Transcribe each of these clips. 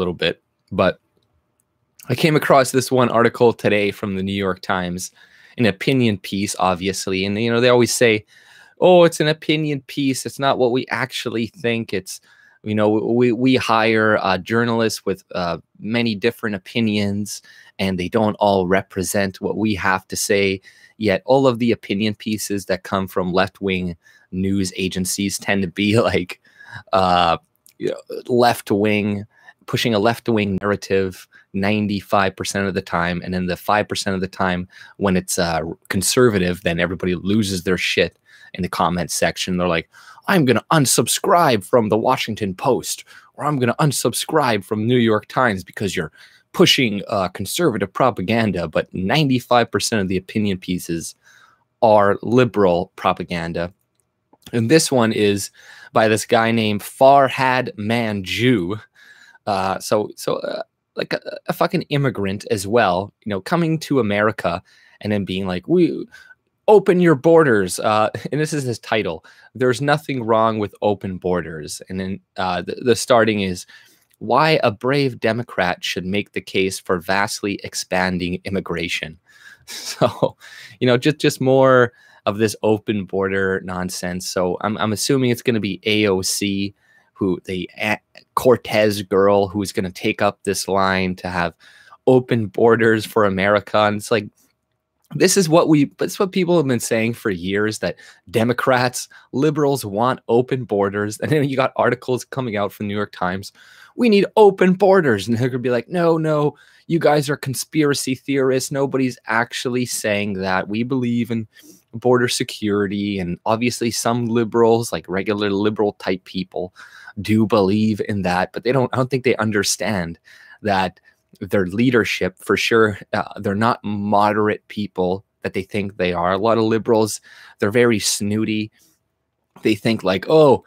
little bit. But I came across this one article today from the New York Times, an opinion piece, obviously. And, you know, they always say, oh, it's an opinion piece. It's not what we actually think. It's, you know, we hire journalists with many different opinions, and they don't all represent what we have to say. Yet all of the opinion pieces that come from left-wing news agencies tend to be like left-wing, pushing a left-wing narrative 95% of the time. And then the 5% of the time when it's conservative, then everybody loses their shit in the comment section. They're like, I'm going to unsubscribe from the Washington Post, or I'm going to unsubscribe from New York Times because you're pushing conservative propaganda. But 95% of the opinion pieces are liberal propaganda. And this one is by this guy named Farhad Manju. Like a fucking immigrant as well, you know, coming to America and then being like, we open your borders. And this is his title. There's nothing wrong with open borders. And then the starting is why a brave Democrat should make the case for vastly expanding immigration. So, you know, just more of this open border nonsense. So I'm assuming it's going to be AOC, who the Cortez girl, who's going to take up this line to have open borders for America. And it's like, this is what people have been saying for years, that Democrats, liberals want open borders. And then you got articles coming out from the New York Times. We need open borders. And they're going to be like, no, you guys are conspiracy theorists. Nobody's actually saying that. We believe in border security. And obviously some liberals, like regular liberal type people, do believe in that, but I don't think they understand that their leadership, for sure, they're not moderate people that they think they are. A lot of liberals, they're very snooty. They think like, oh,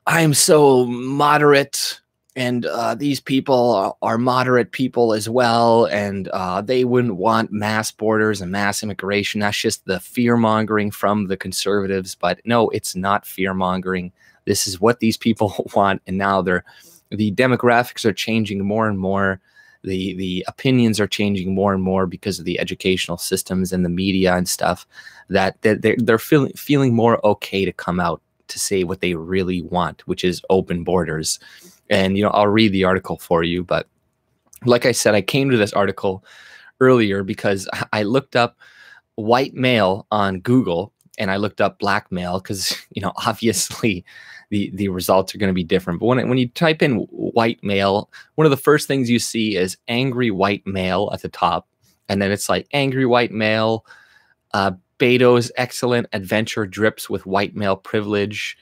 I'm so moderate, and these people are moderate people as well, and they wouldn't want mass borders and mass immigration. That's just the fear-mongering from the conservatives. But no, it's not fear-mongering. This is what these people want, and now the demographics are changing more and more. The opinions are changing more and more because of the educational systems and the media and stuff, that they're feeling more okay to come out to say what they really want, which is open borders. And, you know, I'll read the article for you. But like I said, I came to this article earlier because I looked up white male on Google, and I looked up black male because, you know, obviously the results are going to be different. But when you type in white male, one of the first things you see is angry white male at the top. And then it's like angry white male, Beto's excellent adventure drips with white male privilege,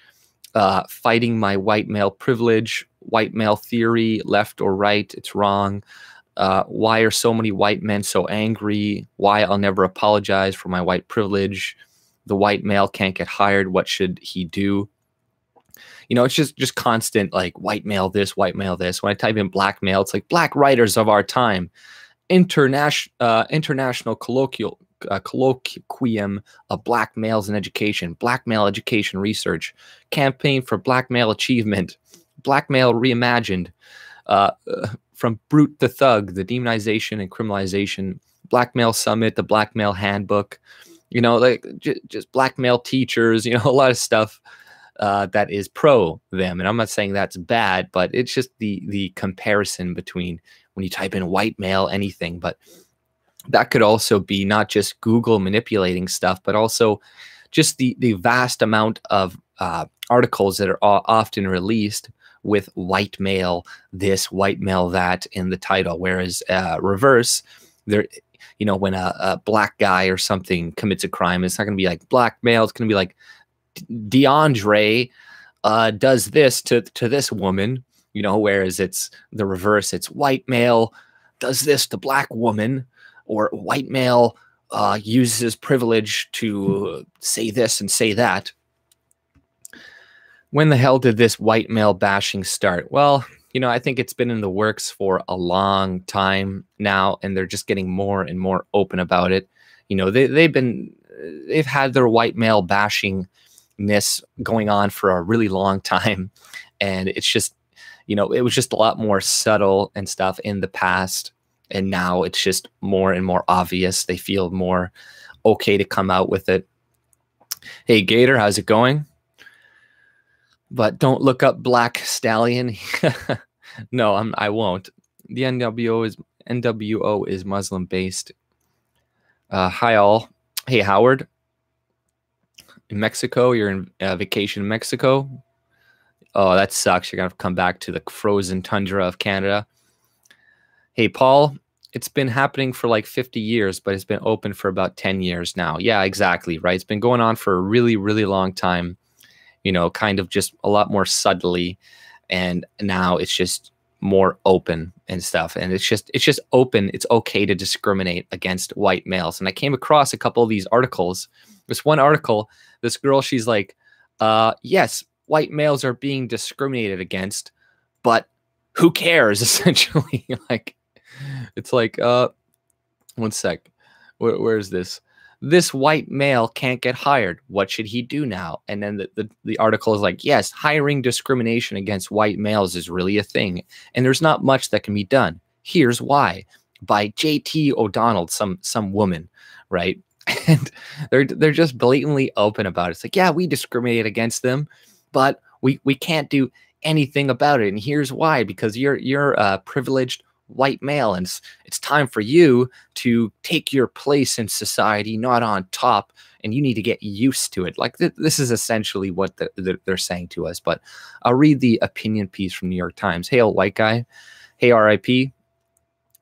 fighting my white male privilege, white male theory, left or right, it's wrong. Why are so many white men so angry? Why I'll never apologize for my white privilege. The white male can't get hired. What should he do? You know, it's just constant, like, white male this, white male this. When I type in black male, it's like black writers of our time, international colloquium of black males in education, black male education research, campaign for black male achievement, black male reimagined, from brute to thug, the demonization and criminalization, black male summit, the black male handbook, you know, like just black male teachers, you know, a lot of stuff that is pro them. And I'm not saying that's bad, but it's just the comparison between when you type in white male anything. But that could also be not just Google manipulating stuff, but also just the vast amount of articles that are often released with white male this, white male that in the title. Whereas reverse, there, you know, when a black guy or something commits a crime, it's not going to be like black male. It's going to be like DeAndre does this to this woman, you know, whereas it's the reverse. It's white male does this to black woman, or white male uses his privilege to say this and say that. When the hell did this white male bashing start? Well, you know, I think it's been in the works for a long time now, and they're just getting more and more open about it. You know, they've had their white male bashingness going on for a really long time, and it's just, you know, it was just a lot more subtle and stuff in the past. And now it's just more and more obvious. They feel more okay to come out with it. Hey, Gator, how's it going? But don't look up Black Stallion. No, I won't. The NWO is Muslim based. Hi all. Hey, Howard. In Mexico, you're in vacation in Mexico. Oh, that sucks. You're gonna have to come back to the frozen tundra of Canada. Hey, Paul. It's been happening for like 50 years, but it's been open for about 10 years now. Yeah, exactly. Right. It's been going on for a really, really long time, you know, kind of just a lot more subtly. And now it's just more open and stuff. And it's just open. It's okay to discriminate against white males. And I came across a couple of these articles. This one article, this girl, she's like, yes, white males are being discriminated against, but who cares? Essentially, like, it's like, one sec. Where is this? This white male can't get hired. What should he do now? And then the article is like, yes, hiring discrimination against white males is really a thing. And there's not much that can be done. Here's why. By J.T. O'Donnell, some woman, right? And they're just blatantly open about it. It's like, yeah, we discriminate against them, but we can't do anything about it. And here's why, because you're a privileged white male, and it's time for you to take your place in society, not on top, and you need to get used to it. Like this is essentially what they're saying to us. But I'll read the opinion piece from New York Times. Hey, old white guy. Hey, RIP.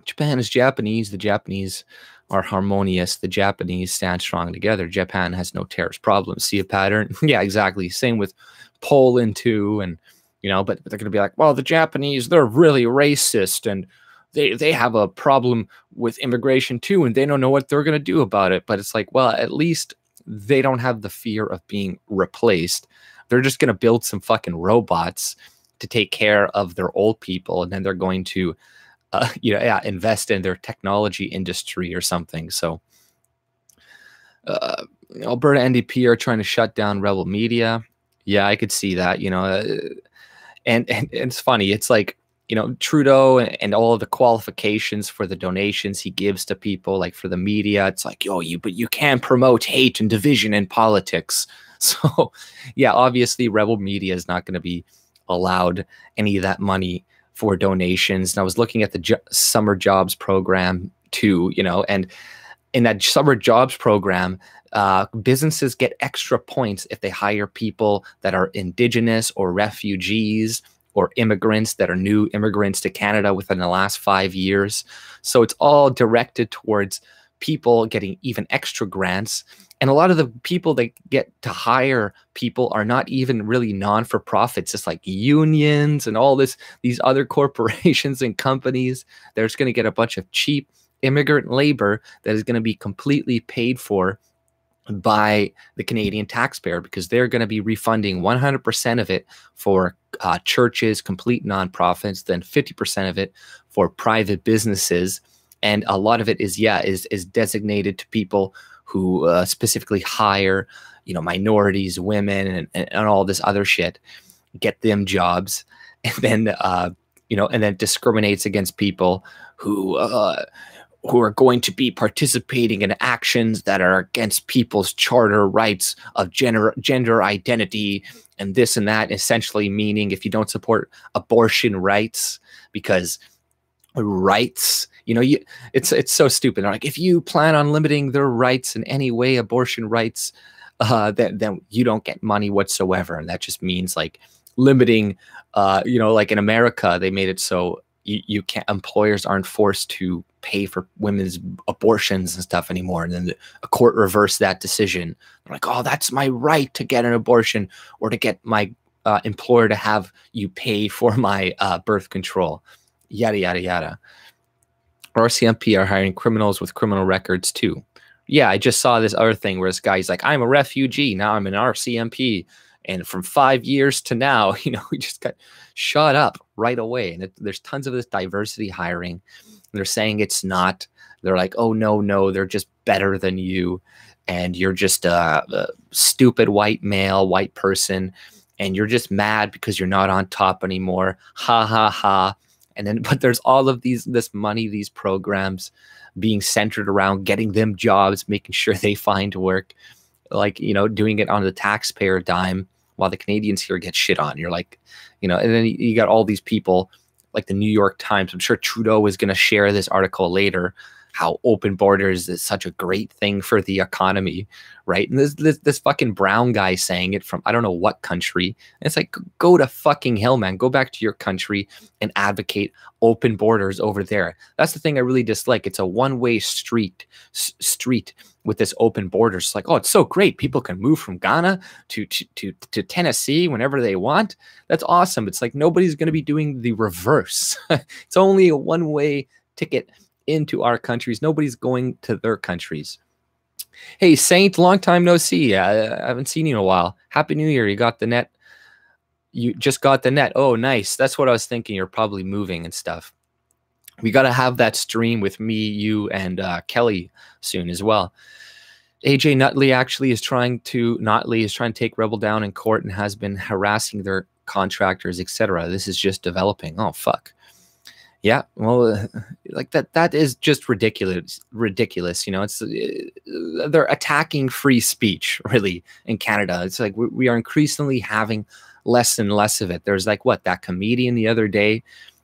Japan is Japanese. The Japanese are harmonious. The Japanese stand strong together. Japan has no terrorist problems. See a pattern? Yeah, exactly. Same with Poland too. And, you know, but they're going to be like, well, the Japanese, they're really racist, and they have a problem with immigration too, and they don't know what they're going to do about it. But it's like, well, at least they don't have the fear of being replaced. They're just going to build some fucking robots to take care of their old people, and then they're going to, invest in their technology industry or something. So, Alberta NDP are trying to shut down rebel media. Yeah, I could see that, you know, and it's funny. It's like, you know, Trudeau and all of the qualifications for the donations he gives to people, like for the media, it's like, but you can't promote hate and division in politics. So, yeah, obviously, rebel media is not going to be allowed any of that money for donations. And I was looking at the summer jobs program too, you know, and in that summer jobs program, businesses get extra points if they hire people that are Indigenous or refugees or immigrants that are new immigrants to Canada within the last 5 years. So it's all directed towards people getting even extra grants. And a lot of the people that get to hire people are not even really non-for-profits, just like unions and all these other corporations and companies. They're just going to get a bunch of cheap immigrant labor that is going to be completely paid for by the Canadian taxpayer, because they're going to be refunding 100% of it for churches, complete nonprofits, then 50% of it for private businesses. And a lot of it is designated to people who specifically hire, you know, minorities, women, and all this other shit, get them jobs, and then, and then discriminates against people who are going to be participating in actions that are against people's charter rights of gender identity and this and that, essentially meaning if you don't support abortion rights, because rights, you know, it's so stupid. They're like, if you plan on limiting their rights in any way, abortion rights, then you don't get money whatsoever. And that just means like limiting, like in America, they made it so you can't, employers aren't forced to pay for women's abortions and stuff anymore. And then a court reversed that decision. They're like, oh, that's my right to get an abortion, or to get my employer to have you pay for my birth control, yada, yada, yada. RCMP are hiring criminals with criminal records too. Yeah, I just saw this other thing where this guy's like, I'm a refugee, now I'm an RCMP. And from 5 years to now, you know, we just got shut up right away. And there's tons of this diversity hiring. They're saying it's not. They're like, oh, no, they're just better than you. And you're just a stupid white male, white person. and you're just mad because you're not on top anymore. Ha ha ha. And then, but there's all of this money, these programs being centered around getting them jobs, making sure they find work, like, you know, doing it on the taxpayer dime while the Canadians here get shit on. You're like, you know, and then you got all these people like the New York Times. I'm sure Trudeau is going to share this article later, how open borders is such a great thing for the economy, right? And this fucking brown guy saying it from I don't know what country. And it's like, go to fucking hell, man. Go back to your country and advocate open borders over there. That's the thing I really dislike. It's a one-way street with this open borders. It's like, oh, it's so great. People can move from Ghana to Tennessee whenever they want. That's awesome. It's like nobody's going to be doing the reverse. It's only a one-way ticket into our countries. Nobody's going to their countries. Hey, Saint, long time no see. I haven't seen you in a while. Happy New Year. You got the net. You just got the net. Oh, nice. That's what I was thinking. You're probably moving and stuff. We got to have that stream with me, you, and Kelly soon as well. AJ Notley actually is trying to take Rebel down in court and has been harassing their contractors, etc. This is just developing. Oh, fuck. Yeah, well, like that is just ridiculous. You know, it's they're attacking free speech, really, in Canada. It's like we are increasingly having less and less of it. There's like, what, that comedian the other day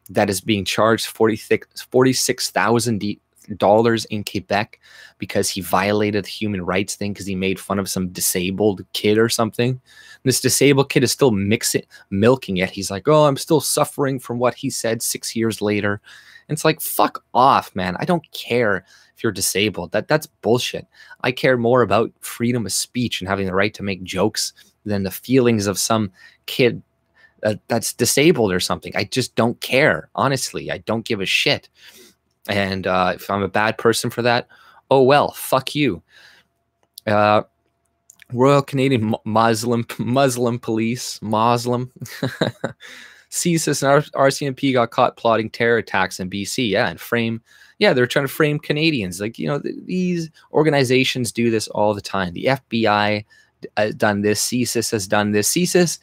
that is being charged $46,000 in Quebec because he violated the human rights thing because he made fun of some disabled kid or something. This disabled kid is still milking it. He's like, oh, I'm still suffering from what he said 6 years later. And it's like, fuck off, man. I don't care if you're disabled. That's bullshit. I care more about freedom of speech and having the right to make jokes than the feelings of some kid that's disabled or something. I just don't care. Honestly, I don't give a shit. And if I'm a bad person for that, oh well, fuck you. Royal Canadian Muslim Police, CSIS and RCMP got caught plotting terror attacks in BC. Yeah, and they're trying to frame Canadians. Like, you know, these organizations do this all the time. The FBI has done this. CSIS has done this. CSIS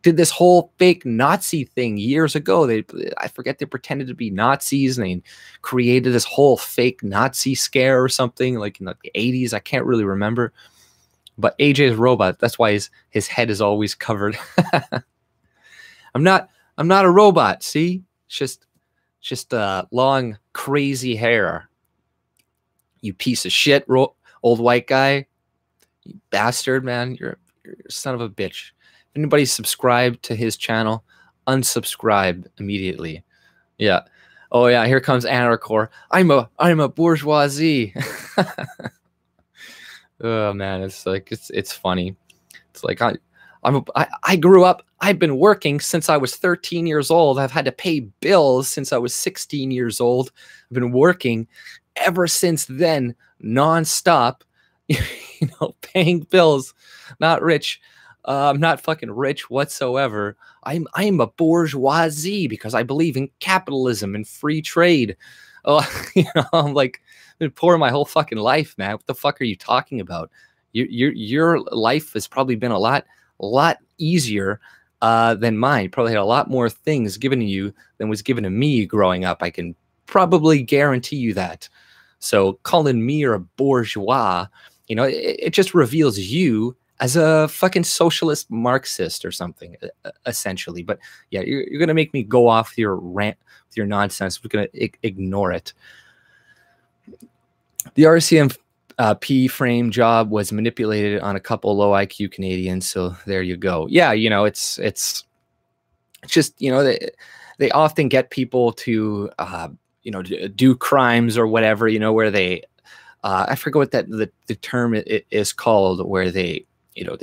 did this whole fake Nazi thing years ago. I forget, they pretended to be Nazis and they created this whole fake Nazi scare or something like in the 80s. I can't really remember. But AJ's robot, that's why his head is always covered. I'm not a robot, see? It's just long, crazy hair. You piece of shit, old white guy. You bastard, man. You're a son of a bitch. If anybody subscribed to his channel, unsubscribe immediately. Yeah. Oh yeah, here comes Anarchor. I'm a bourgeoisie. Oh man, it's like it's funny. It's like I grew up. I've been working since I was 13 years old. I've had to pay bills since I was 16 years old. I've been working ever since then, nonstop. You know, paying bills. Not rich. I'm not fucking rich whatsoever. I'm a bourgeoisie because I believe in capitalism and free trade. Oh, you know, I'm like, I've been poor my whole fucking life, man. What the fuck are you talking about? Your life has probably been a lot easier than mine. You probably had a lot more things given to you than was given to me growing up. I can probably guarantee you that. So calling me a bourgeois, you know, it just reveals you as a fucking socialist Marxist or something, essentially. But yeah, you're going to make me go off your rant, with your nonsense. We're going to ignore it. The RCMP frame job was manipulated on a couple low IQ Canadians. So there you go. Yeah, you know, it's just, you know, they often get people to, you know, do crimes or whatever, you know, where they, I forget what the term is called, where they, you know,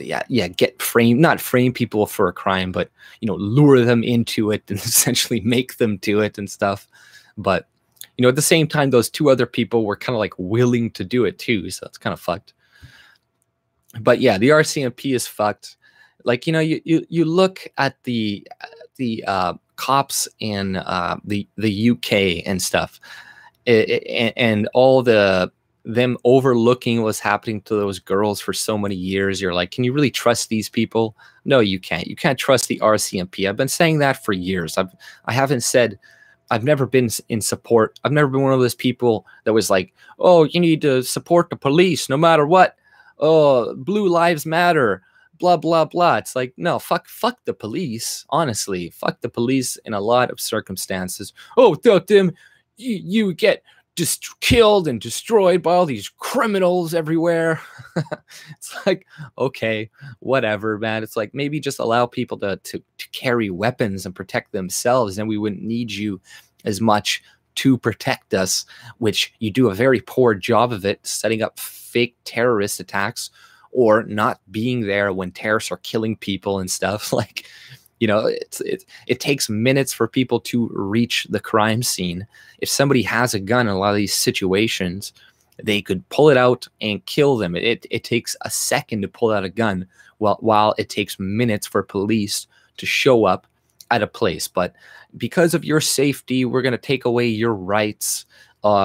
not frame people for a crime, but, you know, lure them into it and essentially make them do it and stuff. But, you know, at the same time, those two other people were kind of like willing to do it too. So it's kind of fucked. But yeah, the RCMP is fucked. Like, you know, you look at the cops in the UK and stuff, and all the them overlooking what's happening to those girls for so many years. You're like, can you really trust these people? No, you can't. You can't trust the RCMP. I've been saying that for years. I haven't said, I've never been in support. I've never been one of those people that was like, oh, you need to support the police no matter what. Oh, blue lives matter, blah, blah, blah. It's like, no, fuck the police. Honestly, fuck the police in a lot of circumstances. Oh, them, you get just killed and destroyed by all these criminals everywhere. It's like, okay, whatever, man. It's like, maybe just allow people to carry weapons and protect themselves, and we wouldn't need you as much to protect us, which you do a very poor job of it, setting up fake terrorist attacks or not being there when terrorists are killing people and stuff. Like, you know, it takes minutes for people to reach the crime scene. If somebody has a gun in a lot of these situations, they could pull it out and kill them. It takes a second to pull out a gun, while it takes minutes for police to show up at a place. But because of your safety, we're going to take away your rights,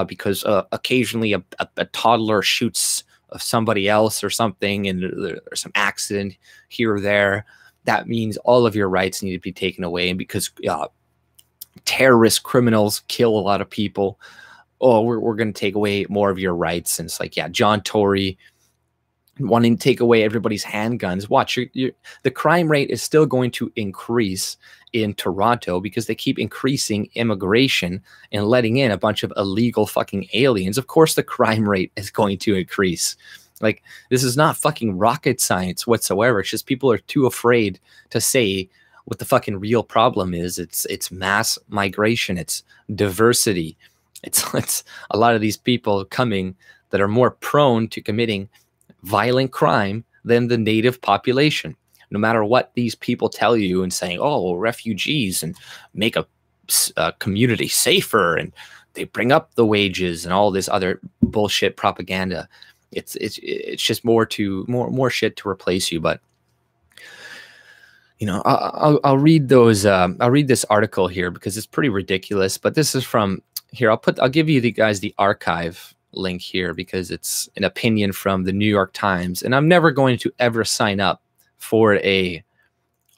because occasionally a toddler shoots somebody else or something, and there's some accident here or there. That means all of your rights need to be taken away. And because terrorist criminals kill a lot of people, oh, we're going to take away more of your rights. And it's like, yeah, John Tory wanting to take away everybody's handguns. Watch, the crime rate is still going to increase in Toronto because they keep increasing immigration and letting in a bunch of illegal fucking aliens. Of course, the crime rate is going to increase. Like, this is not fucking rocket science whatsoever. It's just people are too afraid to say what the fucking real problem is. It's mass migration. It's diversity. It's a lot of these people coming that are more prone to committing violent crime than the native population. No matter what these people tell you and saying, oh, well, refugees and make a community safer, and they bring up the wages and all this other bullshit propaganda. It's just more shit to replace you. But you know, I'll read those. I'll read this article here because it's pretty ridiculous. But this is from here. I'll give you the archive link here because it's an opinion from the New York Times, and I'm never going to ever sign up for a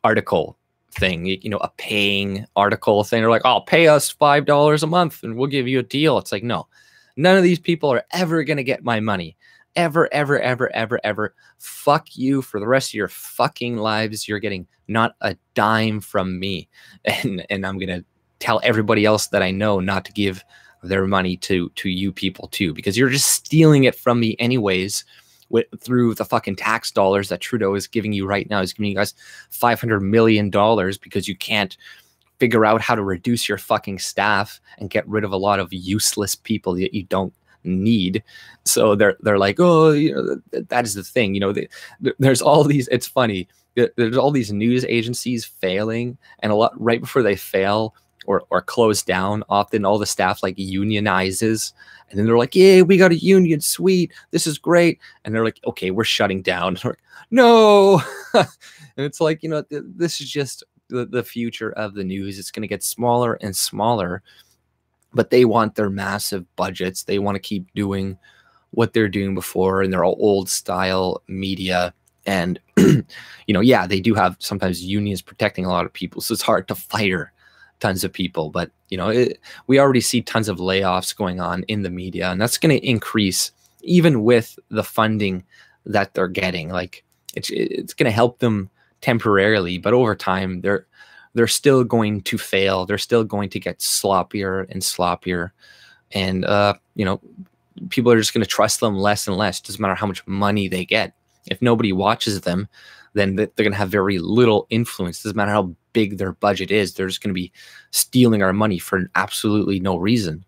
article thing, you know, a paying article thing. They're like, oh, pay us $5 a month and we'll give you a deal. It's like, no, none of these people are ever going to get my money. Ever, ever, ever, ever, ever. Fuck you for the rest of your fucking lives. You're getting not a dime from me. And I'm going to tell everybody else that I know not to give their money to you people too, because you're just stealing it from me anyways. Through the fucking tax dollars that Trudeau is giving you right now. He's giving you guys $500 million because you can't figure out how to reduce your fucking staff and get rid of a lot of useless people that you don't need. So they're like, oh, you know, that is the thing. You know, there's all these. It's funny. There's all these news agencies failing, and a lot right before they fail or close down, often all the staff like unionizes. And then they're like, yeah, we got a union, sweet, this is great. And they're like, okay, we're shutting down. Like, no. And it's like, you know, this is just the future of the news. It's going to get smaller and smaller, but they want their massive budgets. They want to keep doing what they're doing before in their old style media. And, you know, yeah, they do have sometimes unions protecting a lot of people. So it's hard to fire tons of people, but you know, we already see tons of layoffs going on in the media, and that's going to increase even with the funding that they're getting. Like it's going to help them temporarily, but over time they're still going to fail. They're still going to get sloppier and sloppier, and you know, people are just going to trust them less and less. Doesn't matter how much money they get. If nobody watches them, then they're going to have very little influence. Doesn't matter how big their budget is. They're just going to be stealing our money for absolutely no reason.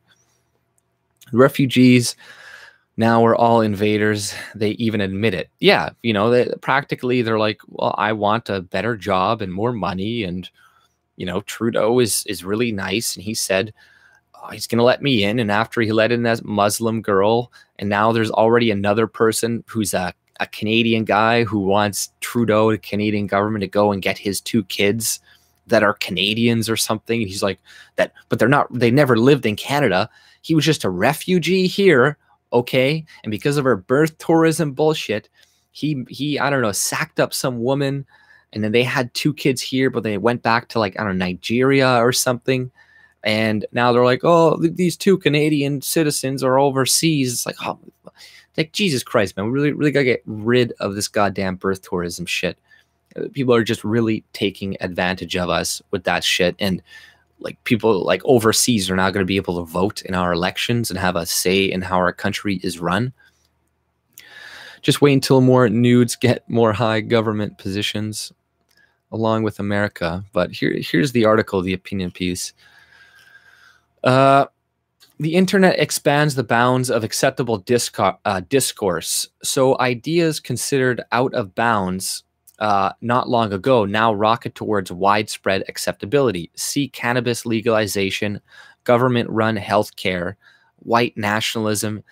Refugees, now we're all invaders. They even admit it. Yeah, you know, they're like, well, I want a better job and more money. And, you know, Trudeau is really nice. And he said, oh, he's going to let me in. And after he let in that Muslim girl, and now there's already another person who's a Canadian guy who wants Trudeau, the Canadian government, to go and get his 2 kids that are Canadians or something. And he's like, that, but they're not, they never lived in Canada. He was just a refugee here. okay? And because of her birth tourism bullshit, he I don't know, sacked up some woman, and then they had 2 kids here, but they went back to like, I don't know, Nigeria or something. And now they're like, oh, these 2 Canadian citizens are overseas. It's like, oh, like, Jesus Christ, man, we really got to get rid of this goddamn birth tourism shit. People are just really taking advantage of us with that shit. And like, people like overseas are now going to be able to vote in our elections and have a say in how our country is run. Just wait until more nudes get more high government positions along with America. But here's the article, the opinion piece. The internet expands the bounds of acceptable discourse. So ideas considered out of bounds not long ago now rocket towards widespread acceptability. See cannabis legalization, government-run healthcare, white nationalism,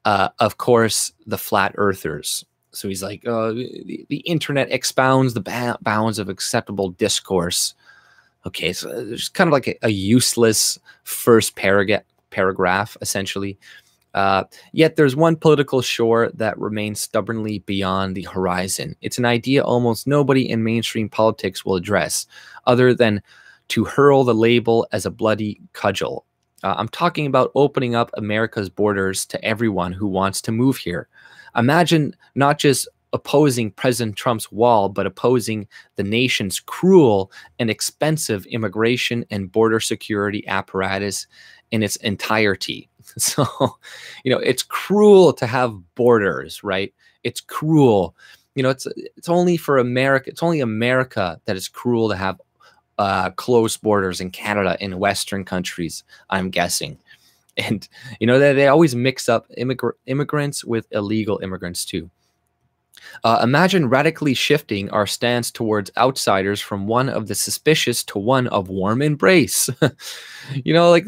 of course, the flat earthers. So he's like, the internet expounds the bounds of acceptable discourse. Okay, so it's kind of like a useless first paragraph, essentially. Yet there's one political shore that remains stubbornly beyond the horizon. It's an idea almost nobody in mainstream politics will address, other than to hurl the label as a bloody cudgel. I'm talking about opening up America's borders to everyone who wants to move here. Imagine not just opposing President Trump's wall, but opposing the nation's cruel and expensive immigration and border security apparatus in its entirety. So, you know, it's cruel to have borders, right? It's cruel. You know, it's only for America. It's only America that is cruel to have closed borders in Canada, in Western countries, I'm guessing. And, you know, they always mix up immigrants with illegal immigrants too. Imagine radically shifting our stance towards outsiders from one of the suspicious to one of warm embrace. You know, like,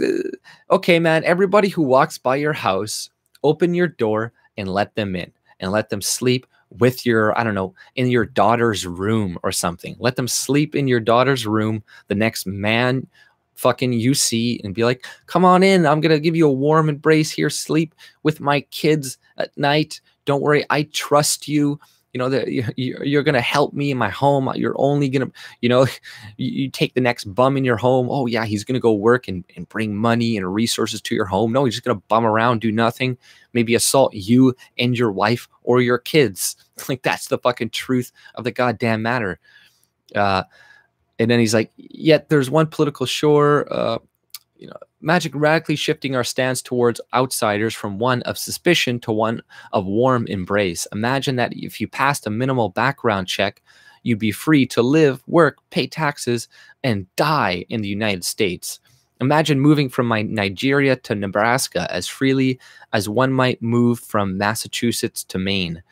okay, man, everybody who walks by your house, open your door and let them in, and let them sleep with your, I don't know, in your daughter's room or something. Let them sleep in your daughter's room, the next man fucking you see, and be like, come on in, I'm gonna give you a warm embrace here, sleep with my kids at night, don't worry, I trust you, you know, that you're gonna help me in my home, you're only gonna, you know, you take the next bum in your home, oh yeah, he's gonna go work and bring money and resources to your home. No, he's just gonna bum around, do nothing, maybe assault you and your wife or your kids. Like, that's the fucking truth of the goddamn matter. And then he's like, yet there's one political shore, you know, magic radically shifting our stance towards outsiders from one of suspicion to one of warm embrace. Imagine that if you passed a minimal background check, you'd be free to live, work, pay taxes, and die in the United States. Imagine moving from Nigeria to Nebraska as freely as one might move from Massachusetts to Maine.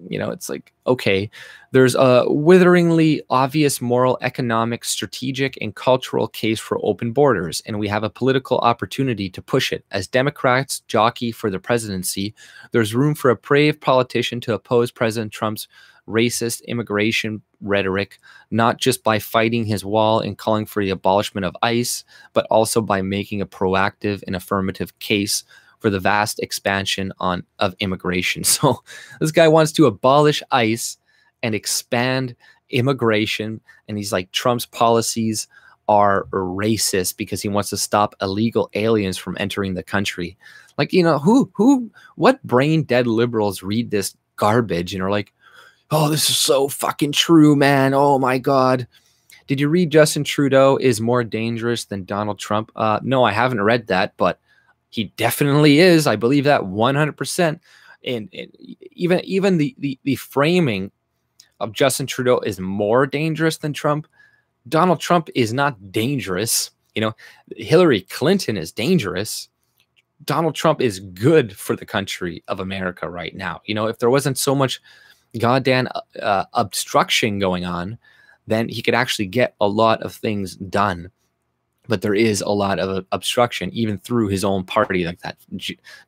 You know, it's like, okay, there's a witheringly obvious moral, economic, strategic, and cultural case for open borders, and we have a political opportunity to push it. As Democrats jockey for the presidency, there's room for a brave politician to oppose President Trump's racist immigration rhetoric, not just by fighting his wall and calling for the abolishment of ICE, but also by making a proactive and affirmative case for the vast expansion of immigration. So this guy wants to abolish ICE and expand immigration, and he's like, Trump's policies are racist because he wants to stop illegal aliens from entering the country. Like, you know, what brain dead liberals read this garbage and are like, oh, this is so fucking true, man, oh my God. Did you read Justin Trudeau is more dangerous than Donald Trump? No, I haven't read that, but he definitely is. I believe that 100%. And even the framing of Justin Trudeau is more dangerous than Trump. Donald Trump is not dangerous. You know, Hillary Clinton is dangerous. Donald Trump is good for the country of America right now. You know, if there wasn't so much goddamn obstruction going on, then he could actually get a lot of things done. But there is a lot of obstruction, even through his own party, like that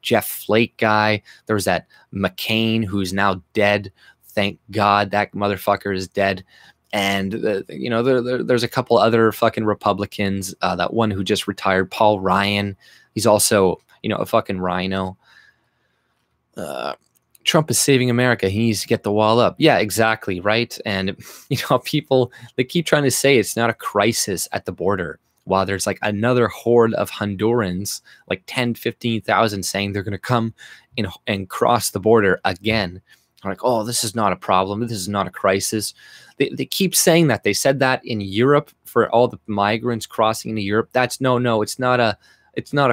Jeff Flake guy. There was that McCain, who's now dead. Thank God that motherfucker is dead. And, you know, there's a couple other fucking Republicans. That one who just retired, Paul Ryan. He's also, you know, a fucking rhino. Trump is saving America. He needs to get the wall up. Yeah, exactly. Right. And, people, they keep trying to say it's not a crisis at the border, while there's like another horde of Hondurans, like 10, 15,000 saying they're going to come in and cross the border again. They're like, oh, this is not a problem. This is not a crisis. They keep saying that. They said that in Europe for all the migrants crossing into Europe. That's no, it's not a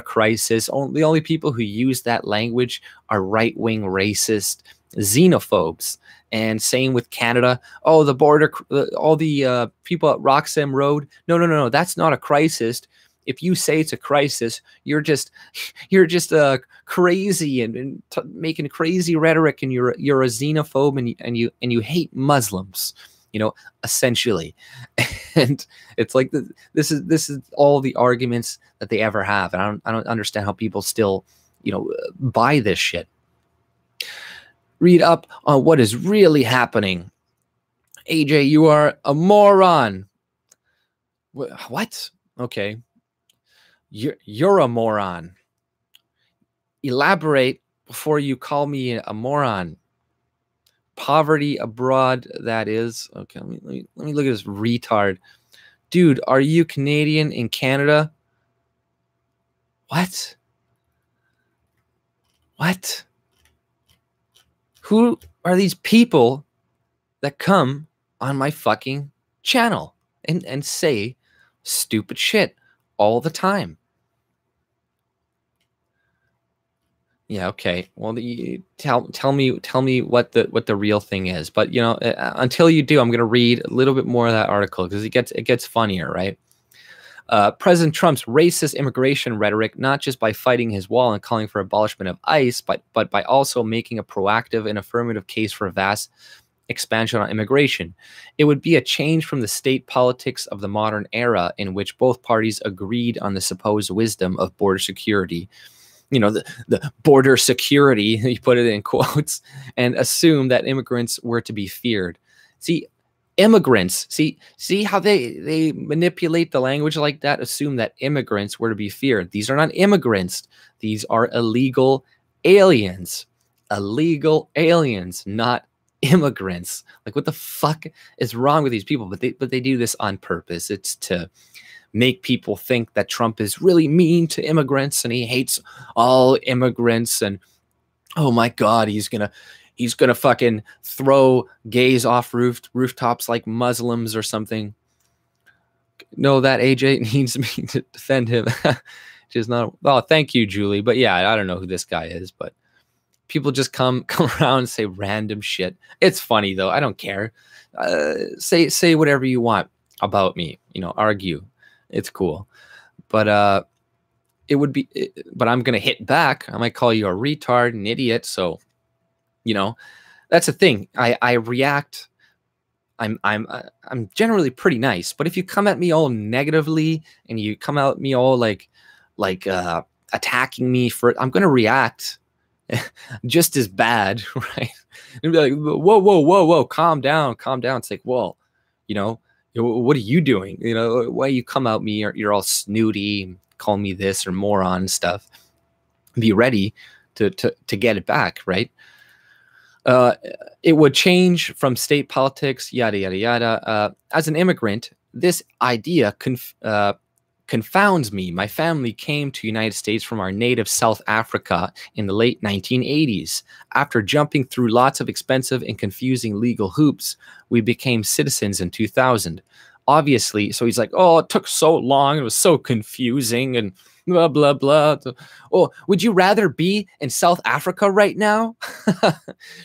crisis. The only people who use that language are right-wing racist xenophobes. And same with Canada. Oh, the border, all the people at Roxham Road. No, that's not a crisis. If you say it's a crisis, you're just crazy and making crazy rhetoric, and you're a xenophobe, and you hate Muslims, essentially. And it's like this is all the arguments that they ever have, and I don't understand how people still buy this shit. Read up on what is really happening. AJ, you are a moron. What? Okay. You're a moron. Elaborate before you call me a moron. Poverty abroad, that is. Okay, let me look at this retard. Dude, are you Canadian in Canada? What? What? Who are these people that come on my fucking channel and say stupid shit all the time? Yeah, okay. Well, tell me what the real thing is. But until you do, I'm going to read a little bit more of that article, because it gets funnier, right? President Trump's racist immigration rhetoric, not just by fighting his wall and calling for abolishment of ICE, but by also making a proactive and affirmative case for a vast expansion on immigration. It would be a change from the state politics of the modern era, in which both parties agreed on the supposed wisdom of border security. The border security, you put it in quotes, and assume that immigrants were to be feared. See, immigrants, see how they manipulate the language like that, assume that immigrants were to be feared. These are not immigrants. These are illegal aliens. Illegal aliens, not immigrants. Like, what the fuck is wrong with these people? But they do this on purpose. It's to make people think that Trump is really mean to immigrants and he hates all immigrants, and oh my God, he's gonna fucking throw gays off rooftops like Muslims or something. No, that AJ needs me to defend him. Just not. Oh, thank you, Julie. But yeah, I don't know who this guy is, but people just come around and say random shit. It's funny though. I don't care. Say whatever you want about me. Argue. It's cool. But it would be. But I'm gonna hit back. I might call you a retard, an idiot. So, that's the thing. I react. I'm generally pretty nice. But if you come at me all negatively and you come at me all like attacking me I'm gonna react just as bad, right? And be like, whoa, calm down. It's like, well, what are you doing? Why you come at me? You're all snooty, call me this or moron and stuff. Be ready to get it back, right? It would change from state politics, yada yada yada. As an immigrant, this idea confounds me. My family came to the United States from our native South Africa in the late 1980s. After jumping through lots of expensive and confusing legal hoops, we became citizens in 2000. Obviously, so he's like, oh, it took so long. It was so confusing and blah, blah, blah. Oh, would you rather be in South Africa right now?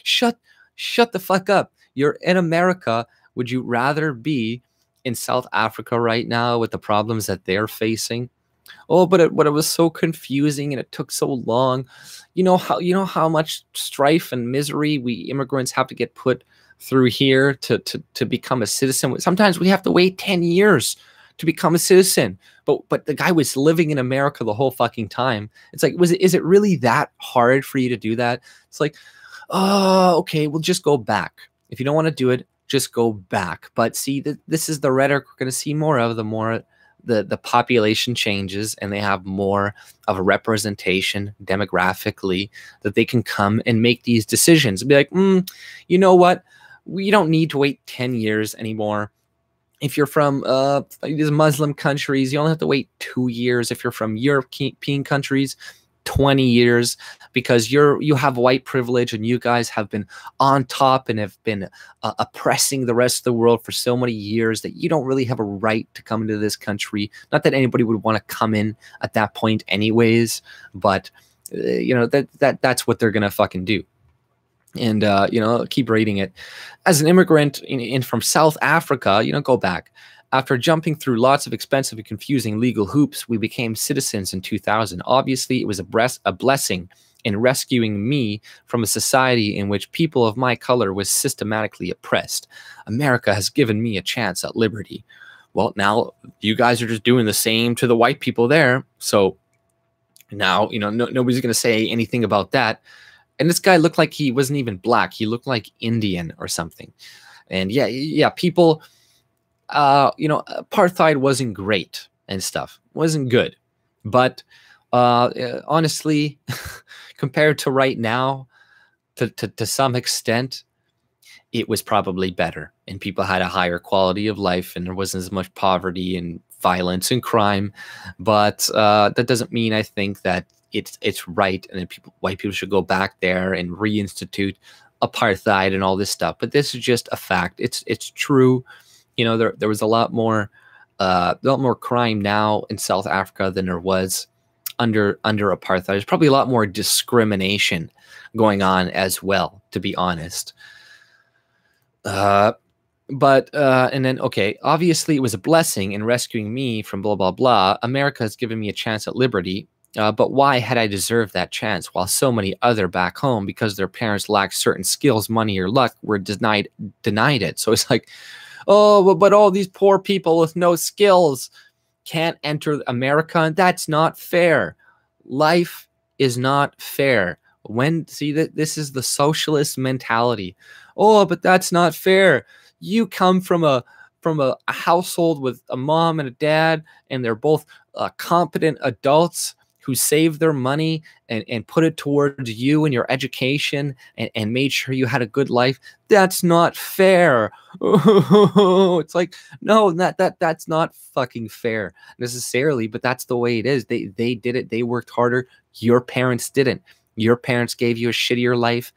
Shut the fuck up. You're in America. Would you rather be in South Africa right now with the problems that they're facing? Oh, but it was so confusing and it took so long. You know how much strife and misery we immigrants have to get put through here to become a citizen. Sometimes we have to wait 10 years to become a citizen. But the guy was living in America the whole fucking time. It's like, is it really that hard for you to do that? It's like, oh, okay, we'll just go back. If you don't want to do it, just go back. But see, this is the rhetoric we're going to see more of, the more the population changes and they have more of a representation demographically, that they can come and make these decisions and be like, you know what? We don't need to wait 10 years anymore. If you're from these Muslim countries, you only have to wait 2 years. If you're from European countries, 20 years, because you have white privilege and you guys have been on top and have been oppressing the rest of the world for so many years that you don't really have a right to come into this country. Not that anybody would want to come in at that point anyways, but you know, that's what they're gonna fucking do. And you know, keep reading it. As an immigrant in from South Africa, you know, go back. After jumping through lots of expensive and confusing legal hoops, we became citizens in 2000. Obviously, it was a blessing in rescuing me from a society in which people of my color was systematically oppressed. America has given me a chance at liberty. Well, now you guys are just doing the same to the white people there. So now, you know, nobody's going to say anything about that. And this guy looked like he wasn't even black. He looked like Indian or something. And yeah, people... you know, apartheid wasn't great and stuff, wasn't good, but honestly, compared to right now, to some extent, it was probably better, and people had a higher quality of life, and there wasn't as much poverty and violence and crime. But that doesn't mean I think that it's right, and then white people should go back there and reinstitute apartheid and all this stuff. But this is just a fact. It's true. You know, there was a lot more crime now in South Africa than there was under apartheid. There's probably a lot more discrimination going on as well, to be honest. And then, okay, obviously it was a blessing in rescuing me from blah, blah, blah. America has given me a chance at liberty. But why had I deserved that chance while so many other back home, because their parents lacked certain skills, money, or luck, were denied it? So it's like, oh, but all these poor people with no skills can't enter America. That's not fair. Life is not fair. See that this is the socialist mentality. Oh, but that's not fair. You come from a household with a mom and a dad, and they're both competent adults who saved their money and put it towards you and your education and made sure you had a good life. That's not fair. It's like, no, that's not fucking fair necessarily, but that's the way it is. They did it. They worked harder. Your parents didn't. Your parents gave you a shittier life.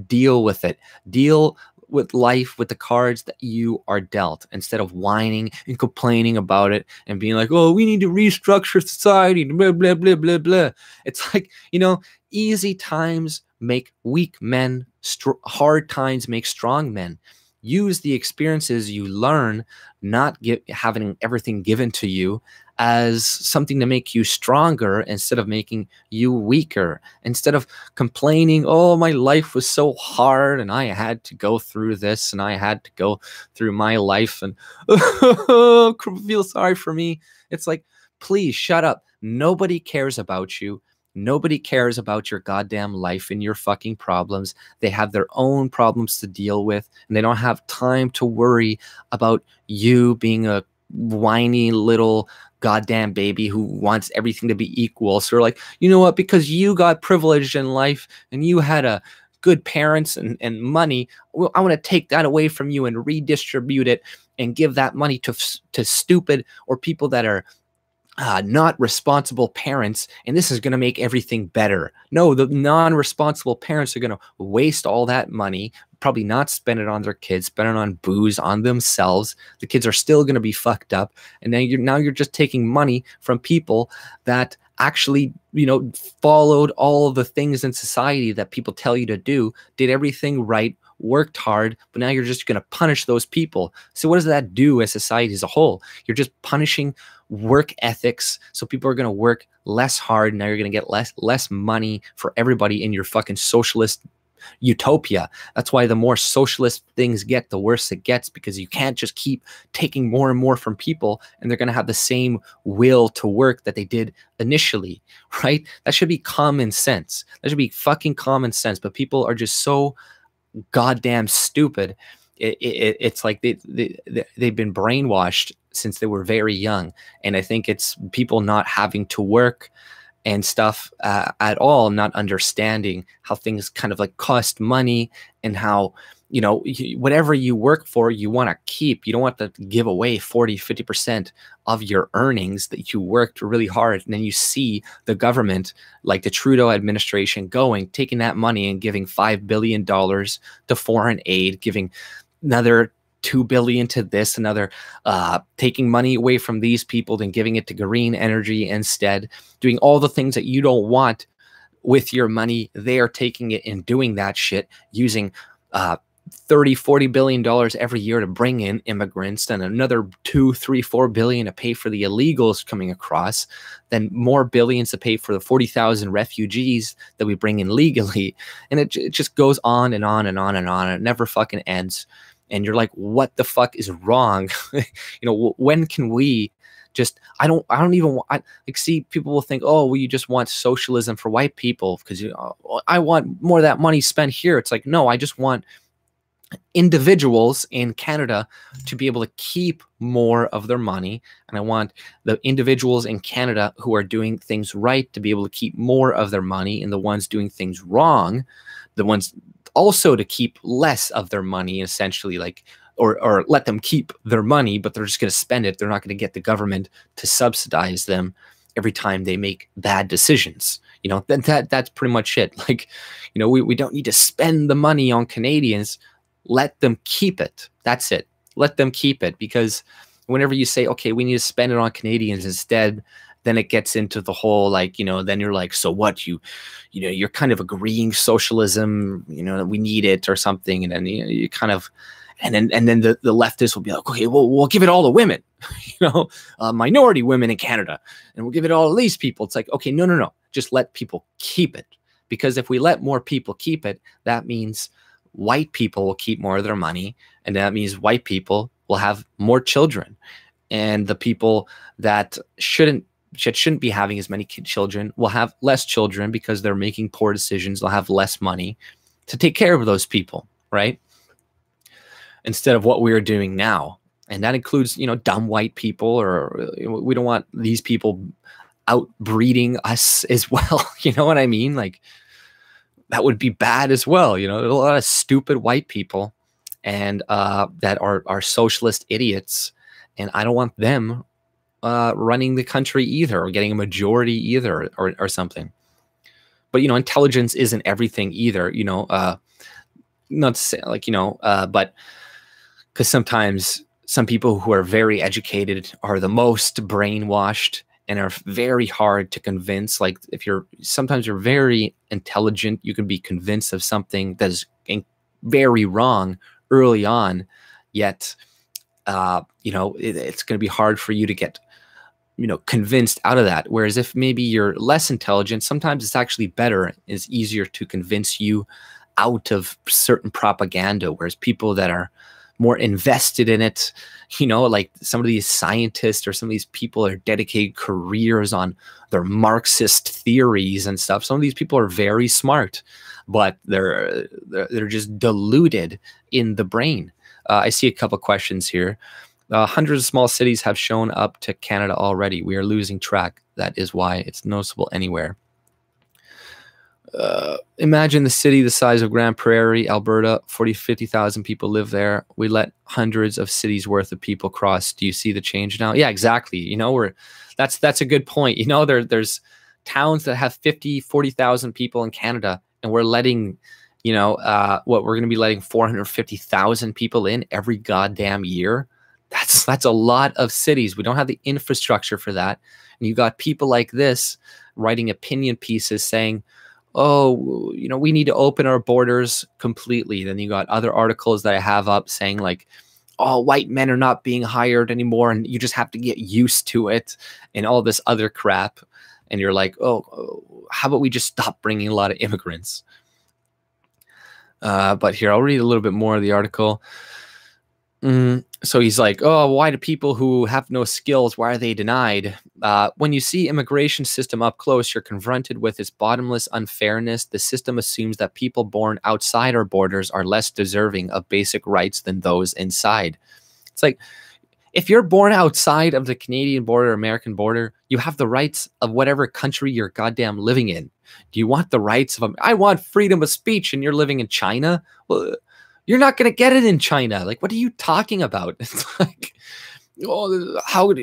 Deal with it. Deal with life with the cards that you are dealt, instead of whining and complaining about it and being like, oh, we need to restructure society, blah, blah, blah, blah, blah. It's like, you know, easy times make weak men, hard times make strong men. Use the experiences you learn, not having everything given to you, as something to make you stronger instead of making you weaker. Instead of complaining, oh, my life was so hard and I had to go through this and I had to go through my life and feel sorry for me. It's like, please shut up. Nobody cares about you. Nobody cares about your goddamn life and your fucking problems. They have their own problems to deal with, and they don't have time to worry about you being a whiny little goddamn baby who wants everything to be equal. So they're like, you know what, because you got privileged in life and you had a good parents and money, well, I want to take that away from you and redistribute it and give that money to stupid or people that are not responsible parents, and this is going to make everything better. No, the non-responsible parents are going to waste all that money, probably not spend it on their kids, spend it on booze, on themselves. The kids are still going to be fucked up, and then you're just taking money from people that actually, you know, followed all of the things in society that people tell you to do, did everything right, worked hard, but now you're just going to punish those people. So what does that do as society as a whole? You're just punishing work ethics. So people are going to work less hard. Now you're going to get less money for everybody in your fucking socialist utopia. That's why the more socialist things get, the worse it gets, because you can't just keep taking more and more from people and they're going to have the same will to work that they did initially, right? That should be common sense. That should be fucking common sense. But people are just so goddamn stupid. It's like they've been brainwashed since they were very young. And I think it's people not having to work and stuff at all, not understanding how things kind of like cost money, and how, you know, whatever you work for, you want to keep. You don't want to give away 40-50% of your earnings that you worked really hard. And then you see the government, like the Trudeau administration, taking that money and giving $5 billion to foreign aid, giving another $2 billion to this, another taking money away from these people and giving it to green energy instead, doing all the things that you don't want with your money. They are taking it and doing that shit, using $30-40 billion every year to bring in immigrants, and another $2-3-4 billion to pay for the illegals coming across, then more billions to pay for the 40,000 refugees that we bring in legally. And it just goes on and on and on and on. It never fucking ends. And you're like, what the fuck is wrong? You know, when can we just, I don't even want, like, see, people will think, oh, well, you just want socialism for white people because I want more of that money spent here. It's like, no, I just want individuals in Canada to be able to keep more of their money. And I want the individuals in Canada who are doing things right to be able to keep more of their money, and the ones doing things wrong, the ones also to keep less of their money, essentially, like, or let them keep their money, but they're just going to spend it. They're not going to get the government to subsidize them every time they make bad decisions. You know, that's pretty much it. Like, you know, we don't need to spend the money on Canadians. Let them keep it. That's it. Let them keep it. Because whenever you say, okay, we need to spend it on Canadians instead, then it gets into the whole, like, you know, then you're like, so what, you know, you're kind of agreeing socialism, you know, that we need it or something. And then you kind of, and then the leftists will be like, okay, well, we'll give it all to women, you know, minority women in Canada, and we'll give it all to these people. It's like, okay, no. Just let people keep it. Because if we let more people keep it, that means white people will keep more of their money, and that means white people will have more children, and the people that shouldn't be having as many children will have less children because they're making poor decisions. They'll have less money to take care of those people, right? Instead of what we're doing now. And that includes, you know, dumb white people, or we don't want these people outbreeding us as well. You know what I mean? Like, that would be bad as well. You know, there's a lot of stupid white people and that are socialist idiots, and I don't want them running the country either, or getting a majority either, or something. But, you know, intelligence isn't everything either, you know, not to say, like, you know, but because sometimes some people who are very educated are the most brainwashed and are very hard to convince. Like, sometimes you're very intelligent, you can be convinced of something that is very wrong early on, yet, you know, it's going to be hard for you to get, you know, convinced out of that. Whereas if maybe you're less intelligent, sometimes it's actually better. It's easier to convince you out of certain propaganda. Whereas people that are more invested in it, you know, like some of these scientists or some of these people are dedicated careers on their Marxist theories and stuff. Some of these people are very smart, but they're just deluded in the brain. I see a couple questions here. Hundreds of small cities have shown up to Canada already. We are losing track. That is why it's noticeable anywhere. Imagine the city the size of Grand Prairie, Alberta, 40-50,000 people live there. We let hundreds of cities worth of people cross. Do you see the change now? Yeah, exactly. You know, that's a good point. You know, there's towns that have 50-40,000 people in Canada, and we're letting, you know, we're going to be letting 450,000 people in every goddamn year. That's a lot of cities. We don't have the infrastructure for that. And you got people like this writing opinion pieces saying, oh, you know, we need to open our borders completely. Then you got other articles that I have up saying, like, oh, white men are not being hired anymore, and you just have to get used to it, and all this other crap. And you're like, oh, how about we just stop bringing a lot of immigrants? But here, I'll read a little bit more of the article. So he's like, oh, why do people who have no skills, why are they denied? When you see immigration system up close, you're confronted with its bottomless unfairness. The system assumes that people born outside our borders are less deserving of basic rights than those inside. It's like, If you're born outside of the Canadian border, American border, you have the rights of whatever country you're goddamn living in. Do you want the rights of, I want freedom of speech, and you're living in China? Well, you're not going to get it in China. Like, what are you talking about? It's like, oh,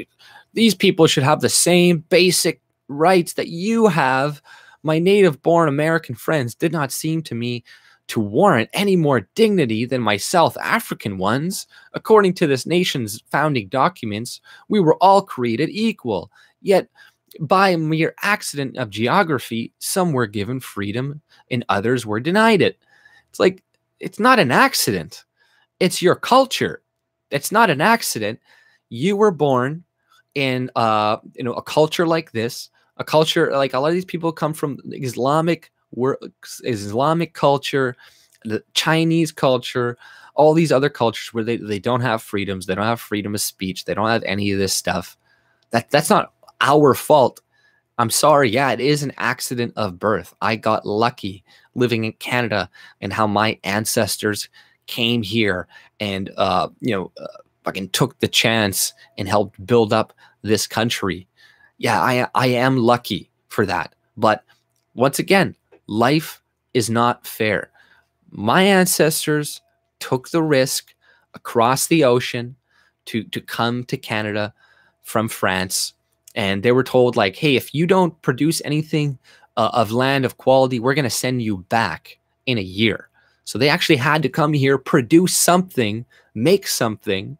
these people should have the same basic rights that you have. My native-born American friends did not seem to me to warrant any more dignity than my South African ones. According to this nation's founding documents, we were all created equal. Yet, by a mere accident of geography, some were given freedom and others were denied it. It's like, it's not an accident. It's your culture. It's not an accident. You were born in a culture like this, a culture like a lot of these people come from Islamic culture, the Chinese culture, all these other cultures where they don't have freedoms, they don't have freedom of speech, they don't have any of this stuff. That's not our fault. I'm sorry. Yeah, it is an accident of birth. I got lucky living in Canada and how my ancestors came here and fucking took the chance and helped build up this country. Yeah, I am lucky for that. But once again, life is not fair. My ancestors took the risk across the ocean to come to Canada from France. And they were told, like, hey, if you don't produce anything of land of quality, we're going to send you back in a year. So they actually had to come here, produce something, make something.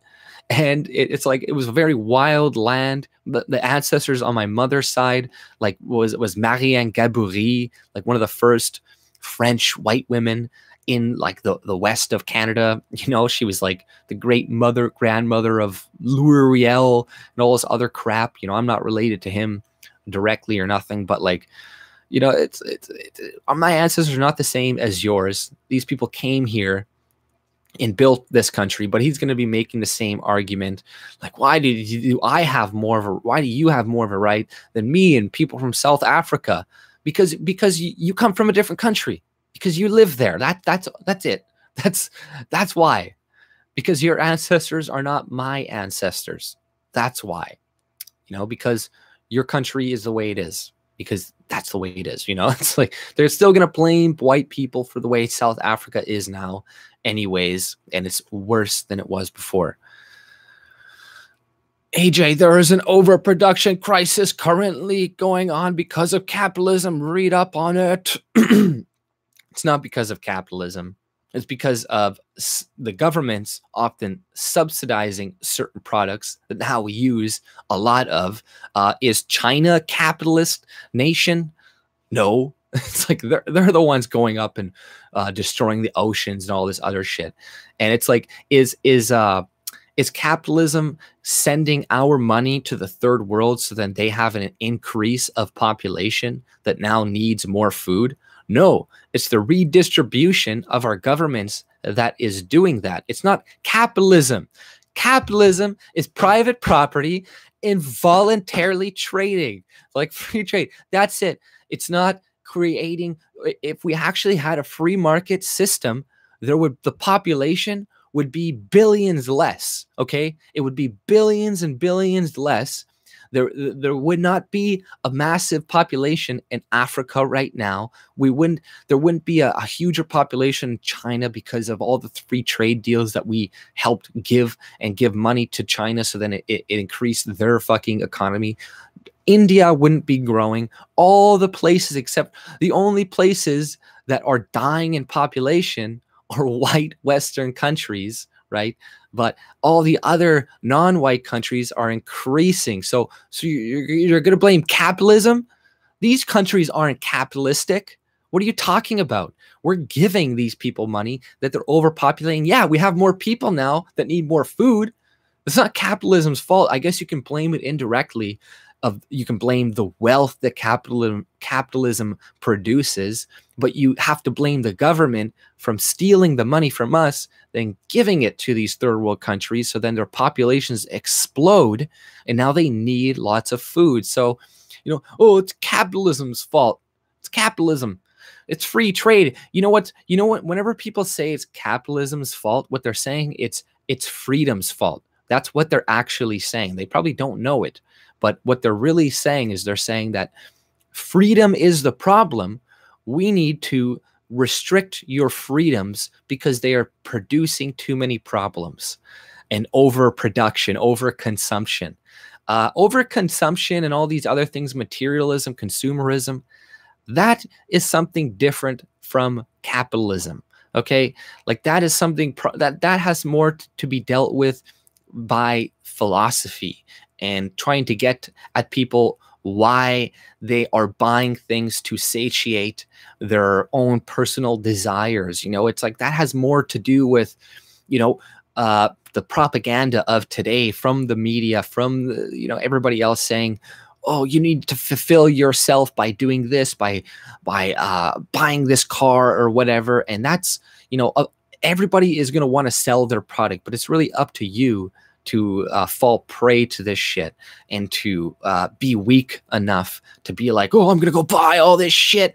And it's like, it was a very wild land. But the ancestors on my mother's side, like, was Marianne Gaboury, like one of the first French white women in like the west of Canada. You know, she was like the great grandmother of L'Oreal and all this other crap. You know, I'm not related to him directly or nothing, but like, you know, it's my ancestors are not the same as yours. These people came here and built this country, but he's going to be making the same argument. Like, why do you have more of a right than me and people from South Africa? Because you come from a different country, because you live there. That's it. That's why. Because your ancestors are not my ancestors. That's why. You know, because your country is the way it is. Because that's the way it is. You know, it's like they're still going to blame white people for the way South Africa is now anyways, and it's worse than it was before. AJ, there is an overproduction crisis currently going on because of capitalism. Read up on it. It's not because of capitalism. It's because of the governments often subsidizing certain products that now we use a lot of. Is China a capitalist nation? No. It's like they're the ones going up and destroying the oceans and all this other shit. And it's like, is capitalism sending our money to the third world so then they have an increase of population that now needs more food? No, it's the redistribution of our governments that is doing that. It's not capitalism. Capitalism is private property and voluntarily trading, like free trade. That's it. It's not creating. If we actually had a free market system, the population would be billions less. Okay, it would be billions and billions less. There would not be a massive population in Africa right now. There wouldn't be a huger population in China because of all the free trade deals that we helped give money to China. So then it increased their fucking economy. India wouldn't be growing. All the places, except the only places that are dying in population are white Western countries, right? But all the other non-white countries are increasing. So you're going to blame capitalism? These countries aren't capitalistic. What are you talking about? We're giving these people money that they're overpopulating. Yeah, we have more people now that need more food. It's not capitalism's fault. I guess you can blame it indirectly. You can blame the wealth that capitalism produces, but you have to blame the government from stealing the money from us, then giving it to these third world countries. So then their populations explode and now they need lots of food. So, you know, oh, it's capitalism's fault. It's capitalism. It's free trade. You know what? Whenever people say it's capitalism's fault, what they're saying, it's freedom's fault. That's what they're actually saying. They probably don't know it, but what they're really saying is they're saying that freedom is the problem. We need to restrict your freedoms because they are producing too many problems, and overproduction, overconsumption. Overconsumption and all these other things, materialism, consumerism, that is something different from capitalism. Okay, like that is something that has more to be dealt with by philosophy and trying to get at people why they are buying things to satiate their own personal desires. You know, it's like that has more to do with, you know, the propaganda of today from the media, from the, you know, everybody else saying, oh, you need to fulfill yourself by doing this, by buying this car or whatever. And that's, you know, everybody is going to want to sell their product, but it's really up to you to fall prey to this shit and to be weak enough to be like, oh, I'm going to go buy all this shit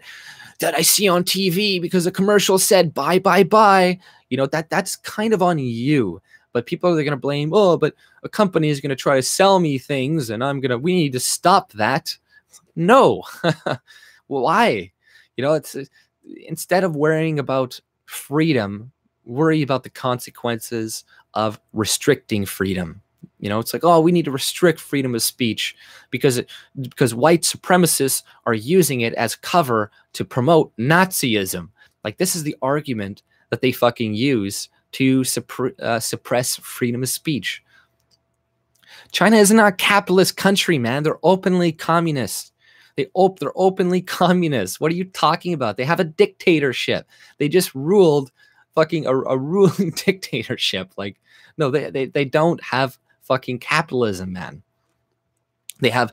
that I see on TV because the commercial said buy, buy, buy. You know, that's kind of on you. But people are going to blame, oh, but a company is going to try to sell me things and we need to stop that. No. Why? You know, it's instead of worrying about freedom, worry about the consequences of restricting freedom. You know, it's like, oh, we need to restrict freedom of speech because white supremacists are using it as cover to promote Nazism. Like, this is the argument that they fucking use to suppress freedom of speech. China is not a capitalist country, man. They're openly communist. They're openly communist. What are you talking about? They have a dictatorship. They just ruled fucking a ruling dictatorship. Like, no, they don't have fucking capitalism, man. They have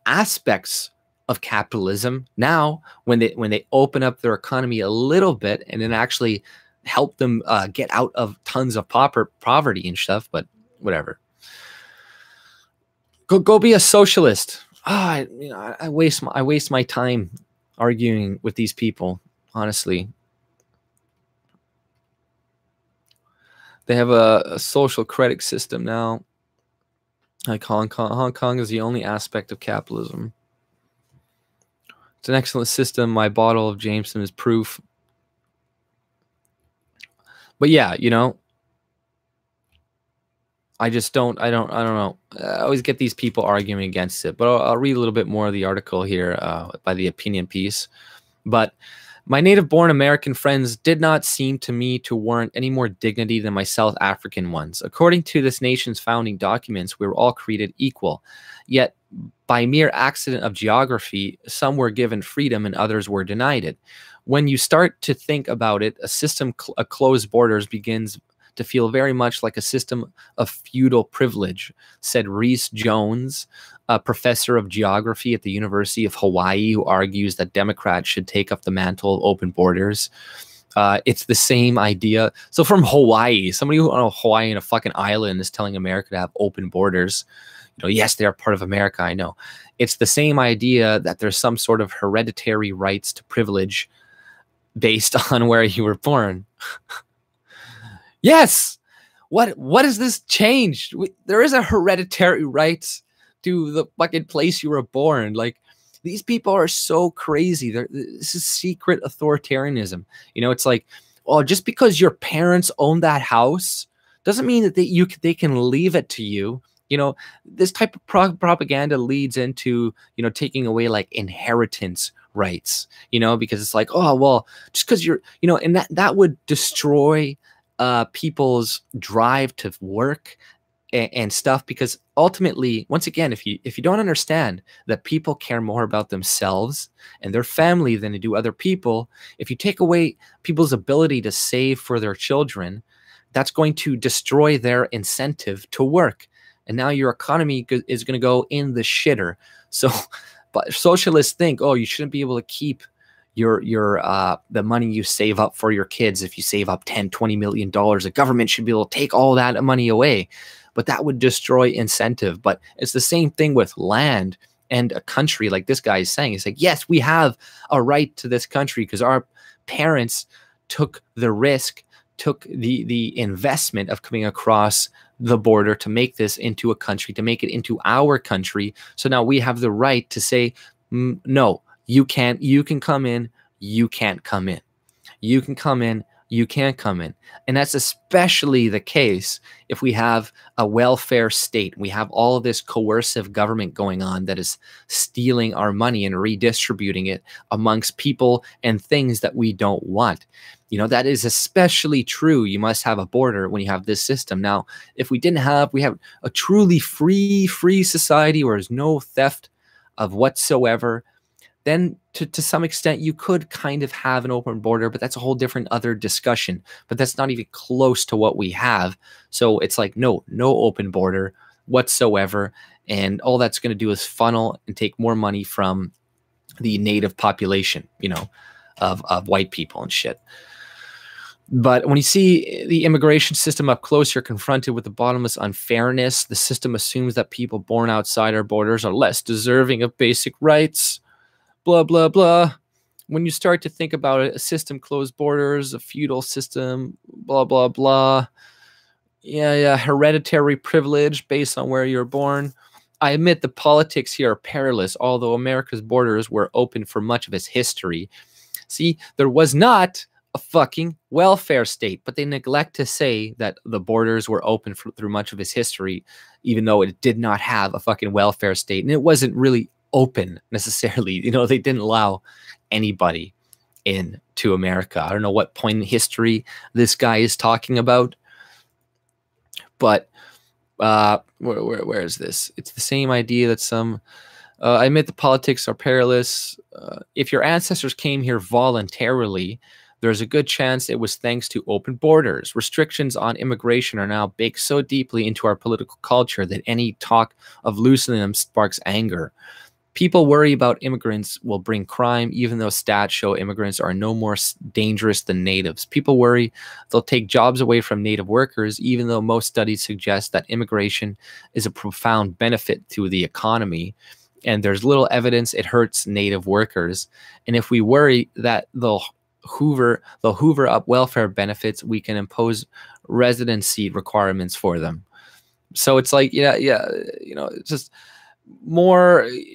aspects of capitalism now when they open up their economy a little bit and then actually help them get out of tons of poverty and stuff, but whatever. Go be a socialist. I waste my time arguing with these people, honestly. They have a social credit system now. Like Hong Kong is the only aspect of capitalism. It's an excellent system. My bottle of Jameson is proof. But yeah, you know, I don't know. I always get these people arguing against it, but I'll read a little bit more of the article here by the opinion piece. But my native-born American friends did not seem to me to warrant any more dignity than my South African ones. According to this nation's founding documents, we were all created equal. Yet, by mere accident of geography, some were given freedom and others were denied it. When you start to think about it, a system of closed borders begins to feel very much like a system of feudal privilege, said Rhys Jones, a professor of geography at the University of Hawaii, who argues that Democrats should take up the mantle of open borders. It's the same idea. So from Hawaii, somebody who on Hawaii in a fucking island is telling America to have open borders. You know, yes, they are part of America, I know. It's the same idea that there's some sort of hereditary rights to privilege based on where you were born. Yes. What has this changed? There is a hereditary rights to the fucking place you were born. Like, these people are so crazy. This is secret authoritarianism. You know, it's like, oh, just because your parents own that house doesn't mean that they can leave it to you. You know, this type of propaganda leads into, you know, taking away like inheritance rights, you know, because it's like, oh, well, just because you're, you know, and that would destroy people's drive to work and stuff, because ultimately, once again, if you don't understand that people care more about themselves and their family than they do other people, if you take away people's ability to save for their children, that's going to destroy their incentive to work. And now your economy is going to go in the shitter. So, but socialists think, oh, you shouldn't be able to keep the money you save up for your kids. If you save up $10-20 million, the government should be able to take all that money away. But that would destroy incentive. But it's the same thing with land and a country, like this guy is saying. It's like, yes, we have a right to this country because our parents took the risk took the investment of coming across the border to make this into a country, to make it into our country. So now we have the right to say, no, you can't. You can come in. You can't come in. You can come in. You can't come in. And that's especially the case if we have a welfare state. We have all of this coercive government going on that is stealing our money and redistributing it amongst people and things that we don't want. You know, that is especially true. You must have a border when you have this system. Now, if we have a truly free society where there's no theft of whatsoever, then to some extent you could kind of have an open border, but that's a whole different other discussion. But that's not even close to what we have. So it's like, no open border whatsoever. And all that's going to do is funnel and take more money from the native population, you know, of white people and shit. But when you see the immigration system up close, you're confronted with the bottomless unfairness. The system assumes that people born outside our borders are less deserving of basic rights. Blah, blah, blah. When you start to think about it, a system, closed borders, a feudal system, blah, blah, blah. Yeah, hereditary privilege based on where you're born. I admit the politics here are perilous, although America's borders were open for much of its history. See, there was not a fucking welfare state, but they neglect to say that the borders were open through much of its history, even though it did not have a fucking welfare state. And it wasn't really open necessarily. You know, they didn't allow anybody in to America. I don't know what point in history this guy is talking about, but where is this? It's the same idea that some I admit the politics are perilous. If your ancestors came here voluntarily, there's a good chance it was thanks to open borders. Restrictions on immigration are now baked so deeply into our political culture that any talk of loosening them sparks anger. People worry about immigrants will bring crime, even though stats show immigrants are no more dangerous than natives. People worry they'll take jobs away from native workers, even though most studies suggest that immigration is a profound benefit to the economy. And there's little evidence it hurts native workers. And if we worry that they'll hoover up welfare benefits, we can impose residency requirements for them. So it's like, yeah, you know, it's just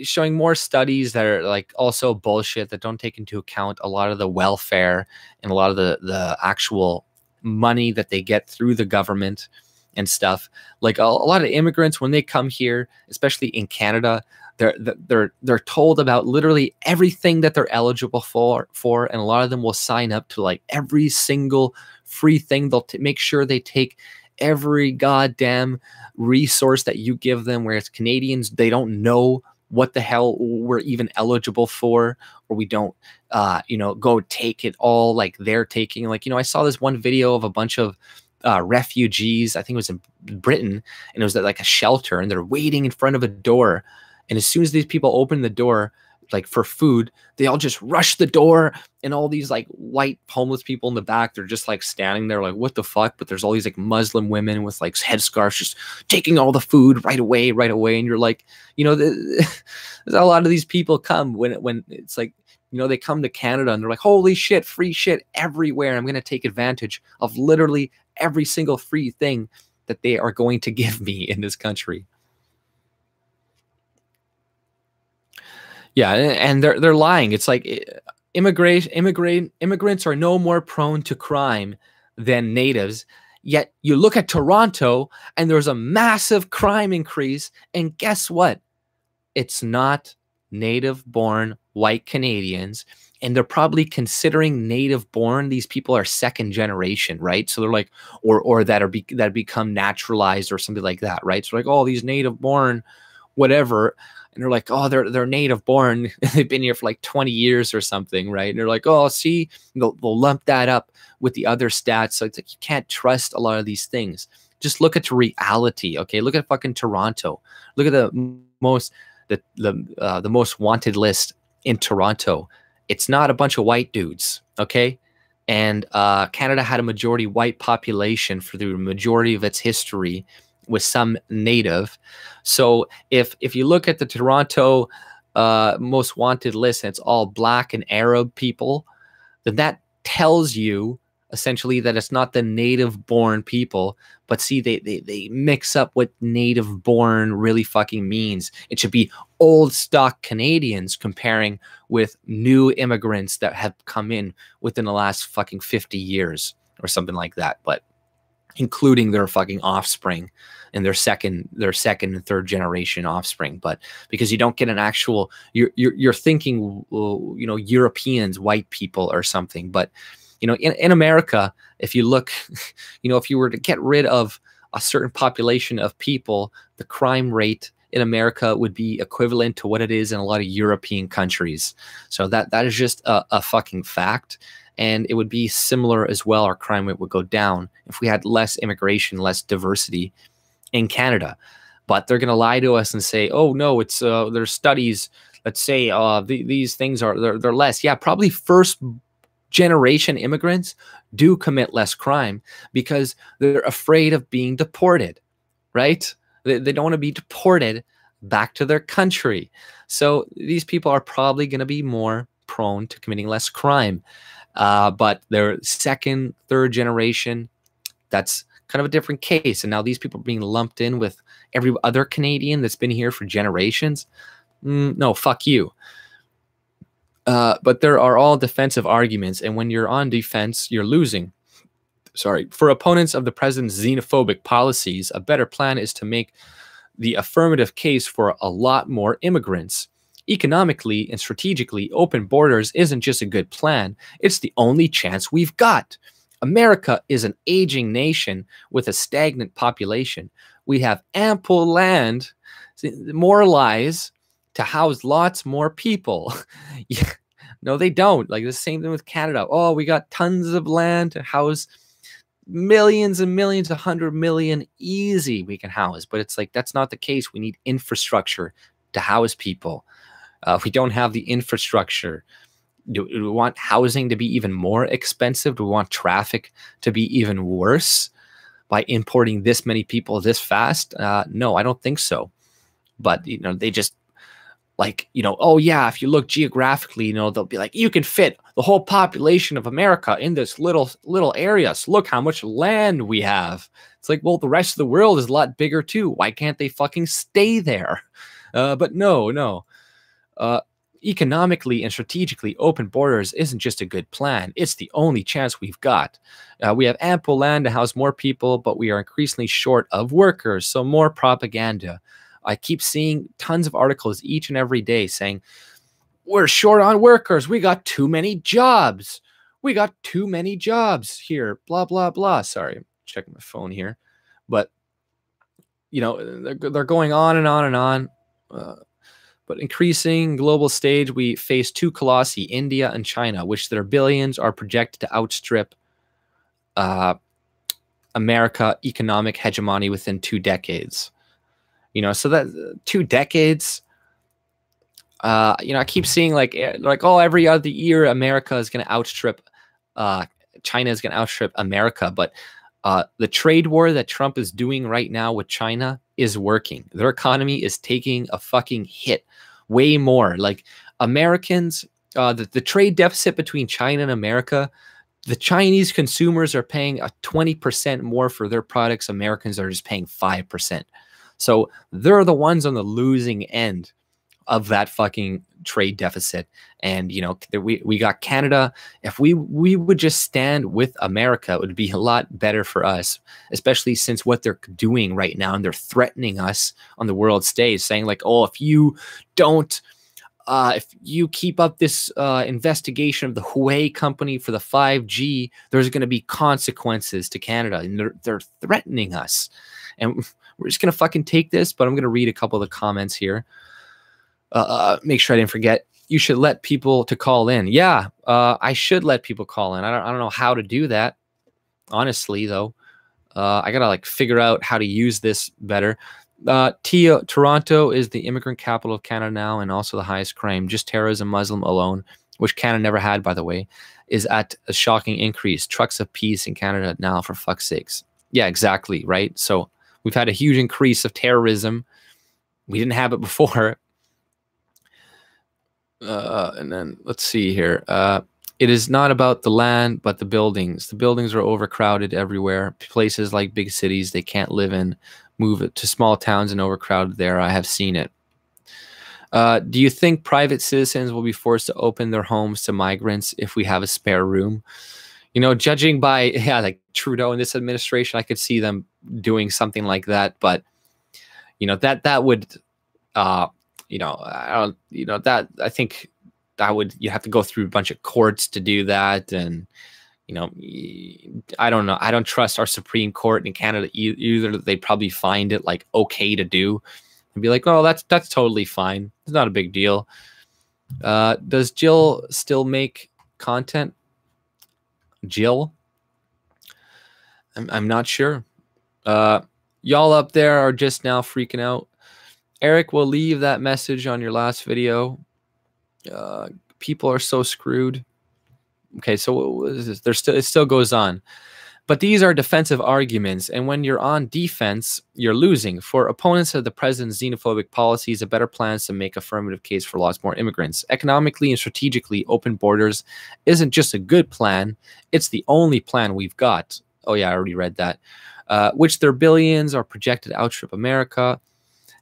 showing more studies that are like also bullshit, that don't take into account a lot of the welfare and a lot of the actual money that they get through the government and stuff. Like a lot of immigrants, when they come here, especially in Canada, they're told about literally everything that they're eligible for, and a lot of them will sign up to like every single free thing. They'll make sure they take every goddamn resource that you give them, whereas Canadians, they don't know what the hell we're even eligible for, or we don't you know, go take it all like they're taking. Like, you know, I saw this one video of a bunch of refugees, I think it was in Britain, and it was at like a shelter, and they're waiting in front of a door, and as soon as these people open the door like for food, they all just rush the door, and all these like white homeless people in the back, they're just like standing there like, what the fuck? But there's all these like Muslim women with like headscarves just taking all the food right away. And you're like, you know, a lot of these people come when it's like, you know, they come to Canada and they're like, holy shit, free shit everywhere. I'm going to take advantage of literally every single free thing that they are going to give me in this country. Yeah, and they're lying. It's like immigrants are no more prone to crime than natives. Yet you look at Toronto and there's a massive crime increase. And guess what? It's not native-born white Canadians. And they're probably considering native-born. These people are second generation, right? So they're like, or that become naturalized or something like that, right? So like, oh, these native-born, whatever. And they're like, oh, they're native born. They've been here for like 20 years or something, right? And they're like, oh, see, they'll lump that up with the other stats. So it's like, you can't trust a lot of these things. Just look at the reality, okay? Look at fucking Toronto. Look at the most wanted list in Toronto. It's not a bunch of white dudes, okay? And Canada had a majority white population for the majority of its history, with some native. So if you look at the Toronto most wanted list and it's all black and Arab people, then that tells you essentially, that it's not the native born people, but see, they mix up what native born really fucking means. It should be old stock Canadians comparing with new immigrants that have come in within the last fucking 50 years or something like that, but including their fucking offspring and their second and third generation offspring. But because you don't get an actual, you're thinking, you know, Europeans, white people or something. But you know, in America, if you look, you know, if you were to get rid of a certain population of people, the crime rate in America would be equivalent to what it is in a lot of European countries. So that is just a fucking fact. And it would be similar as well. Our crime rate would go down if we had less immigration, less diversity in Canada. But they're going to lie to us and say, oh, no, it's there's studies that say these things are they're less. Yeah, probably first generation immigrants do commit less crime because they're afraid of being deported, right? They don't want to be deported back to their country. So these people are probably going to be more prone to committing less crime. But their second, third generation, that's kind of a different case. And now these people are being lumped in with every other Canadian that's been here for generations. No, fuck you. But there are all defensive arguments. And when you're on defense, you're losing. Sorry. For opponents of the president's xenophobic policies, a better plan is to make the affirmative case for a lot more immigrants. Economically and strategically, open borders isn't just a good plan. It's the only chance we've got. America is an aging nation with a stagnant population. We have ample land, more lies, to house lots more people. Yeah. No, they don't. Like the same thing with Canada. Oh, we got tons of land to house millions and millions, 100 million easy we can house. But it's like, that's not the case. We need infrastructure to house people. We don't have the infrastructure. Do we want housing to be even more expensive? Do we want traffic to be even worse by importing this many people this fast? No, I don't think so. But, you know, they just like, you know, oh yeah, if you look geographically, you know, they'll be like, you can fit the whole population of America in this little area. So look how much land we have. It's like, well, the rest of the world is a lot bigger too. Why can't they fucking stay there? But no. Economically and strategically, open borders isn't just a good plan. It's the only chance we've got. We have ample land to house more people, but we are increasingly short of workers. So more propaganda. I keep seeing tons of articles each and every day saying, we're short on workers. We got too many jobs. We got too many jobs here. Blah, blah, blah. Sorry, I'm checking my phone here. But, you know, they're going on and on and on. But increasing global stage, we face two colossi, India and China, which their billions are projected to outstrip America economic hegemony within 2 decades. You know, so that 2 decades, you know, I keep seeing like, oh, every other year, America is going to outstrip, China is going to outstrip America. But the trade war that Trump is doing right now with China is working. Their economy is taking a fucking hit way more. Like Americans, the trade deficit between China and America, the Chinese consumers are paying 20% more for their products. Americans are just paying 5%. So they're the ones on the losing end of that fucking trade deficit. And, you know, we got Canada. If we would just stand with America, it would be a lot better for us, especially since what they're doing right now. And they're threatening us on the world stage, saying like, oh, if you don't, if you keep up this investigation of the Huawei company for the 5G, there's going to be consequences to Canada. And they're threatening us. And we're just going to fucking take this, but I'm going to read a couple of the comments here. Make sure I didn't forget. You should let people to call in. Yeah, I should let people call in. I don't know how to do that, honestly, though. I got to like figure out how to use this better. Toronto is the immigrant capital of Canada now and also the highest crime. Just terrorism, Muslim alone, which Canada never had, by the way, is at a shocking increase. Trucks of peace in Canada now, for fuck's sakes. Yeah, exactly, right? So we've had a huge increase of terrorism. We didn't have it before. And then let's see here. It is not about the land, but the buildings. The buildings are overcrowded everywhere. Places like big cities they can't live in. Move it to small towns and overcrowded there. I have seen it. Do you think private citizens will be forced to open their homes to migrants if we have a spare room? You know, judging by like Trudeau in this administration, I could see them doing something like that. But you know that would, you know, I think that would, you have to go through a bunch of courts to do that, and you know, I don't know. I don't trust our Supreme Court in Canada either. They probably find it like okay to do and be like, oh, that's totally fine. It's not a big deal. Does Jill still make content? Jill? I'm not sure. Y'all up there are just now freaking out. Eric will leave that message on your last video. People are so screwed. Okay, so what is this? It still goes on. But these are defensive arguments, and when you're on defense, you're losing. For opponents of the president's xenophobic policies, a better plan is to make affirmative case for lots more immigrants. Economically and strategically, open borders isn't just a good plan, it's the only plan we've got. Oh yeah, I already read that. Which their billions are projected to outstrip America.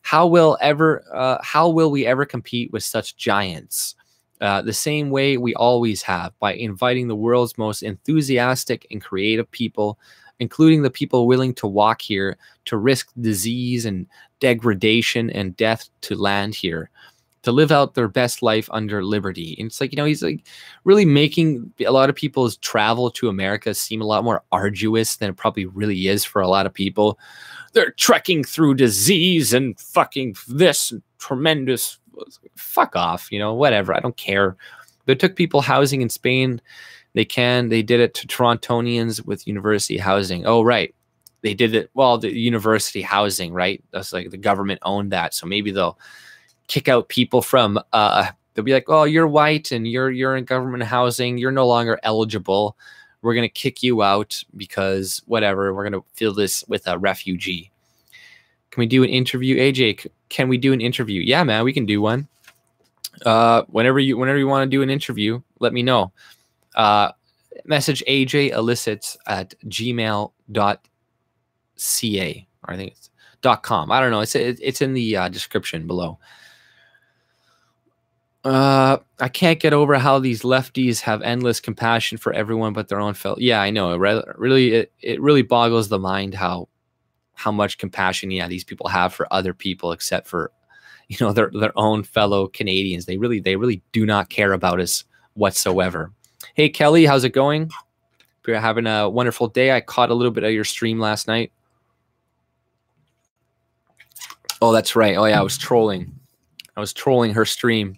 How will we ever compete with such giants? The same way we always have, by inviting the world's most enthusiastic and creative people, including the people willing to walk here, to risk disease and degradation and death to land here, to live out their best life under liberty. And it's like, you know, he's like really making a lot of people's travel to America seem a lot more arduous than it probably really is for a lot of people. They're trekking through disease and fucking this tremendous. Fuck off, you know, whatever. I don't care. They took people housing in Spain. They did it to Torontonians with university housing. Oh, right. They did it. Well, the university housing, right? That's like the government owned that. So maybe they'll kick out people from, they'll be like, oh, you're white and you're in government housing. You're no longer eligible. We're going to kick you out because whatever. We're going to fill this with a refugee. Can we do an interview? AJ, can we do an interview? Yeah, man, we can do one. Whenever you want to do an interview, let me know. Message AJ Elicits at gmail.ca. Or I think it's .com. I don't know. It's in the description below. I can't get over how these lefties have endless compassion for everyone but their own fellow. Yeah, I know. It really boggles the mind how much compassion, yeah, these people have for other people, except for, you know, their own fellow Canadians. They really do not care about us whatsoever. Hey, Kelly, how's it going? Hope you're having a wonderful day. I caught a little bit of your stream last night. Oh, that's right. Oh yeah, I was trolling her stream.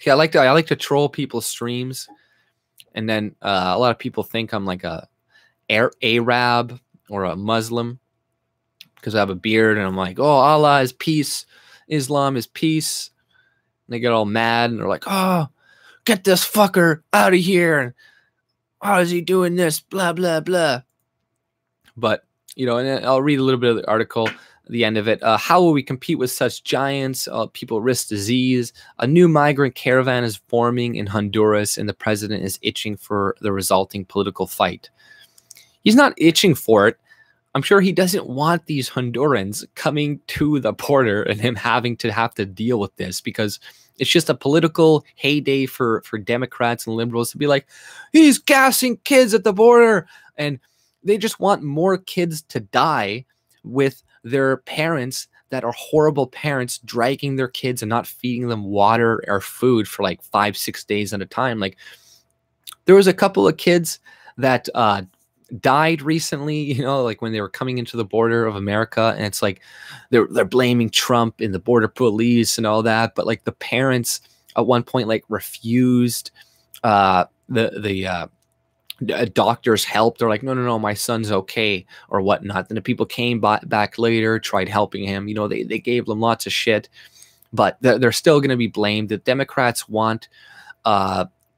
Yeah, I like to troll people's streams, and then a lot of people think I'm like a Arab or a Muslim, because I have a beard, and I'm like, oh, Allah is peace, Islam is peace. And they get all mad, and they're like, oh, get this fucker out of here. And how is he doing this? Blah, blah, blah. But, you know, and I'll read a little bit of the article at the end of it. How will we compete with such giants? People risk disease. A new migrant caravan is forming in Honduras, and the president is itching for the resulting political fight. He's not itching for it. I'm sure he doesn't want these Hondurans coming to the border and him having to deal with this, because it's just a political heyday for Democrats and liberals to be like, he's gassing kids at the border. And they just want more kids to die with their parents that are horrible parents dragging their kids and not feeding them water or food for like 5-6 days at a time. Like, there was a couple of kids that died recently, you know, like when they were coming into the border of America, and it's like they're blaming Trump and the border police and all that, but like the parents at one point like refused the doctor's help. They're like, no, my son's okay or whatnot. Then the people came back later, tried helping him, you know, they gave them lots of shit, but they're still going to be blamed. The Democrats want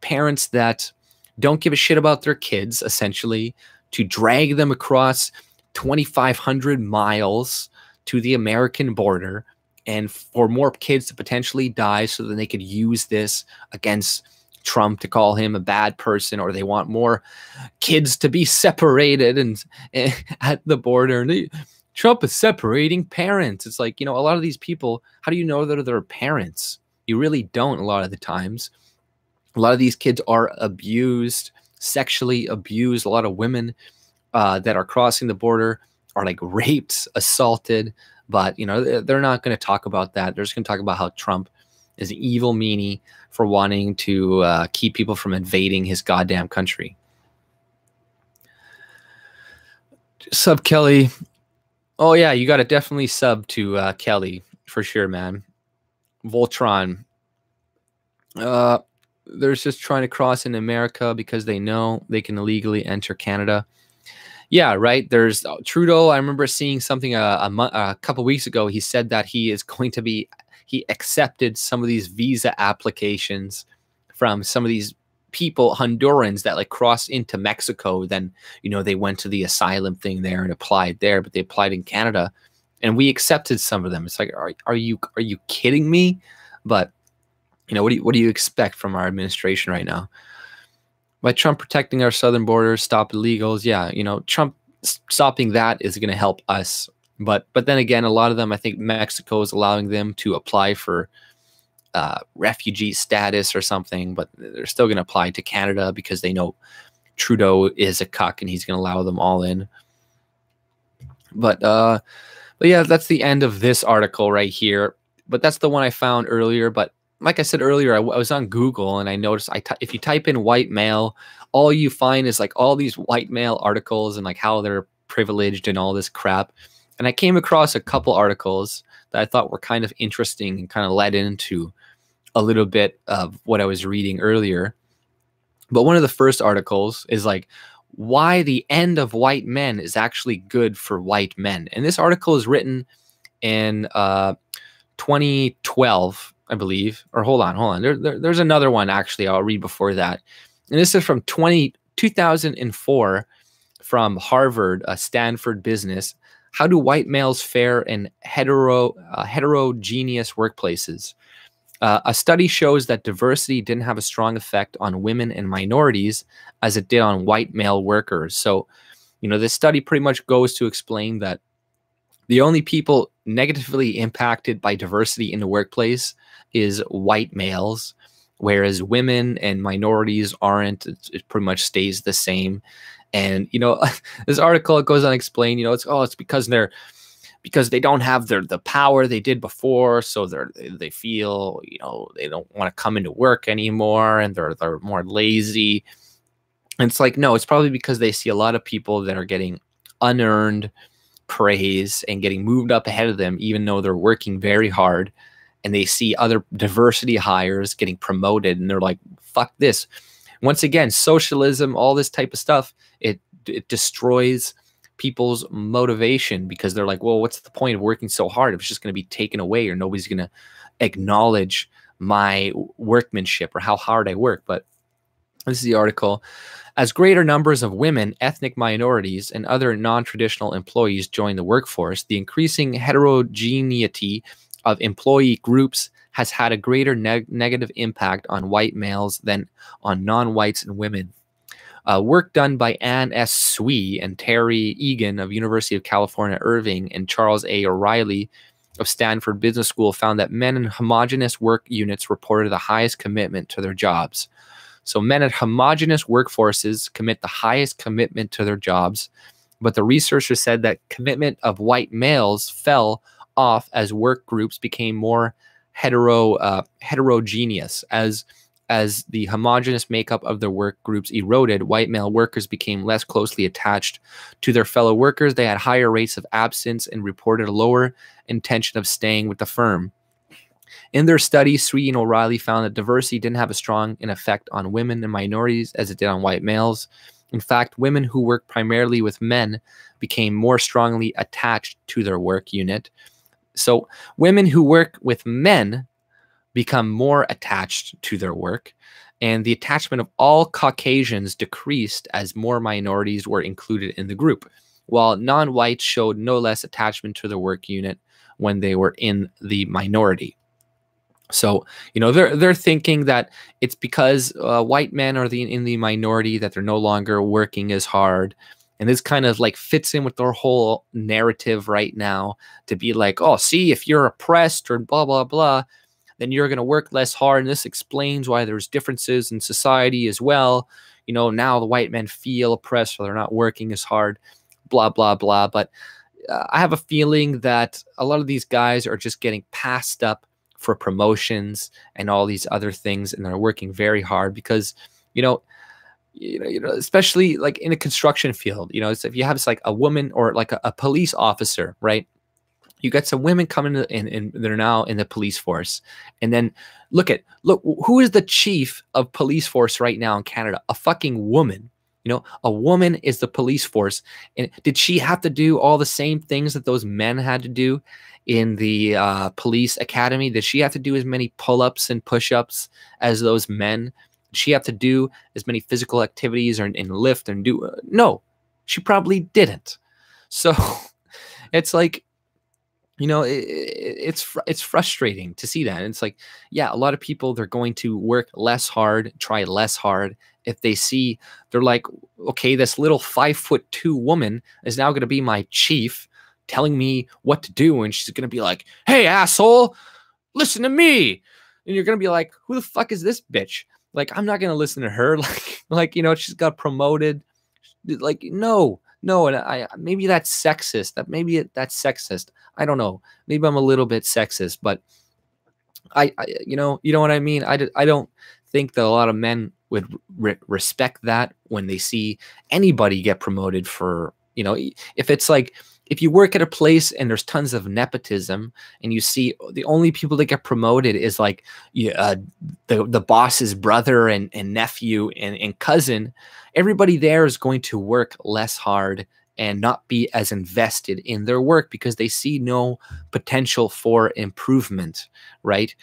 parents that don't give a shit about their kids, essentially, to drag them across 2,500 miles to the American border, and for more kids to potentially die so that they could use this against Trump to call him a bad person, or they want more kids to be separated and at the border. And Trump is separating parents. It's like, you know, a lot of these people, how do you know that they're parents? You really don't a lot of the times. A lot of these kids are abused, sexually abused. A lot of women that are crossing the border are like raped, assaulted. But, you know, they're not going to talk about that. They're just going to talk about how Trump is an evil meanie for wanting to keep people from invading his goddamn country. Sub Kelly. Oh, yeah, you got to definitely sub to Kelly for sure, man. Voltron. They're just trying to cross in America because they know they can illegally enter Canada. Yeah, right. There's Trudeau. I remember seeing something a couple weeks ago. He said that he is going to be, he accepted some of these visa applications from some of these people, Hondurans, that like crossed into Mexico. Then, you know, they went to the asylum thing there and applied there, but they applied in Canada, and we accepted some of them. It's like, are you kidding me? But, you know, what do you expect from our administration right now? By Trump protecting our southern borders, stop illegals, yeah, you know, Trump stopping that is going to help us. But then again, a lot of them, I think Mexico is allowing them to apply for refugee status or something, but they're still going to apply to Canada because they know Trudeau is a cuck and he's going to allow them all in. But yeah, that's the end of this article right here. But that's the one I found earlier. But like I said earlier, I was on Google and I noticed if you type in white male, all you find is like all these white male articles and like how they're privileged and all this crap. And I came across a couple articles that I thought were kind of interesting and kind of led into a little bit of what I was reading earlier. But one of the first articles is like why the end of white men is actually good for white men. And this article is written in 2012. I believe, or hold on. There's another one actually I'll read before that. And this is from 2004 from Harvard, Stanford Business. How do white males fare in heterogeneous workplaces? A study shows that diversity didn't have a strong effect on women and minorities as it did on white male workers. So, you know, this study pretty much goes to explain that the only people negatively impacted by diversity in the workplace is white males, whereas women and minorities aren't. It pretty much stays the same. And, you know, this article, it goes on to explain, you know, it's because they don't have the power they did before. So they feel, you know, they don't want to come into work anymore, and they're more lazy. And it's like, no, it's probably because they see a lot of people that are getting unearned praise and getting moved up ahead of them, even though they're working very hard. And they see other diversity hires getting promoted, and they're like, fuck this. Once again, socialism, all this type of stuff, it destroys people's motivation, because they're like, well, what's the point of working so hard if it's just going to be taken away, or nobody's going to acknowledge my workmanship or how hard I work? But this is the article. As greater numbers of women, ethnic minorities, and other non-traditional employees join the workforce, the increasing heterogeneity of employee groups has had a greater negative impact on white males than on non-whites and women. Work done by Anne S. Swee and Terry Egan of University of California, Irving, and Charles A. O'Reilly of Stanford Business School found that men in homogeneous work units reported the highest commitment to their jobs. So men at homogeneous workforces commit the highest commitment to their jobs, but the researchers said that commitment of white males fell off as work groups became more heterogeneous. As the homogeneous makeup of their work groups eroded, white male workers became less closely attached to their fellow workers. They had higher rates of absence and reported a lower intention of staying with the firm. In their study, Swee and O'Reilly found that diversity didn't have as strong an effect on women and minorities as it did on white males. In fact, women who worked primarily with men became more strongly attached to their work unit. So women who work with men become more attached to their work, and the attachment of all Caucasians decreased as more minorities were included in the group, while non-whites showed no less attachment to the work unit when they were in the minority. So, they're thinking that it's because white men are in the minority that they're no longer working as hard. And this kind of like fits in with their whole narrative right now to be like, oh, see, if you're oppressed or blah, blah, blah, then you're going to work less hard. And this explains why there's differences in society as well. Now the white men feel oppressed, so they're not working as hard, blah, blah, blah. But I have a feeling that a lot of these guys are just getting passed up for promotions and all these other things, and they're working very hard because, especially like in the construction field, so if you have like a woman or like a police officer, right? You got some women coming in, and they're now in the police force. And then look, who is the chief of police force right now in Canada? A fucking woman. A woman is the police force. And did she have to do all the same things that those men had to do in the police academy? Did she have to do as many pull-ups and push-ups as those men? Did she have to do as many physical activities and lift and do? No, she probably didn't. So it's like, it's frustrating to see that. And it's like, yeah, a lot of people, they're going to work less hard, try less hard. If they see, they're like, okay, this little 5'2" woman is now going to be my chief, telling me what to do. And she's going to be like, hey, asshole, listen to me. And you're going to be like, who the fuck is this bitch? Like, I'm not going to listen to her. She's got promoted. Like, no. And I maybe that's sexist. That's sexist. I don't know. Maybe I'm a little bit sexist, but I you know what I mean? I don't think that a lot of men would respect that when they see anybody get promoted for, if it's like, if you work at a place and there's tons of nepotism and you see the only people that get promoted is like the boss's brother and nephew and cousin, everybody there is going to work less hard and not be as invested in their work because they see no potential for improvement, right?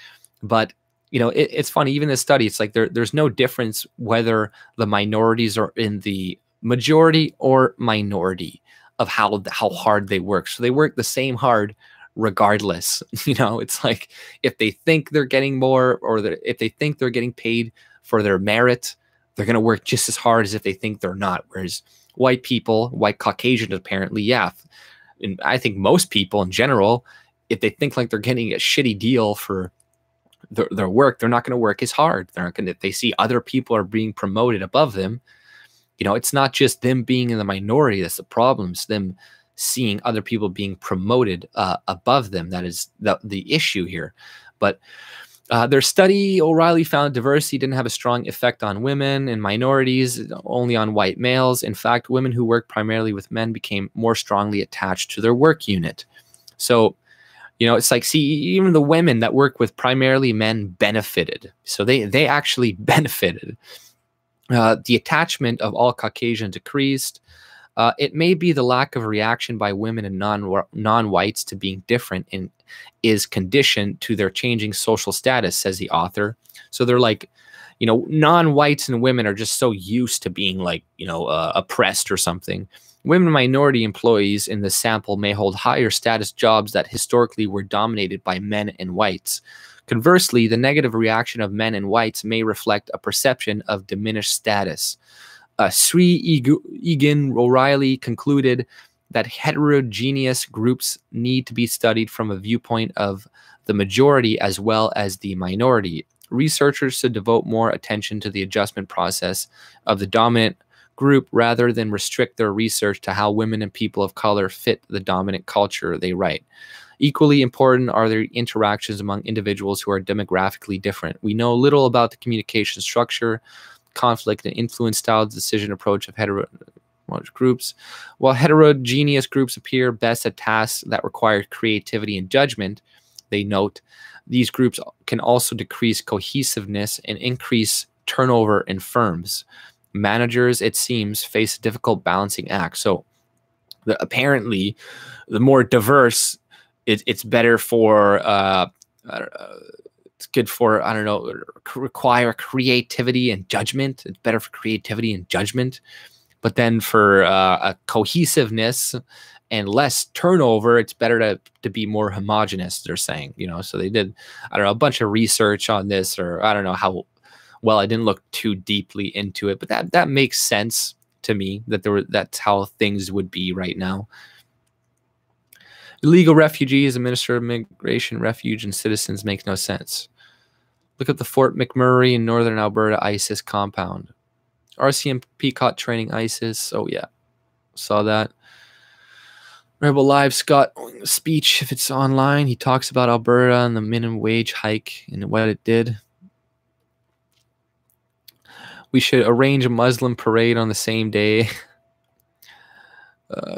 But it's funny, even this study, it's like there's no difference whether the minorities are in the majority or minority of how hard they work. So they work the same hard regardless. It's like if they think they're getting more, or if they think they're getting paid for their merit, they're going to work just as hard as if they think they're not. Whereas white Caucasians, apparently, yeah. And I think most people in general, if they think like they're getting a shitty deal for their work, they're not going to work as hard. They're not going to, if they see other people are being promoted above them, it's not just them being in the minority that's the problem. It's them seeing other people being promoted above them. That is the issue here. But their study, O'Reilly found diversity didn't have a strong effect on women and minorities, only on white males. In fact, women who worked primarily with men became more strongly attached to their work unit. So, it's like, see, even the women that work with primarily men benefited. So they actually benefited. The attachment of all Caucasian decreased. It may be the lack of reaction by women and non-whites to being different and is conditioned to their changing social status, says the author. So they're like, non-whites and women are just so used to being like, oppressed or something. Women and minority employees in the sample may hold higher status jobs that historically were dominated by men and whites. Conversely, the negative reaction of men and whites may reflect a perception of diminished status. Sri Egan O'Reilly concluded that heterogeneous groups need to be studied from a viewpoint of the majority as well as the minority. Researchers should devote more attention to the adjustment process of the dominant group rather than restrict their research to how women and people of color fit the dominant culture, they write. Equally important are the interactions among individuals who are demographically different. We know little about the communication structure, conflict, and influence style decision approach of heterogeneous groups. While heterogeneous groups appear best at tasks that require creativity and judgment, they note, these groups can also decrease cohesiveness and increase turnover in firms. Managers, it seems, face a difficult balancing act. So apparently, the more diverse, it's better for, it's good for, I don't know, require creativity and judgment. It's better for creativity and judgment. But then for a cohesiveness and less turnover, it's better to be more homogenous, they're saying, you know. So they did, I don't know, a bunch of research on this, or I don't know how well, I didn't look too deeply into it, but that makes sense to me, that that's how things would be right now. Illegal refugees, a Minister of Immigration, Refuge, and Citizens makes no sense. Look at the Fort McMurray in northern Alberta ISIS compound. RCMP caught training ISIS. Oh, yeah. Saw that. Rebel Live Scott speech, if it's online, he talks about Alberta and the minimum wage hike and what it did. We should arrange a Muslim parade on the same day.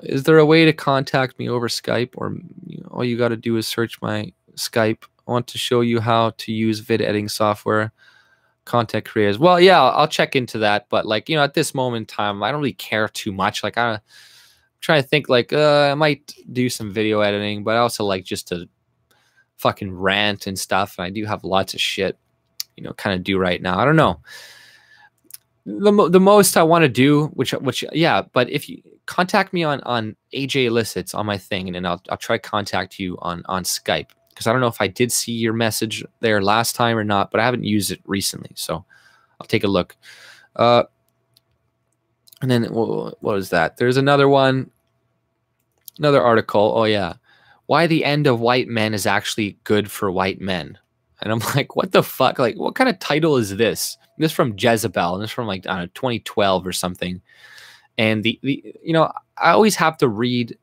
Is there a way to contact me over Skype, or all you got to do is search my Skype? I want to show you how to use vid editing software. Content creators. Well, yeah, I'll check into that. But like, at this moment in time, I don't really care too much. Like, I'm trying to think, like, I might do some video editing, but I also like just to fucking rant and stuff. And I do have lots of shit, kind of do right now. I don't know. The most I want to do, which yeah, but if you contact me on AJ Illicits on my thing, and then I'll try to contact you on Skype, because I don't know if I did see your message there last time or not, but I haven't used it recently, so I'll take a look. And then what is that? There's another one, another article. Oh yeah, why the end of white men is actually good for white men. And I'm like, what the fuck? Like, what kind of title is this? This is from Jezebel, and this is from, like, I don't know, 2012 or something. And I always have to read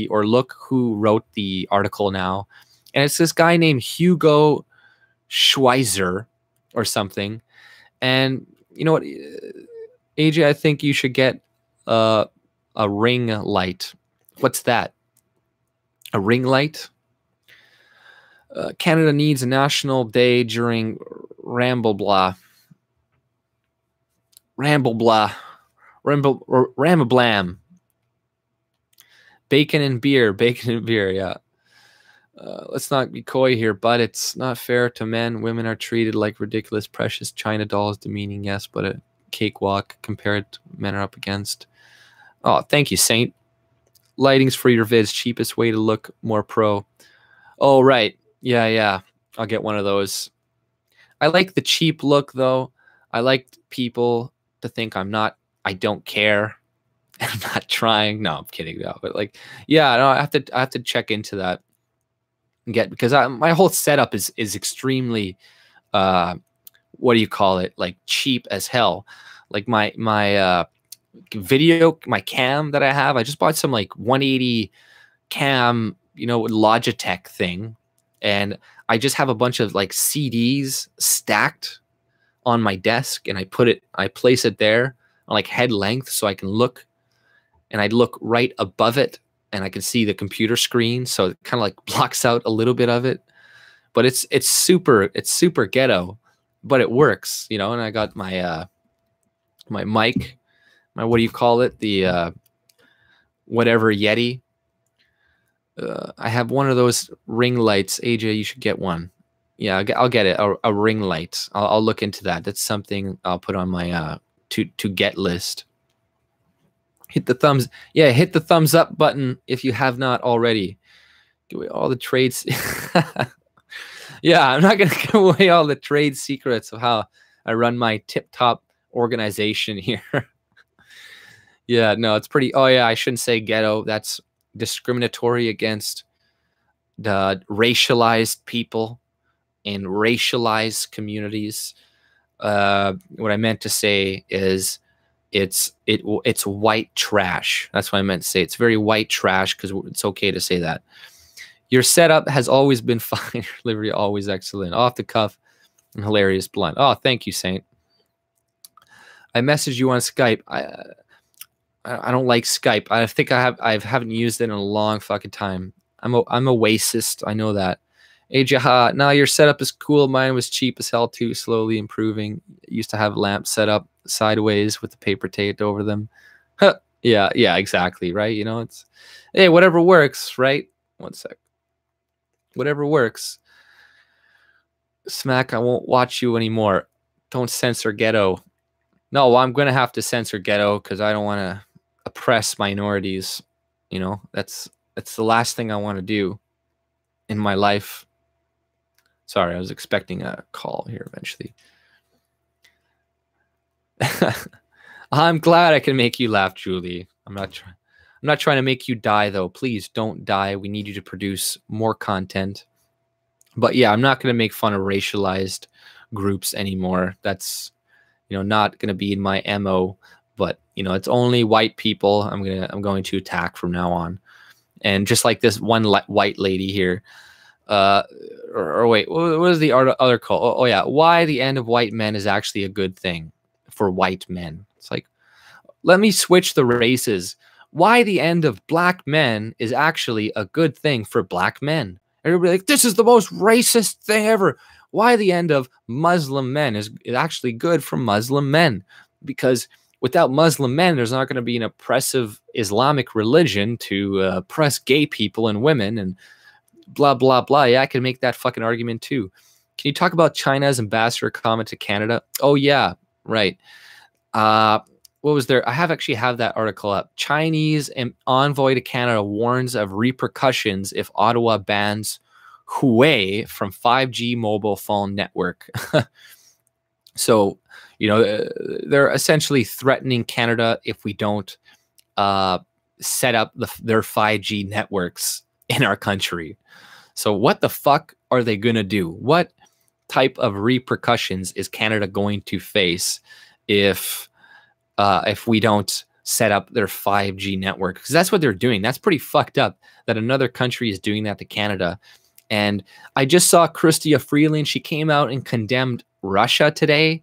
or look who wrote the article now. And it's this guy named Hugo Schweizer or something. And you know what, AJ, I think you should get a ring light. What's that? A ring light? Canada needs a national day during Rambleblah. Ramablam. Bacon and beer, yeah. Let's not be coy here, but it's not fair to men. Women are treated like ridiculous, precious China dolls, demeaning, yes, but a cakewalk compared to men are up against. Oh, thank you, Saint. Lightings for your vids, cheapest way to look more pro. Oh, right. Yeah. I'll get one of those. I like the cheap look, though. I like people to think I don't care. I'm not trying. No, I'm kidding though. But like, yeah, no, I have to check into that and because my whole setup is extremely, what do you call it? Like cheap as hell. Like my video, my cam that I have, I just bought some like 180 cam, Logitech thing. And I just have a bunch of like CDs stacked on my desk, and I place it there on like head length so I can look, and I look right above it and I can see the computer screen. So it kind of like blocks out a little bit of it, but it's super ghetto, but it works, and I got my, my mic, what do you call it? The, whatever Yeti. I have one of those ring lights. AJ, you should get one. Yeah, I'll get it. A ring light. I'll look into that. That's something I'll put on my to get list. Hit the thumbs up button if you have not already. Give away all the trades. Yeah, I'm not gonna give away all the trade secrets of how I run my tip-top organization here. Yeah, no, it's pretty. Oh yeah, I shouldn't say ghetto. That's discriminatory against the racialized people and racialized communities. What I meant to say is it's white trash. That's what I meant to say. It's very white trash, because it's okay to say that. Your setup has always been fine. Delivery always excellent. Off the cuff and hilarious blunt. Oh, thank you, Saint. I messaged you on Skype. I don't like Skype. I think I haven't used it in a long fucking time. I'm a racist. I know that. AJ, now your setup is cool. Mine was cheap as hell too. Slowly improving. Used to have lamps set up sideways with the paper taped over them. Yeah, exactly. Right. It's, hey, whatever works. Right. One sec. Whatever works. Smack. I won't watch you anymore. Don't censor ghetto. No, I'm gonna have to censor ghetto because I don't want to. oppress minorities. You know, that's the last thing I want to do in my life. Sorry, I was expecting a call here eventually. I'm glad I can make you laugh, Julie. I'm not trying to make you die, though. Please don't die. We need you to produce more content. But yeah, I'm not going to make fun of racialized groups anymore. That's, you know, not going to be in my MO. But, you know, it's only white people I'm going to attack from now on. And just like this one white lady here, or wait, what was the other call? Oh yeah, why the end of white men is actually a good thing for white men. It's like, let me switch the races. Why the end of black men is actually a good thing for black men. Everybody like, this is the most racist thing ever. Why the end of Muslim men is actually good for Muslim men. Because without Muslim men, there's not going to be an oppressive Islamic religion to oppress gay people and women and blah, blah, blah. Yeah, I can make that fucking argument too. Can you talk about China's ambassador comment to Canada? Oh, yeah, right. What was there? I actually have that article up. Chinese envoy to Canada warns of repercussions if Ottawa bans Huawei from 5G mobile phone network. So, you know, they're essentially threatening Canada if we don't set up their 5G networks in our country. So what the fuck are they going to do? What type of repercussions is Canada going to face if we don't set up their 5G network? Because that's what they're doing. That's pretty fucked up that another country is doing that to Canada. And I just saw Chrystia Freeland. She came out and condemned Russia today.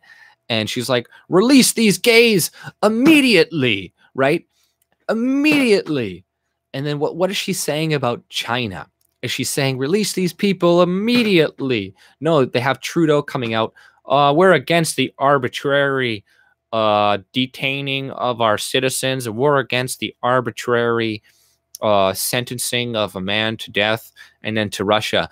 And she's like, release these gays immediately, right? Immediately. And then what is she saying about China? Is she saying, release these people immediately? No, they have Trudeau coming out. We're against the arbitrary detaining of our citizens. We're against the arbitrary sentencing of a man to death. And then to Russia,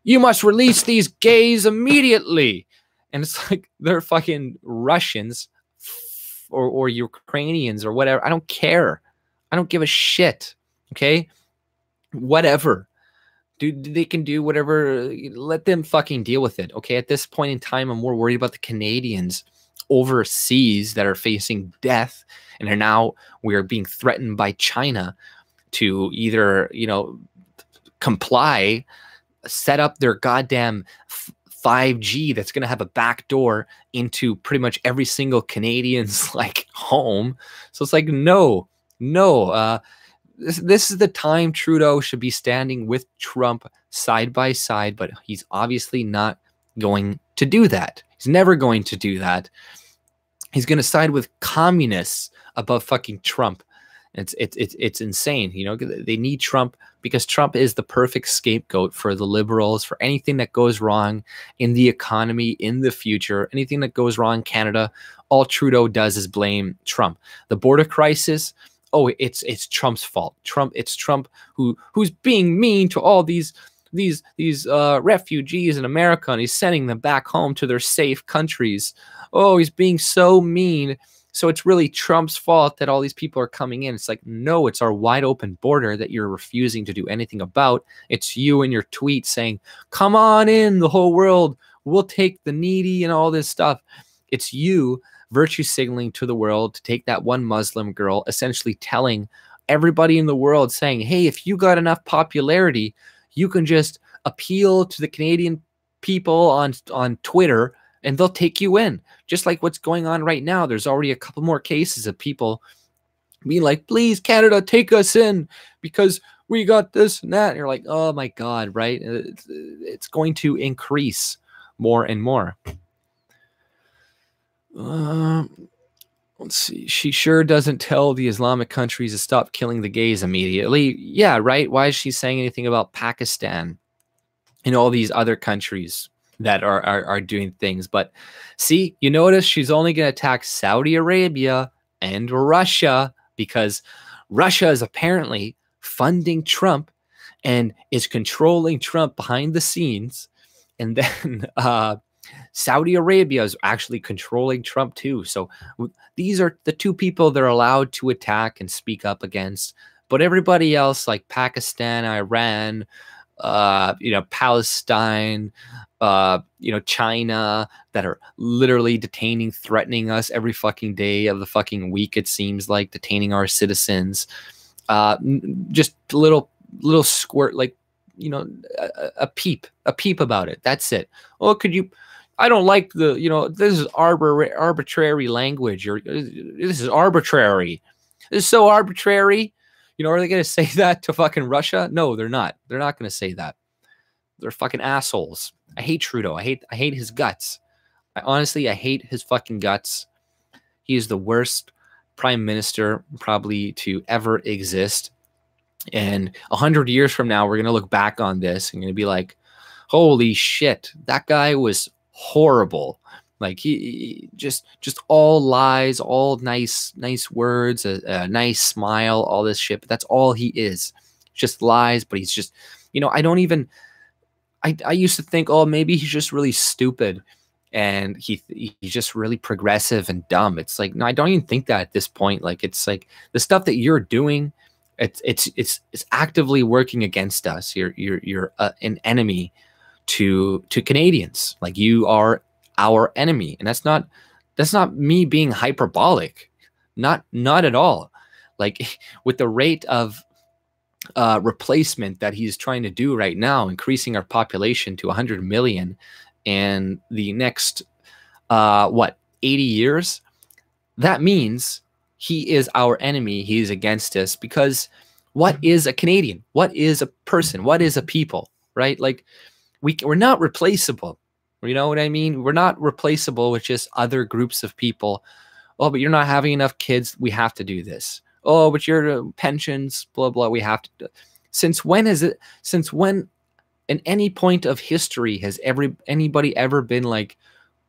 you must release these gays immediately. And it's like they're fucking Russians or Ukrainians or whatever. I don't care. I don't give a shit. Okay? Whatever. Dude, they can do whatever. Let them fucking deal with it. Okay? At this point in time, I'm more worried about the Canadians overseas that are facing death and are now we are being threatened by China to either, you know, comply, set up their goddamn 5G that's going to have a back door into pretty much every single Canadian's like home. So it's like, no. This is the time Trudeau should be standing with Trump side by side, but he's obviously not going to do that. He's never going to do that. He's going to side with communists above fucking Trump. It's insane. You know, they need Trump because Trump is the perfect scapegoat for the liberals, for anything that goes wrong in the economy, in the future, anything that goes wrong in Canada. All Trudeau does is blame Trump. The border crisis, oh, it's Trump's fault. It's Trump who's being mean to all these refugees in America, and he's sending them back home to their safe countries. Oh, he's being so mean. So it's really Trump's fault that all these people are coming in. It's like, no, it's our wide open border that you're refusing to do anything about. It's you and your tweet saying, come on in, the whole world. We'll take the needy and all this stuff. It's you virtue signaling to the world to take that one Muslim girl, essentially telling everybody in the world, saying, hey, if you got enough popularity, you can just appeal to the Canadian people on Twitter and they'll take you in. Just like what's going on right now. There's already a couple more cases of people being like, please, Canada, take us in because we got this and that. And you're like, oh my God, right? It's going to increase more and more. Let's see. She sure doesn't tell the Islamic countries to stop killing the gays immediately. Yeah, right? Why is she saying anything about Pakistan and all these other countries that are doing things? But see, you notice she's only going to attack Saudi Arabia and Russia because Russia is apparently funding Trump and is controlling Trump behind the scenes. And then Saudi Arabia is actually controlling Trump too. So these are the two people they're allowed to attack and speak up against. But everybody else, like Pakistan, Iran, Palestine, China, that are literally detaining, threatening us every fucking day of the fucking week, it seems like, detaining our citizens. Just little squirt, like, a peep about it. That's it. Oh, I don't like this is arbitrary language. This is arbitrary. This is so arbitrary. Are they going to say that to fucking Russia? No, they're not. They're not going to say that. They're fucking assholes. I hate Trudeau. I hate his guts. I hate his fucking guts. He is the worst prime minister probably to ever exist. And 100 years from now, we're going to look back on this and going to be like, holy shit, that guy was horrible. Like, he just all lies, all nice words, a nice smile, all this shit. But that's all he is. Just lies. But he's just, I used to think, oh, maybe he's just really stupid and he's just really progressive and dumb. It's like, no, I don't even think that at this point. Like, it's like the stuff that you're doing, it's actively working against us. You're an enemy to Canadians. Like, you are our enemy, and that's not me being hyperbolic, not at all. Like, with the rate of replacement that he's trying to do right now, increasing our population to 100 million in the next 80 years, that means he is our enemy. He is against us, because what is a Canadian? What is a person? What is a people, right? Like, we're not replaceable. You know what I mean? We're not replaceable with just other groups of people. Oh, but you're not having enough kids. We have to do this. Oh, but your pensions, blah, blah. We have to. Since when in any point of history has anybody ever been like,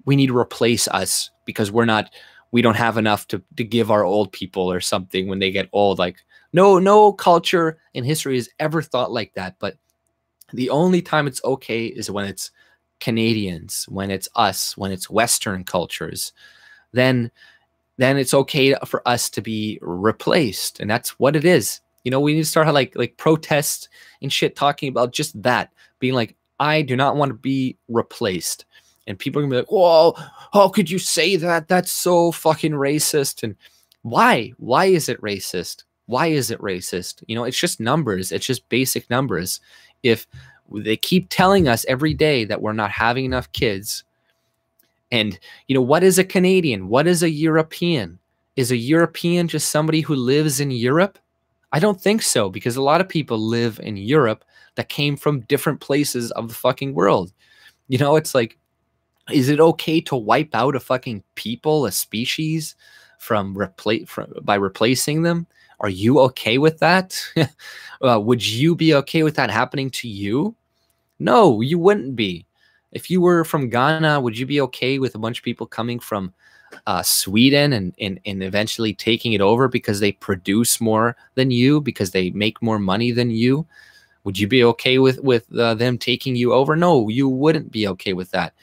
we need to replace us because we don't have enough to give our old people or something when they get old? Like, no culture in history has ever thought like that. But the only time it's okay is when it's Canadians, when it's us, when it's Western cultures. Then it's okay for us to be replaced. And that's what it is. We need to start like protests and shit talking about just that, being like, I do not want to be replaced. And people are gonna be like, whoa, how could you say that? That's so fucking racist. And why is it racist? Why is it racist? It's just numbers. It's just basic numbers. If they keep telling us every day that we're not having enough kids, and what is a Canadian? What is a European? Is a European just somebody who lives in Europe? I don't think so, because a lot of people live in Europe that came from different places of the fucking world. It's like, is it okay to wipe out a fucking people, a species, by replacing them? Are you okay with that? Would you be okay with that happening to you? No, you wouldn't be. If you were from Ghana, would you be okay with a bunch of people coming from Sweden and eventually taking it over because they produce more than you, because they make more money than you? Would you be okay with them taking you over? No, you wouldn't be okay with that.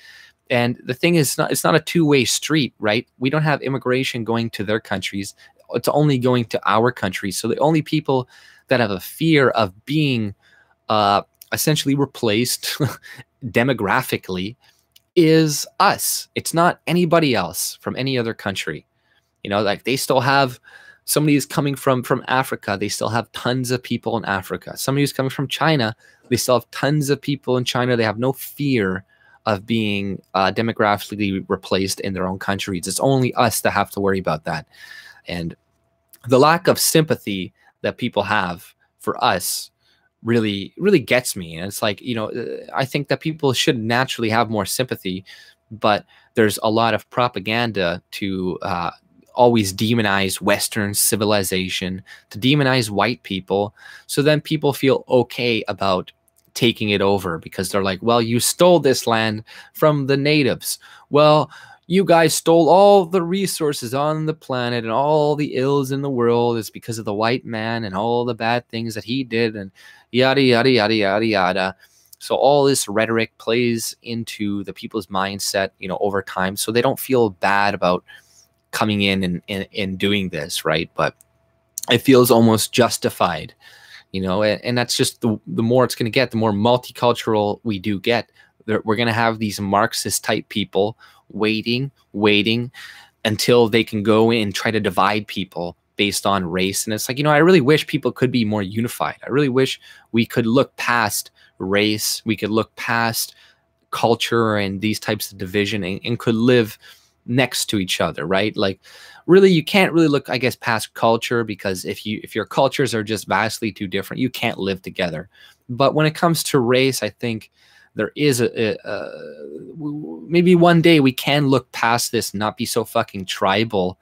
And the thing is, it's not a two-way street, right? We don't have immigration going to their countries. It's only going to our country. So the only people that have a fear of being essentially replaced demographically is us. It's not anybody else from any other country. Like, they still have somebody who's coming from Africa. They still have tons of people in Africa. Somebody who's coming from China. They still have tons of people in China. They have no fear of being demographically replaced in their own countries. It's only us that have to worry about that. And the lack of sympathy that people have for us really gets me. And it's like, I think that people should naturally have more sympathy, but there's a lot of propaganda to always demonize Western civilization, to demonize white people. So then people feel okay about taking it over, because they're like, well, you stole this land from the natives. Well, you guys stole all the resources on the planet, and all the ills in the world is because of the white man and all the bad things that he did, and yada, yada, yada, yada, yada. So all this rhetoric plays into the people's mindset, you know, over time, so they don't feel bad about coming in and doing this, right? But it feels almost justified, you know, and that's just the more it's going to get, the more multicultural we do get. We're going to have these Marxist type people waiting until they can go in and try to divide people based on race. And it's like, you know, I really wish people could be more unified. I really wish we could look past race. We could look past culture and these types of division and could live next to each other, right? Like, really, you can't really look, I guess, past culture, because if your cultures are just vastly too different, you can't live together. But when it comes to race, I think there is maybe one day we can look past this, not be so fucking tribal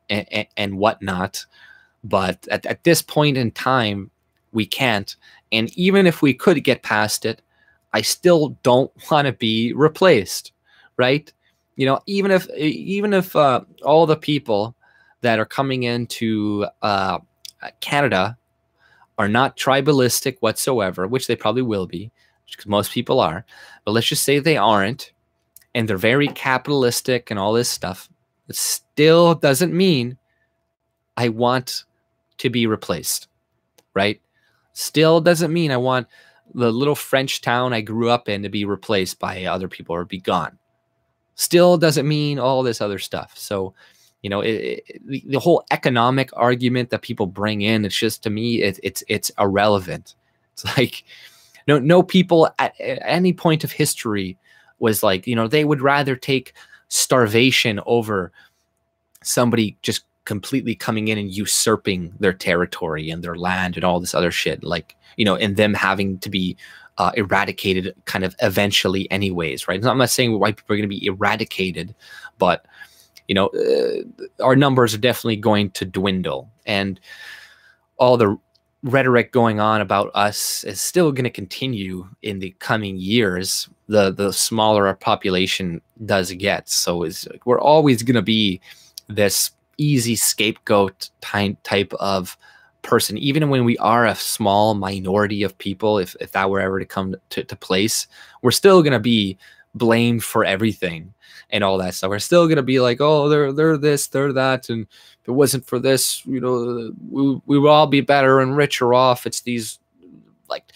and whatnot. But at this point in time, we can't. And even if we could get past it, I still don't want to be replaced, right? You know, even if all the people that are coming into Canada are not tribalistic whatsoever, which they probably will be, because most people are, but let's just say they aren't, and they're very capitalistic and all this stuff, it still doesn't mean I want to be replaced, right? Still doesn't mean I want the little French town I grew up in to be replaced by other people or be gone. Still doesn't mean all this other stuff. So, you know, the whole economic argument that people bring in, it's just, to me, it's irrelevant. It's like, no people at any point of history was like, you know, they would rather take starvation over somebody just completely coming in and usurping their territory and their land and all this other shit, like, you know, and them having to be eradicated kind of eventually anyways, right? I'm not saying white people are going to be eradicated, but, you know, our numbers are definitely going to dwindle, and all the rhetoric going on about us is still going to continue in the coming years, the smaller our population does get. So we're always going to be this easy scapegoat type of person, even when we are a small minority of people. If that were ever to come to place, we're still going to be blamed for everything and all that stuff. We're still going to be like, oh, they're this, they're that, and if it wasn't for this, you know, we would all be better and richer off. It's these like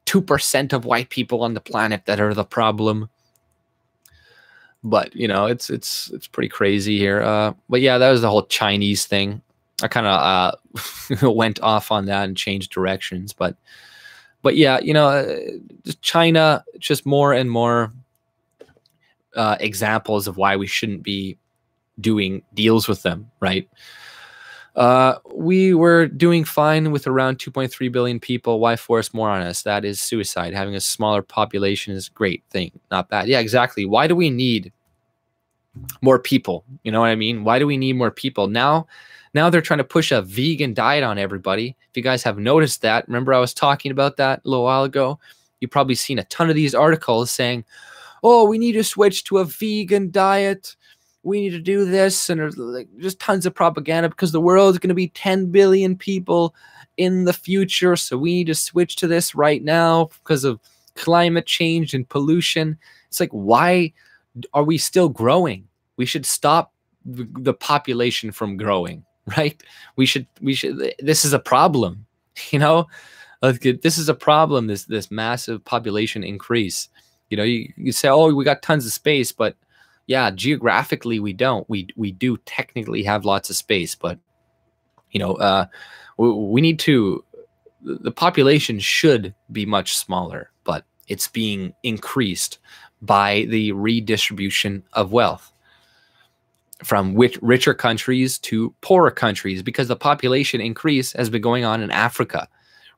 2% of white people on the planet that are the problem. But, you know, it's pretty crazy here. But yeah, that was the whole Chinese thing. I kind of went off on that and changed directions. But yeah, you know, China, just more and more examples of why we shouldn't be doing deals with them, right? We were doing fine with around 2.3 billion people. Why force more on us? That is suicide. Having a smaller population is a great thing. Not bad. Yeah, exactly. Why do we need more people? You know what I mean? Why do we need more people? Now they're trying to push a vegan diet on everybody. If you guys have noticed that, remember I was talking about that a little while ago? You've probably seen a ton of these articles saying, oh, we need to switch to a vegan diet. We need to do this, and there's like just tons of propaganda because the world is going to be 10 billion people in the future, so we need to switch to this right now because of climate change and pollution. It's like, why are we still growing? We should stop the population from growing, right? We should. This is a problem, you know. This is a problem. This massive population increase. You know, you say, oh, we got tons of space, but yeah, geographically we don't. We do technically have lots of space, but you know, we need to. The population should be much smaller, but it's being increased by the redistribution of wealth from richer countries to poorer countries, because the population increase has been going on in Africa,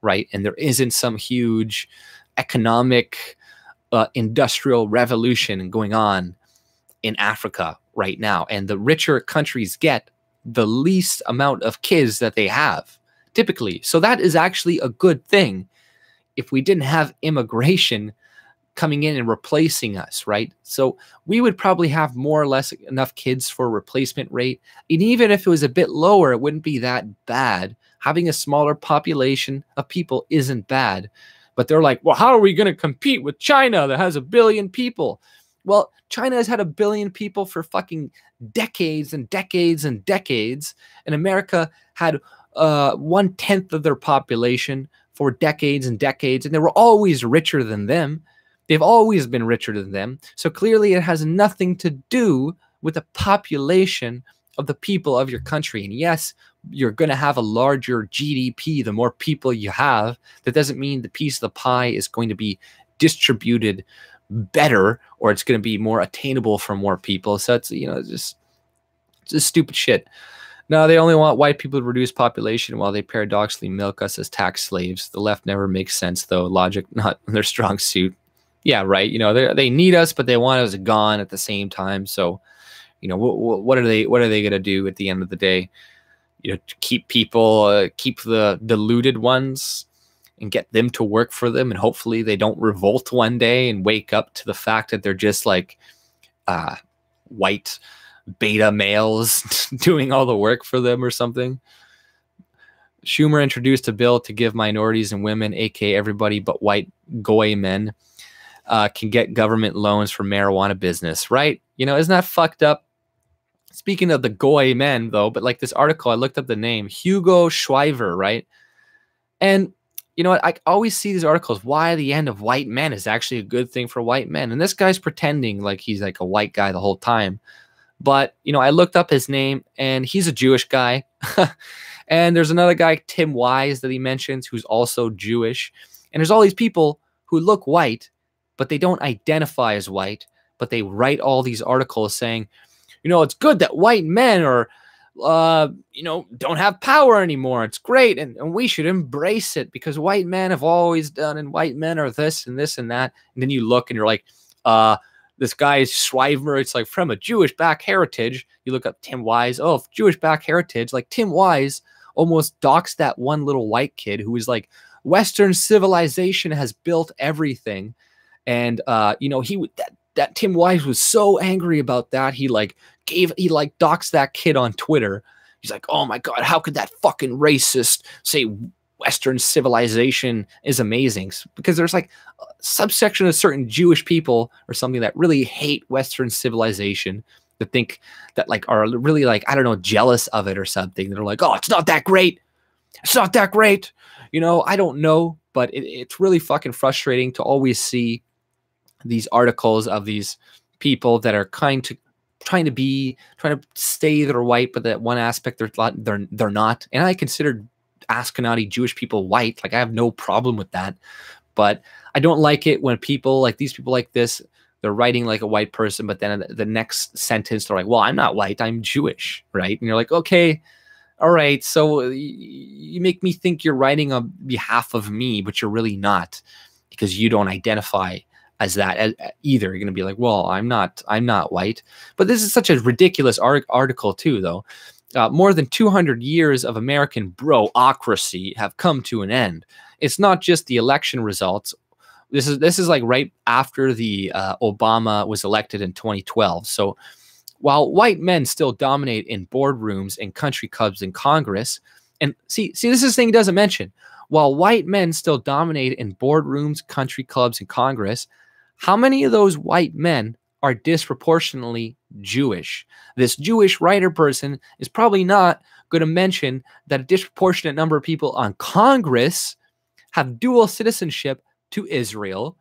right? And there isn't some huge economic industrial revolution going on in Africa right now, and the richer countries get the least amount of kids that they have typically. So that is actually a good thing if we didn't have immigration coming in and replacing us, right? So we would probably have more or less enough kids for replacement rate, and even if it was a bit lower, it wouldn't be that bad. Having a smaller population of people isn't bad, But they're like, well, how are we going to compete with China that has 1 billion people? Well, China has had 1 billion people for fucking decades and decades and decades. And America had 1/10 of their population for decades and decades. And they were always richer than them. They've always been richer than them. So clearly it has nothing to do with the population of the people of your country. And yes, you're going to have a larger GDP the more people you have. That doesn't mean the piece of the pie is going to be distributed better, or it's going to be more attainable for more people. So it's, you know, it's just stupid shit. No, they only want white people to reduce population while they paradoxically milk us as tax slaves. The left never makes sense, though. Logic not their strong suit. Yeah, right. You know, they need us, but they want us gone at the same time. So, you know, what are they going to do at the end of the day? You know, to keep people, keep the deluded ones and get them to work for them. And hopefully they don't revolt one day and wake up to the fact that they're just like white beta males doing all the work for them or something. Schumer introduced a bill to give minorities and women, aka everybody but white goy men, can get government loans for marijuana business, right? You know, isn't that fucked up? Speaking of the goy men, though, but like this article, I looked up the name, Hugo Schreiber, right? And you know what? I always see these articles, why the end of white men is actually a good thing for white men. And this guy's pretending like he's like a white guy the whole time. But, you know, I looked up his name and he's a Jewish guy. And there's another guy, Tim Wise, that he mentions, who's also Jewish. And there's all these people who look white, but they don't identify as white, but they write all these articles saying, you know, it's good that white men are, you know, don't have power anymore. It's great. And we should embrace it because white men have always done, and white men are this and this and that. And then you look and you're like, this guy is Schreiber. It's like from a Jewish back heritage. You look up Tim Wise. Oh, Jewish back heritage. Like Tim Wise almost doxed that one little white kid who was like, Western civilization has built everything. And, you know, that Tim Wise was so angry about that. He doxed that kid on Twitter. He's like, oh my God, how could that fucking racist say Western civilization is amazing? Because there's like a subsection of certain Jewish people or something that really hate Western civilization, that think that like are really like, I don't know, jealous of it or something. They're like, oh, it's not that great. It's not that great. You know, I don't know, but it's really fucking frustrating to always see these articles of these people that are trying to say they're white, but that one aspect they're not. And I consider Ashkenazi Jewish people white. Like I have no problem with that, but I don't like it when people like these people like this, they're writing like a white person, but then the next sentence they're like, well, I'm not white, I'm Jewish, right? And you're like, okay, all right, so you make me think you're writing on behalf of me, but you're really not, because you don't identify as that either. You're going to be like, well, I'm not white. But this is such a ridiculous article too, though. More than 200 years of American bro-ocracy have come to an end. It's not just the election results. This is like right after the Obama was elected in 2012. So while white men still dominate in boardrooms and country clubs in Congress, and see, this is the thing he doesn't mention. While white men still dominate in boardrooms, country clubs, and Congress, how many of those white men are disproportionately Jewish? This Jewish writer person is probably not going to mention that a disproportionate number of people on Congress have dual citizenship to Israel.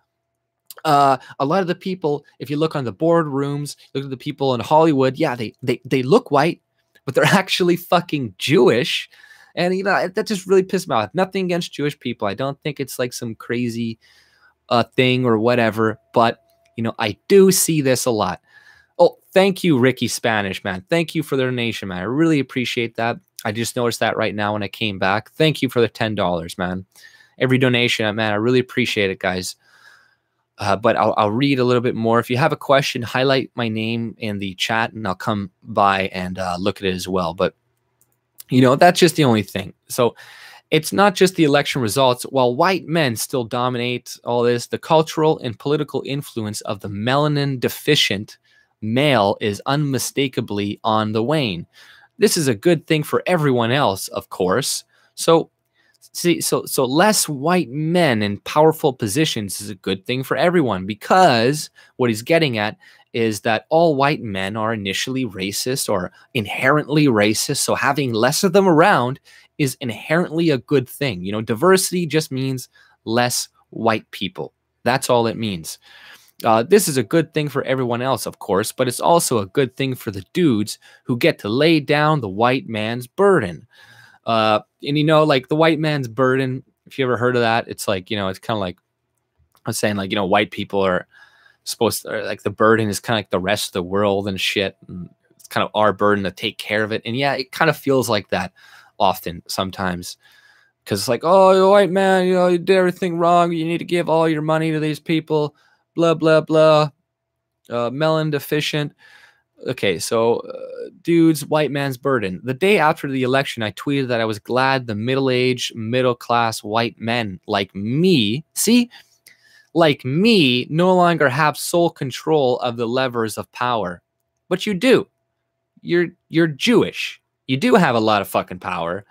A lot of the people, if you look on the boardrooms, look at the people in Hollywood, yeah, they look white, but they're actually fucking Jewish. And, you know, that just really pissed me off. Nothing against Jewish people. I don't think it's like some crazy thing or whatever, but you know, I do see this a lot. Oh, thank you, Ricky Spanish, man. Thank you for the donation, man. I really appreciate that. I just noticed that right now when I came back. Thank you for the $10, man. Every donation, man, I really appreciate it, guys. But I'll read a little bit more. If you have a question, highlight my name in the chat and I'll come by and look at it as well. But you know, that's just the only thing. So it's not just the election results. While white men still dominate all this, the cultural and political influence of the melanin deficient male is unmistakably on the wane. This is a good thing for everyone else, of course. So See, so less white men in powerful positions is a good thing for everyone, because what he's getting at is that all white men are initially racist or inherently racist. So having less of them around is inherently a good thing. You know, diversity just means less white people. That's all it means. This is a good thing for everyone else, of course, but it's also a good thing for the dudes who get to lay down the white man's burden. And you know, like the white man's burden, if you ever heard of that, it's like, you know, it's kind of like I'm saying, like, you know, white people are supposed to, like, the burden is kind of like the rest of the world and shit. And it's kind of our burden to take care of it. And yeah, it kind of feels like that often sometimes, because it's like, oh, you white man, you know, you did everything wrong. You need to give all your money to these people, blah, blah, blah, melon deficient. Okay, so dudes, white man's burden. The day after the election, I tweeted that I was glad the middle-aged, middle-class white men like me, see, like me, no longer have sole control of the levers of power. But you do. You're Jewish. You do have a lot of fucking power,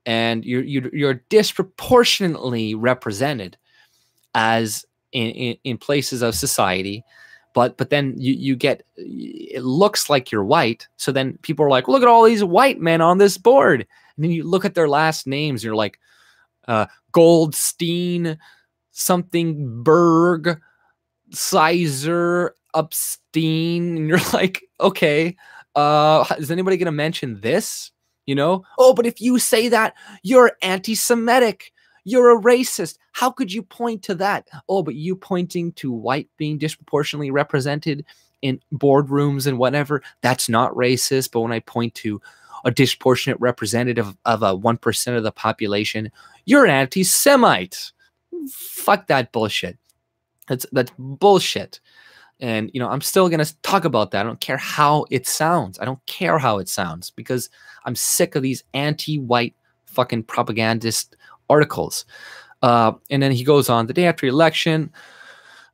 and you're disproportionately represented as in places of society. But then you get, it looks like you're white. So then people are like, look at all these white men on this board. And then you look at their last names. And you're like, Goldstein, something Berg, Sizer, Upstein. And you're like, okay, is anybody going to mention this? You know? Oh, but if you say that, you're anti-Semitic. You're a racist. How could you point to that? Oh, but you pointing to white being disproportionately represented in boardrooms and whatever, that's not racist. But when I point to a disproportionate representative of a 1% of the population, you're an anti-Semite. Fuck that bullshit. That's bullshit. And, you know, I'm still going to talk about that. I don't care how it sounds. I don't care how it sounds, because I'm sick of these anti-white fucking propagandist articles. And then he goes on, the day after the election,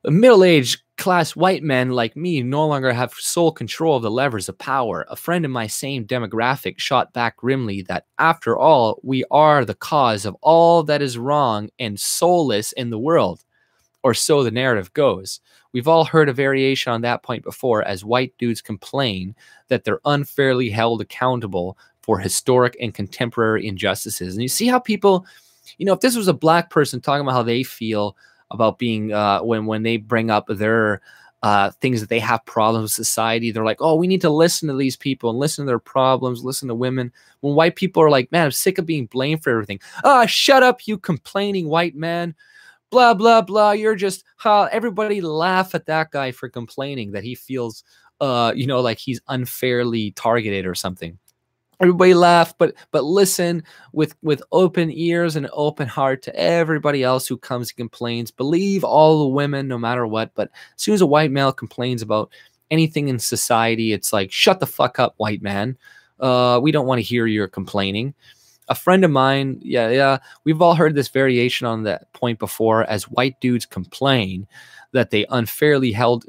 the middle-aged class white men like me no longer have sole control of the levers of power. A friend in my same demographic shot back grimly that, after all, we are the cause of all that is wrong and soulless in the world. Or so the narrative goes. We've all heard a variation on that point before, as white dudes complain that they're unfairly held accountable for historic and contemporary injustices. And you see how people, you know, if this was a black person talking about how they feel about being, when they bring up their things that they have problems with society, they're like, oh, we need to listen to these people and listen to their problems, listen to women. When white people are like, man, I'm sick of being blamed for everything. Ah, shut up, you complaining white man. Blah, blah, blah. You're just, everybody laugh at that guy for complaining that he feels, you know, like he's unfairly targeted or something. Everybody laugh, but listen with open ears and open heart to everybody else who comes and complains. Believe all the women, no matter what. But as soon as a white male complains about anything in society, it's like, shut the fuck up, white man. We don't want to hear your complaining. A friend of mine, yeah, we've all heard this variation on that point before, as white dudes complain that they unfairly held.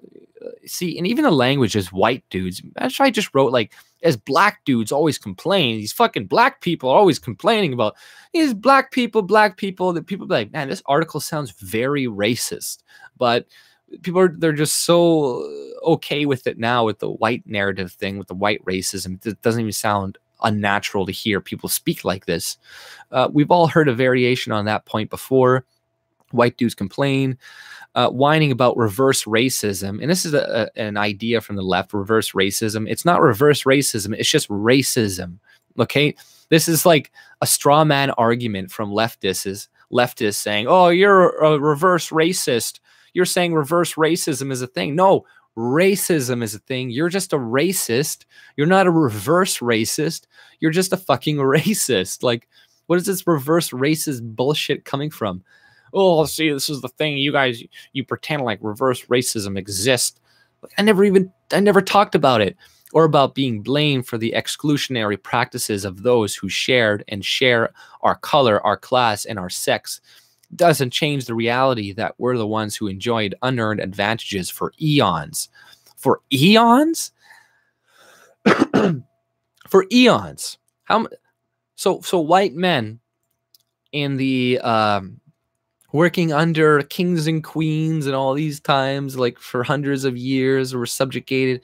See, and even the language is white dudes. That's why I just wrote, like, as black dudes always complain. These fucking black people are always complaining about these black people. That people be like, man, this article sounds very racist. But people they're just so okay with it now, with the white narrative thing, with the white racism. It doesn't even sound unnatural to hear people speak like this. We've all heard a variation on that point before. White dudes complain, whining about reverse racism. And this is an idea from the left, reverse racism. It's not reverse racism. It's just racism. Okay. This is like a straw man argument from leftists saying, oh, you're a reverse racist. You're saying reverse racism is a thing. No, racism is a thing. You're just a racist. You're not a reverse racist. You're just a fucking racist. Like, what is this reverse racist bullshit coming from? Oh, see, this is the thing. You guys, you pretend like reverse racism exists. I never talked about it, or about being blamed for the exclusionary practices of those who shared and share our color, our class, and our sex. Doesn't change the reality that we're the ones who enjoyed unearned advantages for eons. For eons? For eons. So white men in the working under kings and queens and all these times, like for hundreds of years, were subjugated.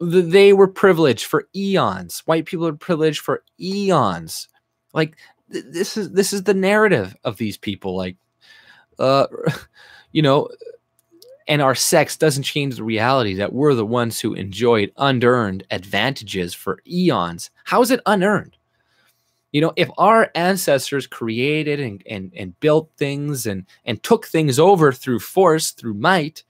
They were privileged for eons. White people are privileged for eons. Like this is the narrative of these people. Like, you know, and our sex doesn't change the reality that we're the ones who enjoyed unearned advantages for eons. How is it unearned? You know, if our ancestors created and built things and took things over through force, through might,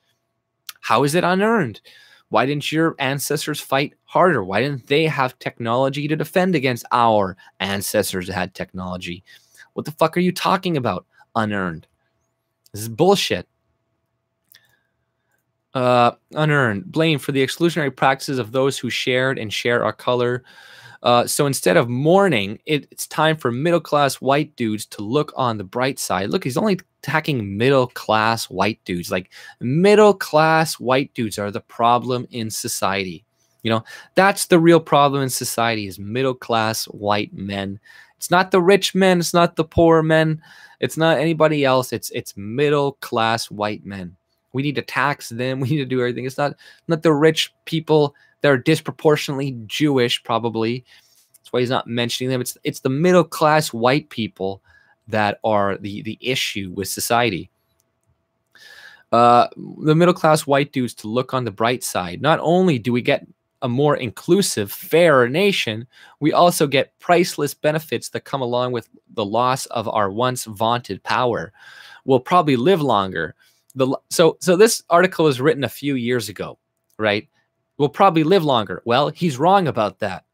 how is it unearned? Why didn't your ancestors fight harder? Why didn't they have technology to defend against our ancestors that had technology? What the fuck are you talking about? Unearned. This is bullshit. Unearned. Blame for the exclusionary practices of those who shared and share our color. So instead of mourning, it's time for middle-class white dudes to look on the bright side. Look, he's only attacking middle-class white dudes. Like, middle-class white dudes are the problem in society. You know, that's the real problem in society, is middle-class white men. It's not the rich men. It's not the poor men. It's not anybody else. It's middle-class white men. We need to tax them. We need to do everything. It's not the rich people that are disproportionately Jewish, probably. That's why he's not mentioning them. It's the middle-class white people that are the issue with society. The middle-class white dudes to look on the bright side. Not only do we get a more inclusive, fairer nation, we also get priceless benefits that come along with the loss of our once vaunted power. We'll probably live longer. So this article was written a few years ago, right? We'll probably live longer. Well, he's wrong about that.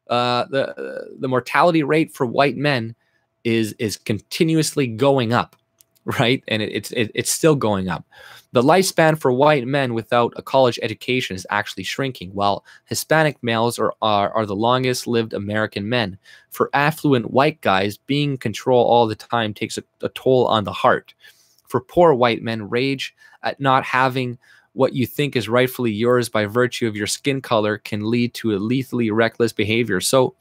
The mortality rate for white men is continuously going up, right? And it's still going up. The lifespan for white men without a college education is actually shrinking, while Hispanic males are the longest lived American men. For affluent white guys, being in control all the time takes a toll on the heart. For poor white men, rage at not having what you think is rightfully yours by virtue of your skin color can lead to a lethally reckless behavior. So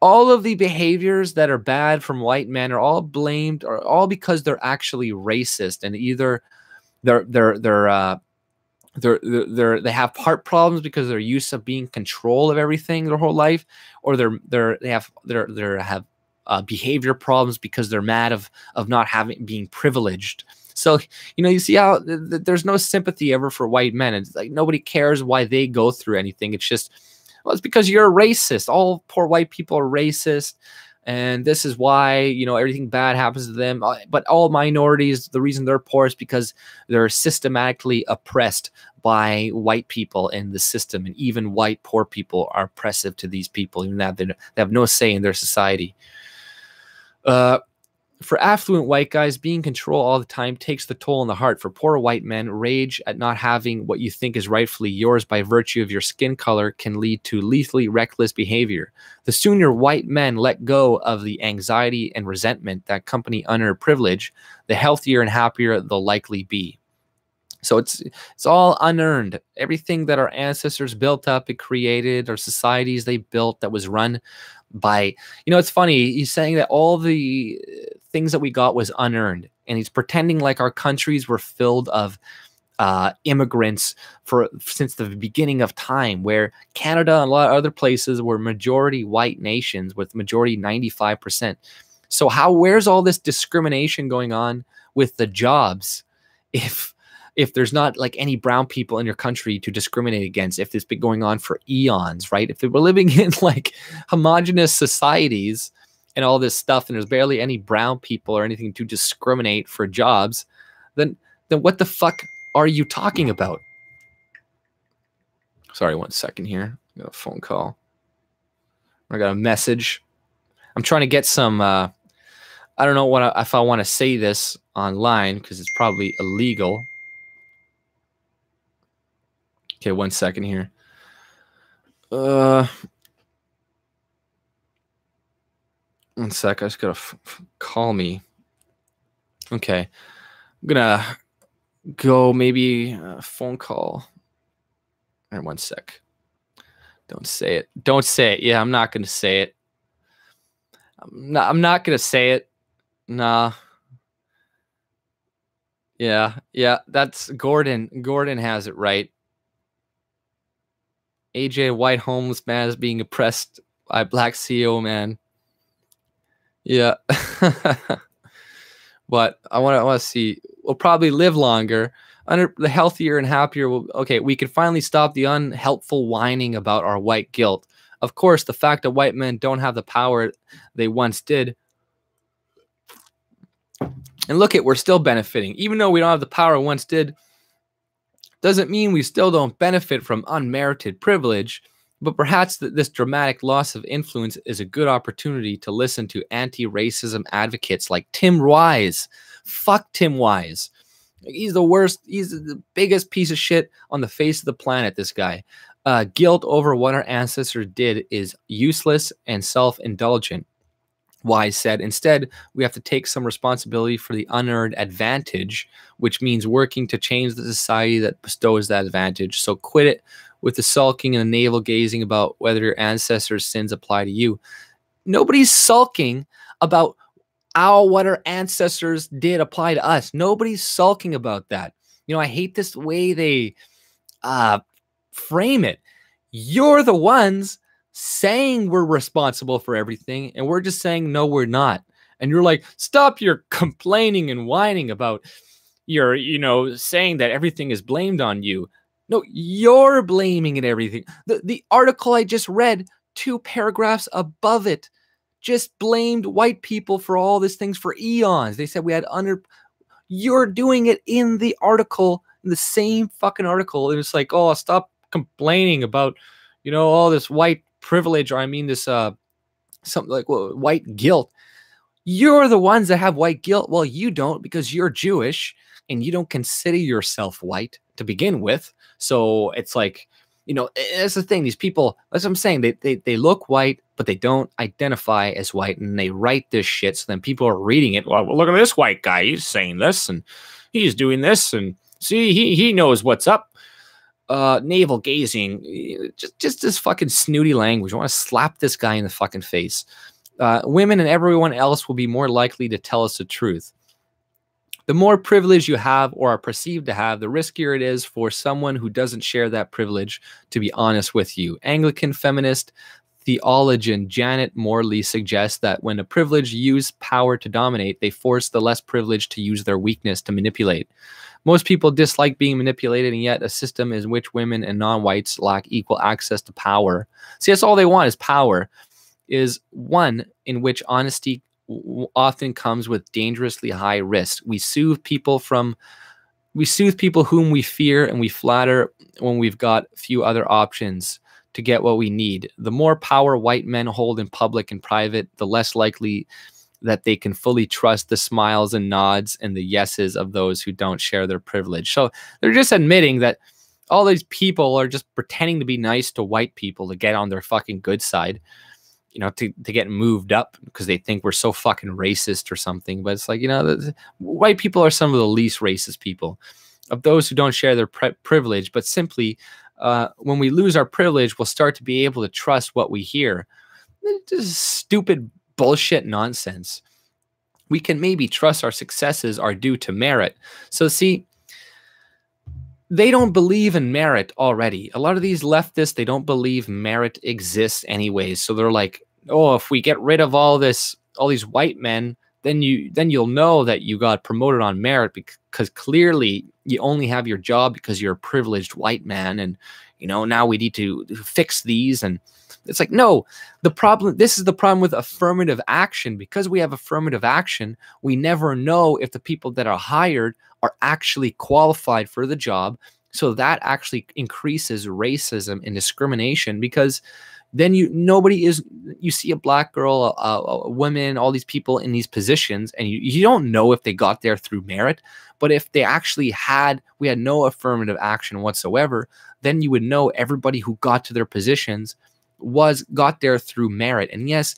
all of the behaviors that are bad from white men are all blamed, or all because they're actually racist, and either they have heart problems because they're used to being in control of everything their whole life, or they have behavior problems because they're mad of not being privileged. So, you know, you see how there's no sympathy ever for white men. It's like nobody cares why they go through anything. It's just, well, it's because you're a racist. All poor white people are racist. And this is why, you know, everything bad happens to them. But all minorities, the reason they're poor is because they're systematically oppressed by white people in the system. And even white poor people are oppressive to these people, even that they have no say in their society. For affluent white guys, being in control all the time takes the toll on the heart. For poor white men, rage at not having what you think is rightfully yours by virtue of your skin color can lead to lethally reckless behavior. The sooner white men let go of the anxiety and resentment that accompany unearned privilege, the healthier and happier they'll likely be. So it's all unearned. Everything that our ancestors built up and created, or societies they built that was run by, you know, it's funny. He's saying that all the things that we got was unearned, and he's pretending like our countries were filled of immigrants since the beginning of time, where Canada and a lot of other places were majority white nations with majority 95%. So where's all this discrimination going on with the jobs if there's not like any brown people in your country to discriminate against, if it's been going on for eons, right? If we're living in like homogenous societies and all this stuff, and there's barely any brown people or anything to discriminate for jobs, then what the fuck are you talking about? Sorry, 1 second here. I got a phone call. I got a message. I'm trying to get some, I don't know if I want to say this online because it's probably illegal. Okay, 1 second here. One sec. I just gotta call me. Okay, I'm gonna go maybe a phone call. All right, 1 sec. Don't say it. Don't say it. Yeah, I'm not gonna say it. I'm not gonna say it. Nah. Yeah, yeah, that's Gordon. Gordon has it right. AJ, white homeless man, is being oppressed by black CEO man. Yeah. But I want to see. We'll probably live longer. Under the healthier and happier. Okay, we can finally stop the unhelpful whining about our white guilt. Of course, the fact that white men don't have the power they once did. And look at, we're still benefiting. Even though we don't have the power we once did, doesn't mean we still don't benefit from unmerited privilege. But perhaps this dramatic loss of influence is a good opportunity to listen to anti-racism advocates like Tim Wise. Fuck Tim Wise. He's the worst. He's the biggest piece of shit on the face of the planet, this guy. Guilt over what our ancestors did is useless and self-indulgent. Wise said, instead, we have to take some responsibility for the unearned advantage, which means working to change the society that bestows that advantage. So quit it with the sulking and the navel gazing about whether your ancestors' sins apply to you. Nobody's sulking about what our ancestors did apply to us. Nobody's sulking about that. You know, I hate this way they frame it. You're the ones saying we're responsible for everything, and we're just saying, no, we're not. And you're like, stop your complaining and whining about your, saying that everything is blamed on you. No, you're blaming it everything. The article I just read, 2 paragraphs above it, just blamed white people for all these things for eons. They said we had you're doing it in the article, in the same fucking article. It was like, oh, stop complaining about, all this white privilege, or I mean this something like white guilt. You're the ones that have white guilt. Well, you don't, because you're Jewish and you don't consider yourself white to begin with. So it's like, that's the thing. These people, that's what I'm saying. They look white, but they don't identify as white, and they write this shit. So then people are reading it. Well, look at this white guy. He's saying this and he's doing this, and see, he knows what's up. Navel gazing, just this fucking snooty language. I want to slap this guy in the fucking face. Women and everyone else will be more likely to tell us the truth. The more privilege you have or are perceived to have, the riskier it is for someone who doesn't share that privilege to be honest with you. Anglican feminist theologian Janet Morley suggests that when the privileged use power to dominate, they force the less privileged to use their weakness to manipulate. Most people dislike being manipulated, and yet a system in which women and non-whites lack equal access to power. See, that's all they want is power, is one in which honesty often comes with dangerously high risk. We soothe people whom we fear, and we flatter when we've got few other options to get what we need. The more power white men hold in public and private, the less likely that they can fully trust the smiles and nods and the yeses of those who don't share their privilege. So they're just admitting that all these people are just pretending to be nice to white people to get on their fucking good side, to get moved up because they think we're so fucking racist or something. But it's like, white people are some of the least racist people of those who don't share their privilege. But simply, when we lose our privilege, we'll start to be able to trust what we hear. This is stupid bullshit nonsense. We can maybe trust our successes are due to merit. So see, they don't believe in merit already. A lot of these leftists, they don't believe merit exists anyways. So they're like, oh, if we get rid of all these white men, then you'll know that you got promoted on merit, because clearly you only have your job because you're a privileged white man, and now we need to fix these. And it's like, no, this is the problem with affirmative action. Because we have affirmative action, we never know if the people that are hired are actually qualified for the job. So that actually increases racism and discrimination, because then you see a black girl, a woman, all these people in these positions, and you don't know if they got there through merit. But if they actually we had no affirmative action whatsoever, then you would know everybody who got to their positions got there through merit. And yes,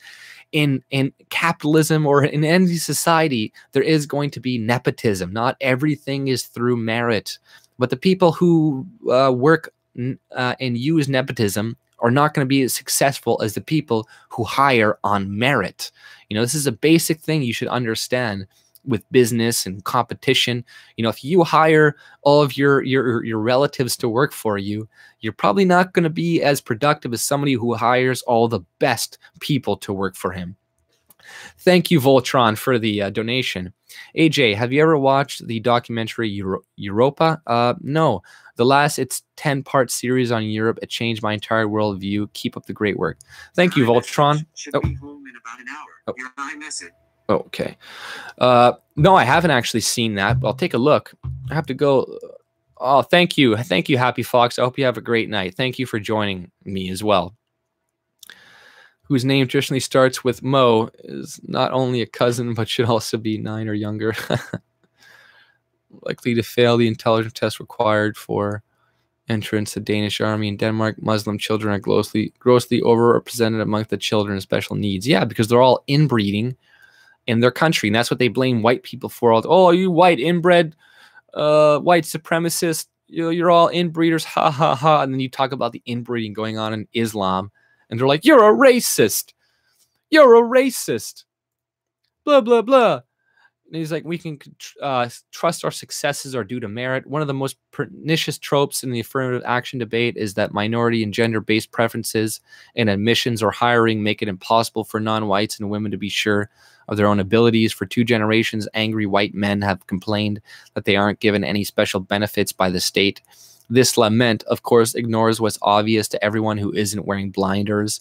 in capitalism or in any society, there is going to be nepotism. Not everything is through merit, but the people who work and use nepotism are not going to be as successful as the people who hire on merit. You know, this is a basic thing you should understand with business and competition. You know, if you hire all of your relatives to work for you, you're probably not going to be as productive as somebody who hires all the best people to work for him. Thank you, Voltron, for the donation. AJ, have you ever watched the documentary Europa? No. It's 10-part series on Europe. It changed my entire worldview. Keep up the great work. Thank you, Voltron. Should be home in about an hour. Your iMessage. Oh, okay. No, I haven't actually seen that, but I'll take a look. I have to go. Oh, thank you. Thank you, Happy Fox. I hope you have a great night. Thank you for joining me as well. Whose name traditionally starts with Mo is not only a cousin, but should also be 9 or younger. Likely to fail the intelligence test required for entrance to Danish army in Denmark. Muslim children are grossly overrepresented among the children with special needs. Yeah, because they're all inbreeding in their country, and that's what they blame white people for. Oh, you white inbred, white supremacists, you're all inbreeders, ha ha ha. And then you talk about the inbreeding going on in Islam, and they're like, you're a racist. You're a racist. Blah, blah, blah. And he's like, we can trust our successes are due to merit. One of the most pernicious tropes in the affirmative action debate is that minority and gender-based preferences in admissions or hiring make it impossible for non-whites and women to be sure of their own abilities. For 2 generations, angry white men have complained that they aren't given any special benefits by the state. This lament, of course, ignores what's obvious to everyone who isn't wearing blinders.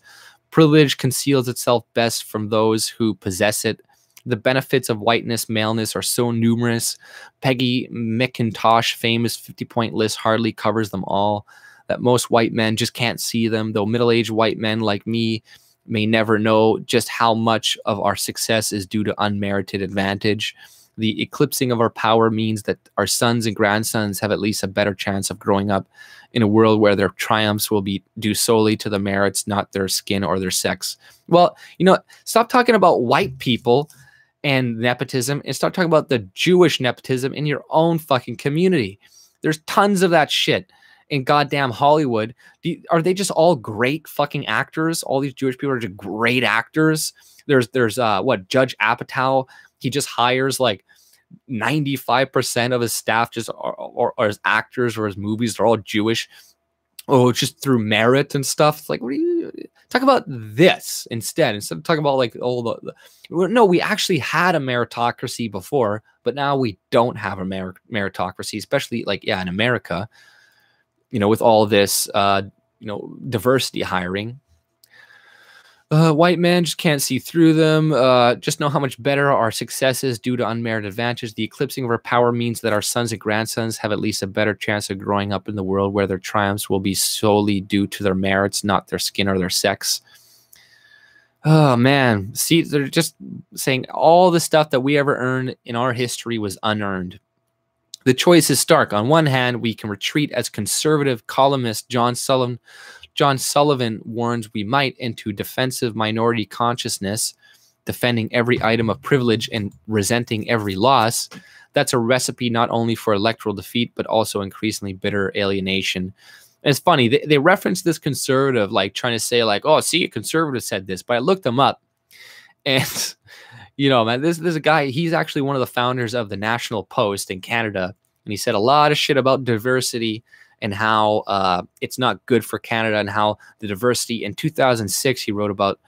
Privilege conceals itself best from those who possess it. The benefits of whiteness, maleness are so numerous. Peggy McIntosh's famous 50-point list hardly covers them all, that most white men just can't see them, though middle-aged white men like me may never know just how much of our success is due to unmerited advantage. The eclipsing of our power means that our sons and grandsons have at least a better chance of growing up in a world where their triumphs will be due solely to the merits, not their skin or their sex. Well, you know, stop talking about white people and nepotism and start talking about the Jewish nepotism in your own fucking community. There's tons of that shit in goddamn Hollywood. Are they just all great fucking actors? All these Jewish people are just great actors. There's what, Judge Apatow, he just hires like 95% of his staff just or his actors or his movies, they're all Jewish. Oh, just through merit and stuff. It's like, what do you talk about this instead of talking about like no, we actually had a meritocracy before, but now we don't have a meritocracy, especially like, yeah, in America, you know, with all this, you know, diversity hiring. White men just can't see through them. Just know how much better our success is due to unmerited advantage. The eclipsing of our power means that our sons and grandsons have at least a better chance of growing up in the world where their triumphs will be solely due to their merits, not their skin or their sex. Oh, man. See, they're just saying all the stuff that we ever earned in our history was unearned. The choice is stark. On one hand, we can retreat as conservative columnist John Sullivan warns we might into defensive minority consciousness, defending every item of privilege and resenting every loss. That's a recipe not only for electoral defeat, but also increasingly bitter alienation. And it's funny, they reference this conservative, like trying to say like, oh, see, a conservative said this, but I looked them up. And, you know, man, this is a guy, he's actually one of the founders of the National Post in Canada. And he said a lot of shit about diversity and how it's not good for Canada and how the diversity. In 2006, he wrote about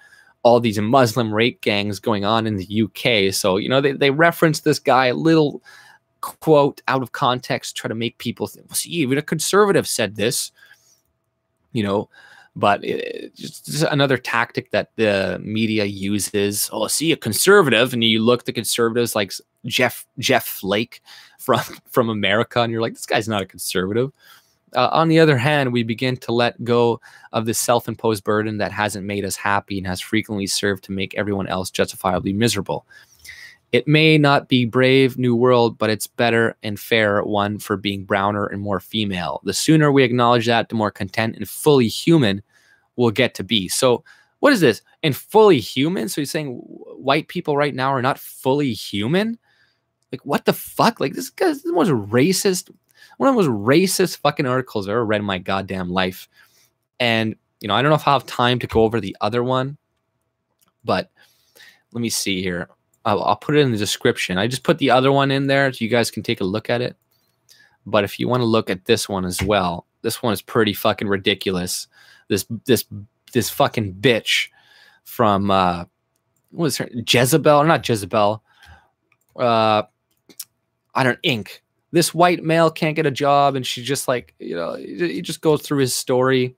all these Muslim rape gangs going on in the UK. So, you know, they reference this guy, a little quote out of context, try to make people think, well, see, even a conservative said this, you know, but it's just another tactic that the media uses. Oh, see, a conservative, and you look at the conservatives like Jeff Flake from America, and you're like, this guy's not a conservative. On the other hand, we begin to let go of this self-imposed burden that hasn't made us happy and has frequently served to make everyone else justifiably miserable. It may not be brave new world, but it's better and fairer one for being browner and more female. The sooner we acknowledge that, the more content and fully human we'll get to be. So what is this? And fully human? So he's saying white people right now are not fully human? Like, what the fuck? Like, this guy's the most racist, one of the most racist fucking articles I've ever read in my goddamn life. And you know, I don't know if I'll have time to go over the other one, but let me see here. I'll put it in the description. I just put the other one in there so you guys can take a look at it. But if you want to look at this one as well, this one is pretty fucking ridiculous. This fucking bitch from what was her, Jezebel, or not Jezebel? I don't Inc. This white male can't get a job, and she just like, you know, he just goes through his story.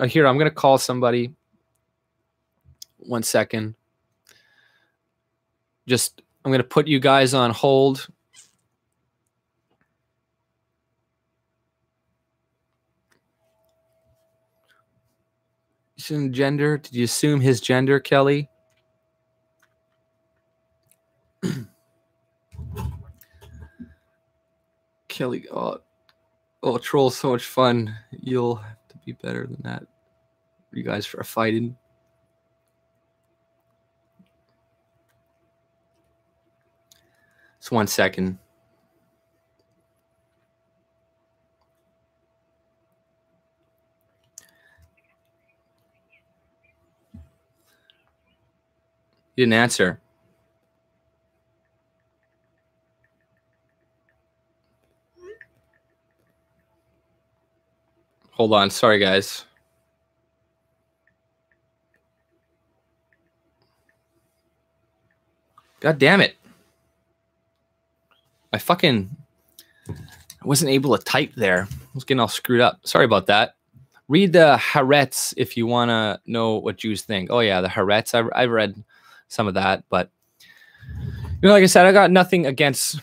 Here, I'm gonna call somebody. 1 second. I'm gonna put you guys on hold. Gender? Did you assume his gender, Kelly? Kelly, oh, troll, so much fun. You'll have to be better than that. You guys are fighting. Just 1 second. You didn't answer. Hold on. Sorry, guys. God damn it. I wasn't able to type there. I was getting all screwed up. Sorry about that. Read the Haaretz if you want to know what Jews think. Oh, yeah, the Haaretz. I've read some of that. But, you know, like I said, I got nothing against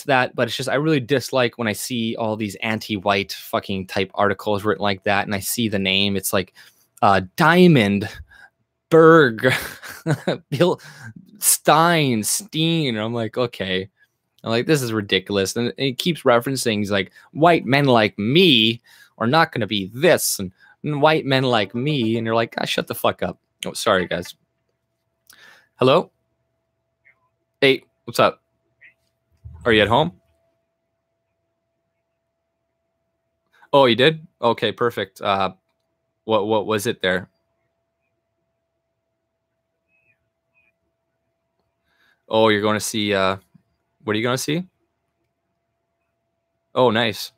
that. But it's just I really dislike when I see all these anti-white fucking type articles written like that. And I see the name. It's like Diamond, Berg, Bill, Steen. And I'm like, okay. I'm like, this is ridiculous. And he keeps referencing, he's like, white men like me are not going to be this. And white men like me. And you're like, ah, shut the fuck up. Oh, sorry, guys. Hello? Hey, what's up? Are you at home? Oh, you did? Okay, perfect. What was it there? Oh, you're going to see, what are you going to see? Oh, nice.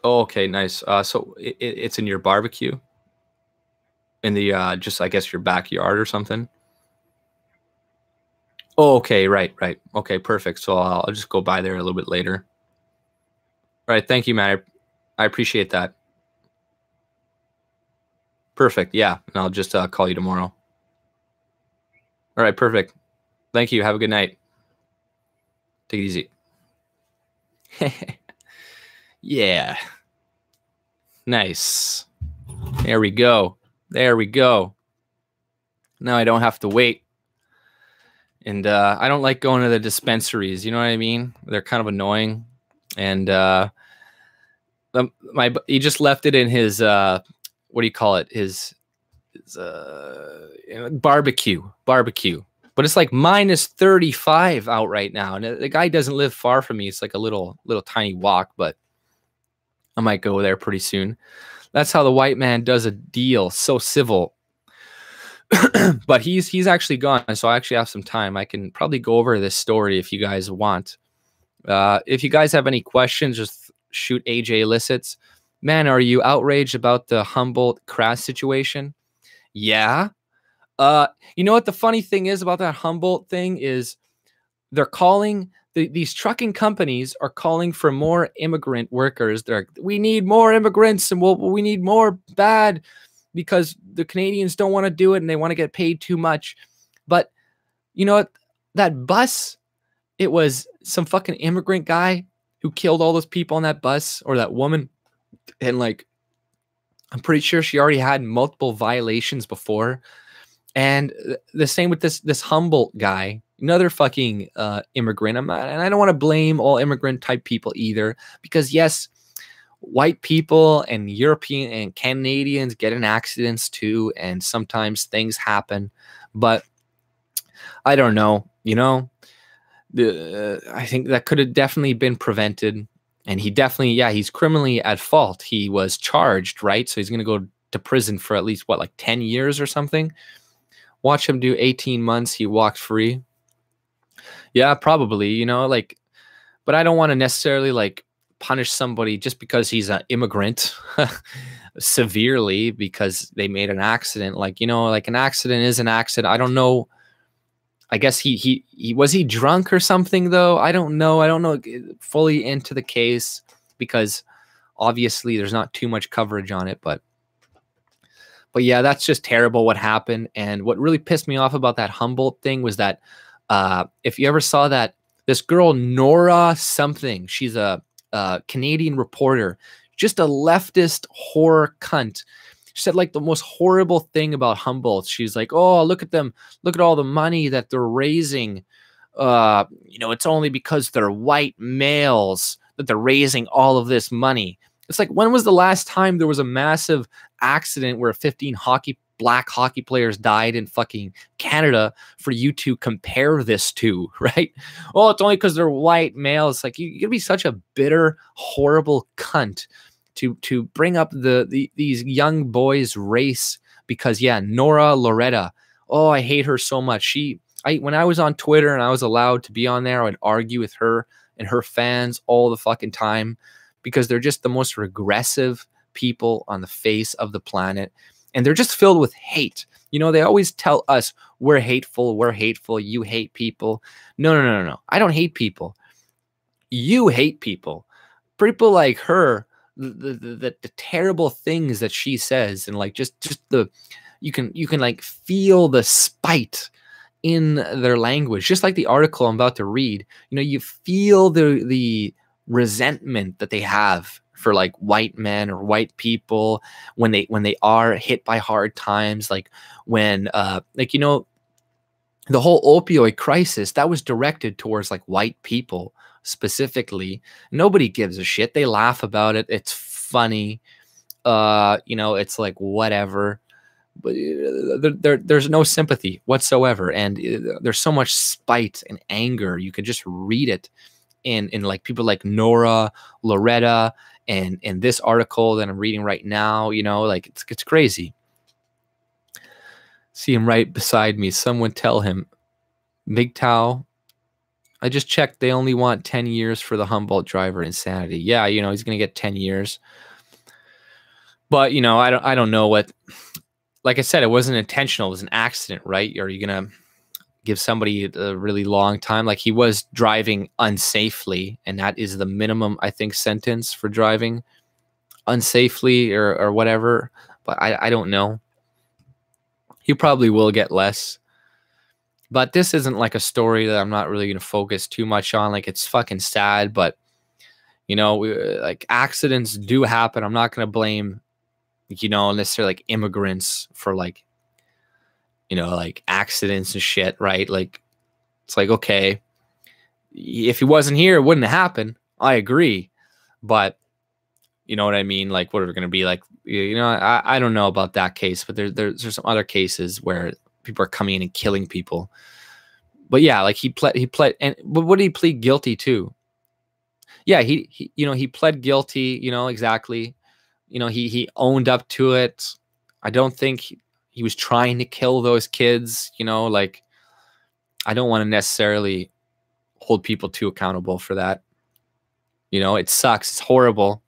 Oh, okay, nice. So it's in your barbecue? In the, just, I guess, your backyard or something? Oh, okay, right. Okay, perfect. So I'll just go by there a little bit later. All right, thank you, man. I appreciate that. Perfect, yeah. And I'll just call you tomorrow. All right, perfect. Thank you. Have a good night. Take it easy. Yeah. Nice. There we go. There we go. Now I don't have to wait. And I don't like going to the dispensaries. You know what I mean? They're kind of annoying. And he just left it in his what do you call it? His barbecue. But it's like -35 out right now, and the guy doesn't live far from me. It's like a little tiny walk, but I might go there pretty soon. That's how the white man does a deal. So civil. But he's actually gone, so I actually have some time. I can probably go over this story if you guys want. If you guys have any questions, just shoot AJ Illicits. Man, are you outraged about the Humboldt crash situation? Yeah. You know what the funny thing is about that Humboldt thing is they're calling these trucking companies are calling for more immigrant workers. We need more immigrants, and we need more bad because the Canadians don't want to do it and they want to get paid too much. But you know what? That bus, it was some fucking immigrant guy who killed all those people on that bus, or that woman. And like, I'm pretty sure she already had multiple violations before. And the same with this Humboldt guy, another fucking immigrant. And I don't want to blame all immigrant type people either, because yes, white people and European and Canadians get in accidents too, and sometimes things happen. But I don't know, you know, I think that could have definitely been prevented. And he definitely, yeah, he's criminally at fault. He was charged, right? So he's going to go to prison for at least, what, like 10 years or something? Watch him do 18 months. He walked free. Yeah, probably, you know, like, but I don't want to necessarily like punish somebody just because he's an immigrant severely because they made an accident. Like, you know, like an accident is an accident. I don't know. I guess he was he drunk or something though? I don't know. I don't know fully into the case because obviously there's not too much coverage on it, but yeah, that's just terrible what happened. And what really pissed me off about that Humboldt thing was that if you ever saw that this girl Mora something, she's a Canadian reporter, just a leftist horror cunt. She said like the most horrible thing about Humboldt. She's like, oh, look at them. Look at all the money that they're raising. You know, it's only because they're white males that they're raising all of this money. It's like, when was the last time there was a massive accident where 15 black hockey players died in fucking Canada for you to compare this to, right? Oh, it's only because they're white males. Like, you're gonna be such a bitter, horrible cunt to bring up these young boys' race because, yeah, Nora Loretta. Oh, I hate her so much. When I was on Twitter and I was allowed to be on there, I would argue with her and her fans all the fucking time because they're just the most regressive people on the face of the planet. And they're just filled with hate. You know, they always tell us we're hateful, you hate people. No. I don't hate people. You hate people. People like her, the terrible things that she says, and like just the you can like feel the spite in their language. Just like the article I'm about to read, you know, you feel the resentment that they have for like white men or white people when they are hit by hard times, like when like, you know, the whole opioid crisis that was directed towards like white people specifically. Nobody gives a shit. They laugh about it. It's funny. You know, it's like whatever. But there's no sympathy whatsoever, and there's so much spite and anger. You could just read it in like people like Nora Loretta and this article that I'm reading right now. You know, like it's crazy. See him right beside me. Someone tell him, MGTOW. I just checked. They only want 10 years for the Humboldt driver insanity. Yeah, you know, he's gonna get 10 years. But you know, I don't know what. Like I said, it wasn't intentional. It was an accident, right? Are you going to give somebody a really long time? Like, he was driving unsafely, and that is the minimum, I think, sentence for driving unsafely or whatever. But I don't know. He probably will get less. But this isn't like a story that I'm not really going to focus too much on. Like, it's fucking sad, but, you know, like accidents do happen. I'm not going to blame, you know, necessarily like immigrants for like, you know, like accidents and shit, right? Like, it's like, okay, if he wasn't here, it wouldn't happen. I agree. But you know what I mean? Like, what are we going to be like? You know, I don't know about that case, but there's some other cases where people are coming in and killing people. But yeah, like he pled, and but what did he plead guilty to? Yeah, he you know, he pled guilty, you know, exactly. You know, he owned up to it. I don't think he was trying to kill those kids, you know, like, I don't want to necessarily hold people too accountable for that. You know, it sucks. It's horrible.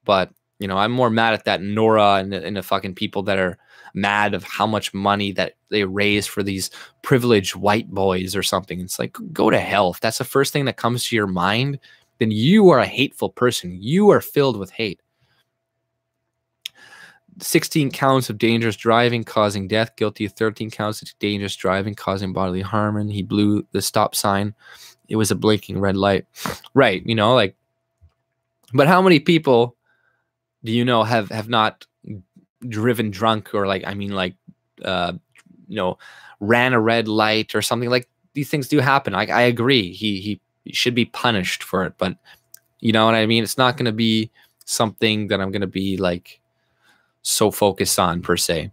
But, you know, I'm more mad at that Nora and the fucking people that are mad of how much money that they raise for these privileged white boys or something. It's like, go to hell. If that's the first thing that comes to your mind, then you are a hateful person. You are filled with hate. 16 counts of dangerous driving causing death, guilty of 13 counts of dangerous driving causing bodily harm, and he blew the stop sign. It was a blinking red light. Right, you know, like, but how many people do you know have not driven drunk or like, I mean, like, you know, ran a red light or something? Like, these things do happen. I agree. He should be punished for it, but you know what I mean? It's not going to be something that I'm going to be like so focused on per se.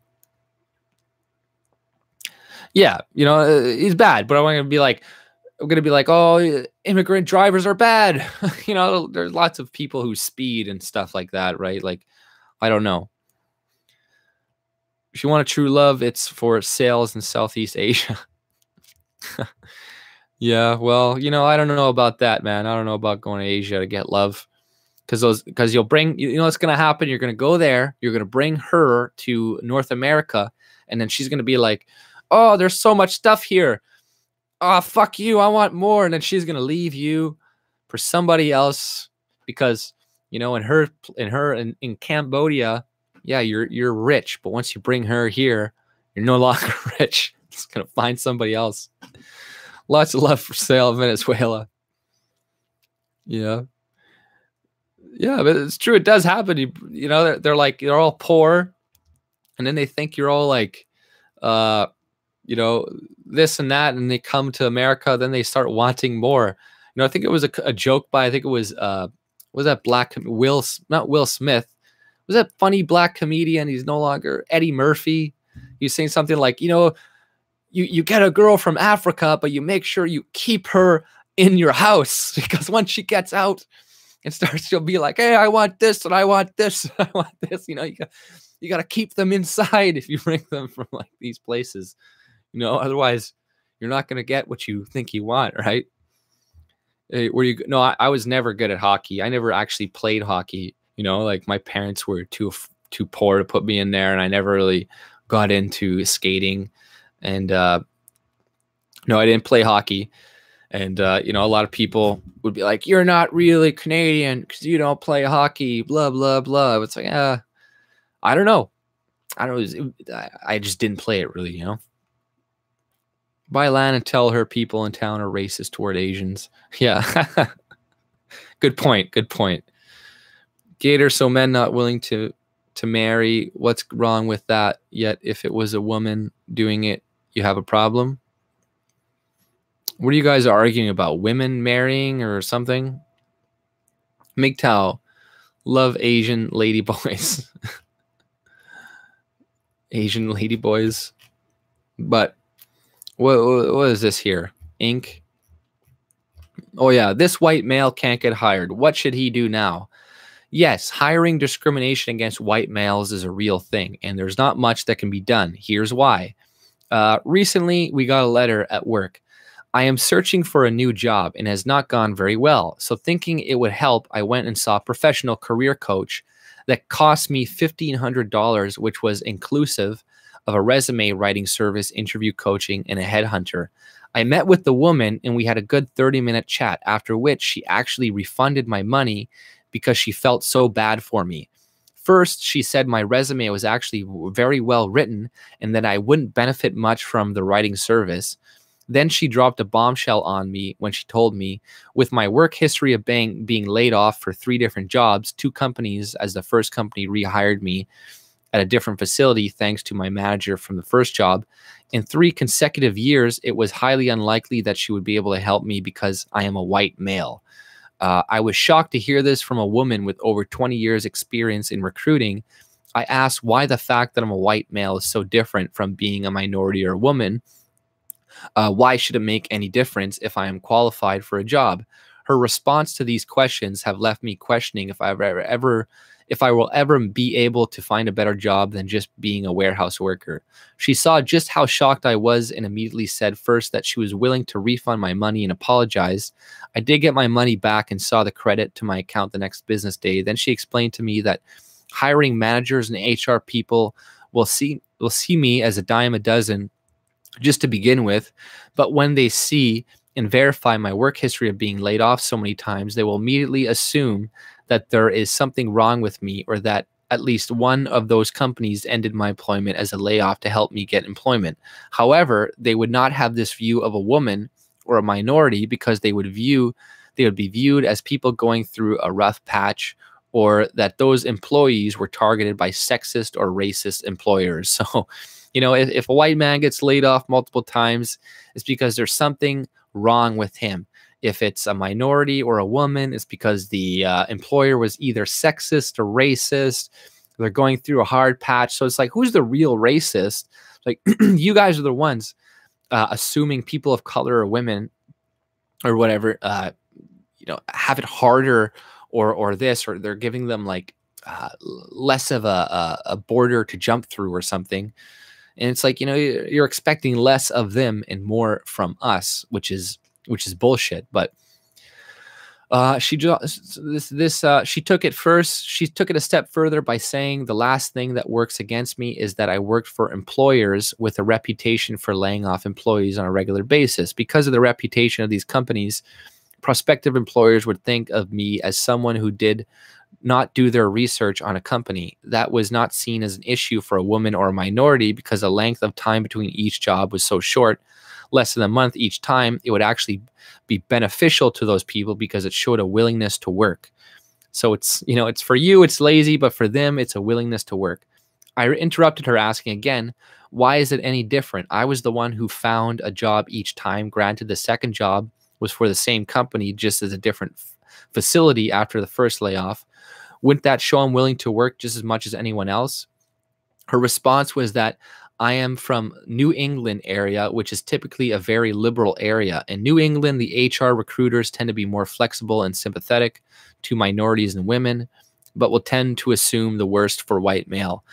Yeah, you know, he's bad, but I want to be like, I'm going to be like, oh, immigrant drivers are bad. You know, there's lots of people who speed and stuff like that, right? Like, I don't know. If you want a true love, it's for sales in Southeast Asia. Yeah, well, you know, I don't know about that, man. I don't know about going to Asia to get love. Because you'll bring, you know what's going to happen? You're going to go there. You're going to bring her to North America. And then she's going to be like, oh, there's so much stuff here. Oh, fuck you. I want more. And then she's going to leave you for somebody else because, you know, in Cambodia, yeah, you're rich. But once you bring her here, you're no longer rich. It's going to find somebody else. Lots of love for sale in Venezuela. Yeah. Yeah, but it's true. It does happen. You know, they're like, they're all poor. And then they think you're all like, you know, this and that. And they come to America. Then they start wanting more. You know, I think it was a joke by, I think it was that black, not Will Smith. Was that funny black comedian? He's no longer Eddie Murphy. He's saying something like, you know, you get a girl from Africa, but you make sure you keep her in your house because once she gets out and starts, she'll be like, hey, I want this and I want this and I want this. You know, you got to keep them inside if you bring them from like these places, you know, otherwise you're not going to get what you think you want. Right. I was never good at hockey. I never actually played hockey. You know, like my parents were too poor to put me in there. And I never really got into skating. And, no, I didn't play hockey. And, you know, a lot of people would be like, you're not really Canadian because you don't play hockey, blah, blah, blah. It's like, I don't know. I just didn't play it really, you know. Buy land and tell her people in town are racist toward Asians. Yeah. Good point. Good point. Gator, so men not willing to marry. What's wrong with that? Yet if it was a woman doing it, you have a problem. What are you guys arguing about? Women marrying or something? MGTOW, love Asian lady boys. Asian lady boys. But what is this here? Ink. Oh yeah, this white male can't get hired. What should he do now? Yes, hiring discrimination against white males is a real thing, and there's not much that can be done. Here's why. Recently, we got a letter at work. I am searching for a new job and has not gone very well. So thinking it would help, I went and saw a professional career coach that cost me $1,500, which was inclusive of a resume writing service, interview coaching, and a headhunter. I met with the woman and we had a good 30-minute chat, after which she actually refunded my money because she felt so bad for me. First, she said my resume was actually very well written and that I wouldn't benefit much from the writing service. Then she dropped a bombshell on me when she told me, with my work history of being laid off for 3 different jobs, 2 companies as the first company rehired me at a different facility thanks to my manager from the first job, in 3 consecutive years, it was highly unlikely that she would be able to help me because I am a white male. I was shocked to hear this from a woman with over 20 years experience in recruiting. I asked why the fact that I'm a white male is so different from being a minority or a woman. Why should it make any difference if I am qualified for a job? Her response to these questions have left me questioning if I will ever be able to find a better job than just being a warehouse worker. She saw just how shocked I was and immediately said first that she was willing to refund my money and apologized. I did get my money back and saw the credit to my account the next business day. Then she explained to me that hiring managers and HR people will see me as a dime a dozen just to begin with, but when they see and verify my work history of being laid off so many times, they will immediately assume that there is something wrong with me or that at least one of those companies ended my employment as a layoff to help me get employment. However, they would not have this view of a woman or a minority because they would be viewed as people going through a rough patch, or that those employees were targeted by sexist or racist employers. So, you know, if a white man gets laid off multiple times, it's because there's something wrong with him. If it's a minority or a woman, it's because the employer was either sexist or racist. They're going through a hard patch. So it's like, who's the real racist? Like, you guys are the ones assuming people of color or women or whatever, have it harder, or this, or they're giving them like less of a border to jump through or something. And it's like, you're expecting less of them and more from us, which is bullshit. But she took it first. She took it a step further by saying the last thing that works against me is that I worked for employers with a reputation for laying off employees on a regular basis. Because of the reputation of these companies, prospective employers would think of me as someone who did not do their research on a company. That was not seen as an issue for a woman or a minority because the length of time between each job was so short, less than a month each time. It would actually be beneficial to those people because it showed a willingness to work. So it's, it's for you, it's lazy, but for them, it's a willingness to work. I interrupted her asking again, why is it any different? I was the one who found a job each time. Granted, the second job was for the same company, just as a different facility after the first layoff. Wouldn't that show I'm willing to work just as much as anyone else? Her response was that I am from New England area, which is typically a very liberal area. In New England, the HR recruiters tend to be more flexible and sympathetic to minorities and women, but will tend to assume the worst for a white male.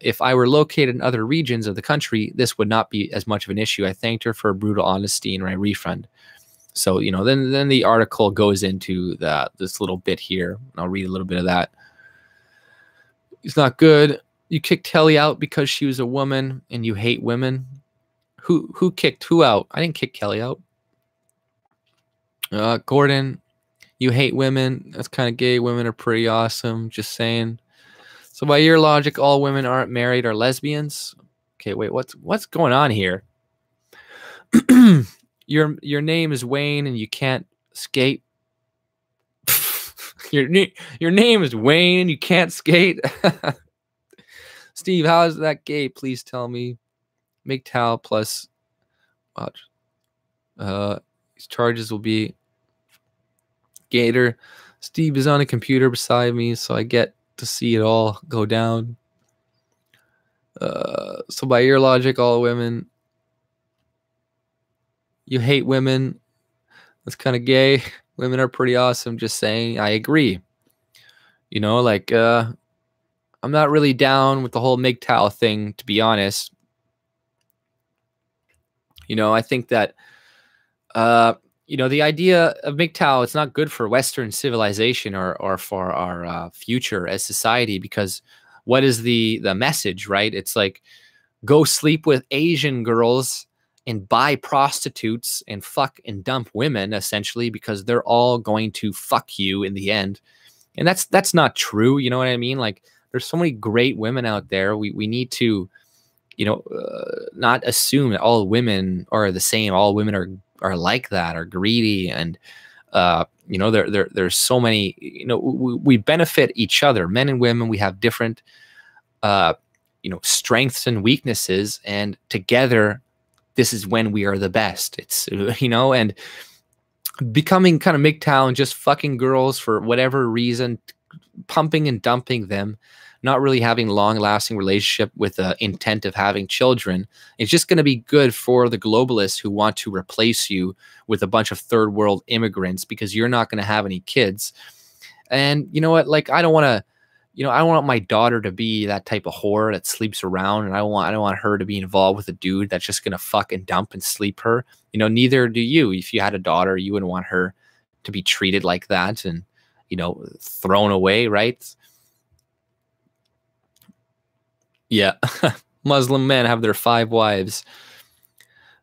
If I were located in other regions of the country, this would not be as much of an issue. I thanked her for her brutal honesty and my refund. So, then the article goes into this little bit here. And I'll read a little bit of that. It's not good. You kicked Kelly out because she was a woman and you hate women. Who kicked who out? I didn't kick Kelly out. Gordon, you hate women. That's kind of gay. Women are pretty awesome. Just saying. So by your logic, all women aren't married or lesbians. Okay, wait, what's going on here? Your name is Wayne and you can't skate. your name is Wayne and you can't skate. Steve, how is that gay? Please tell me. MGTOW plus these charges will be Gator. Steve is on a computer beside me, so I get to see it all go down. So by your logic, all women, you hate women. That's kind of gay. Women are pretty awesome. Just saying. I agree. I'm not really down with the whole MGTOW thing, to be honest. I think that, the idea of MGTOW, it's not good for Western civilization or for our future as society, because what is the message, right? It's like, go sleep with Asian girls and buy prostitutes and fuck and dump women, essentially, because they're all going to fuck you in the end. And that's not true. You know what I mean? Like, there's so many great women out there. We need to, not assume that all women are the same. All women are like that, are greedy. And, there's so many, we benefit each other, men and women. We have different, strengths and weaknesses, and together, this is when we are the best. It's, and becoming kind of MGTOW and just fucking girls for whatever reason, pumping and dumping them, not really having long-lasting relationship with the intent of having children. It's just going to be good for the globalists who want to replace you with a bunch of third world immigrants, because you're not going to have any kids. And you know what? Like, I don't want to, I don't want my daughter to be that type of whore that sleeps around, and I don't want her to be involved with a dude that's just gonna fuck and dump and sleep her. Neither do you. If you had a daughter, you wouldn't want her to be treated like that and, thrown away, right? Yeah. Muslim men have their 5 wives.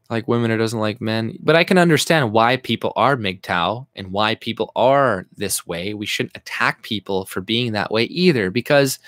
Like women, or doesn't like men. But I can understand why people are MGTOW and why people are this way. We shouldn't attack people for being that way either, because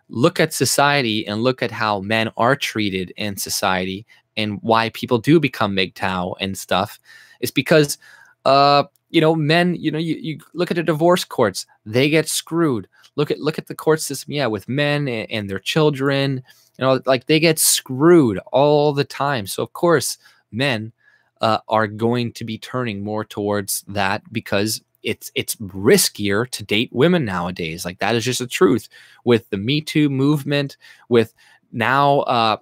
look at society and look at how men are treated in society, and why people do become MGTOW and stuff. It's because, men, you look at the divorce courts, they get screwed. Look at the court system, yeah, with men and their children, like they get screwed all the time. So of course, men are going to be turning more towards that, because it's riskier to date women nowadays. Like, that is just the truth. With the Me Too movement, with now,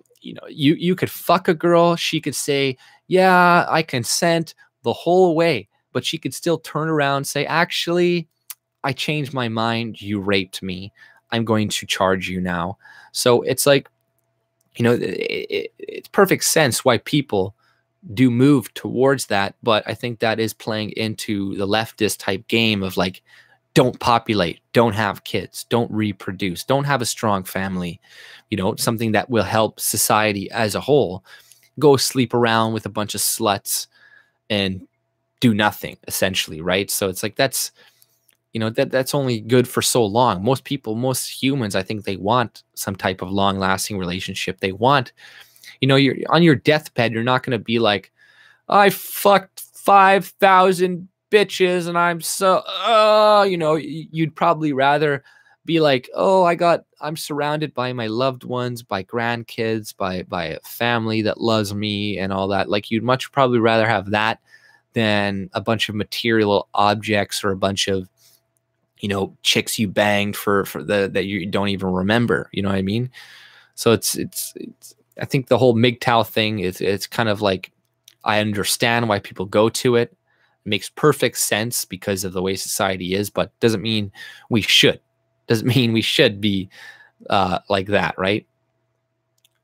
you could fuck a girl, she could say, yeah, I consent, the whole way, but she could still turn around and say, actually, I changed my mind. You raped me. I'm going to charge you now. So it's like, it's perfect sense why people do move towards that. But I think that is playing into the leftist type game of like, don't populate, don't have kids, don't reproduce, don't have a strong family, something that will help society as a whole. Go sleep around with a bunch of sluts and do nothing, essentially, right? So it's like that's only good for so long. Most humans, I think they want some type of long-lasting relationship. They want, you're on your deathbed, you're not going to be like, I fucked 5,000 bitches and I'm so, you'd probably rather be like, oh, I'm surrounded by my loved ones, by grandkids, by a family that loves me and all that. Like, you'd much probably rather have that than a bunch of material objects or a bunch of, chicks you banged for that you don't even remember. You know what I mean? So it's I think the whole MGTOW thing it's kind of like, I understand why people go to it. It makes perfect sense because of the way society is, but doesn't mean we should. Doesn't mean we should be like that, right?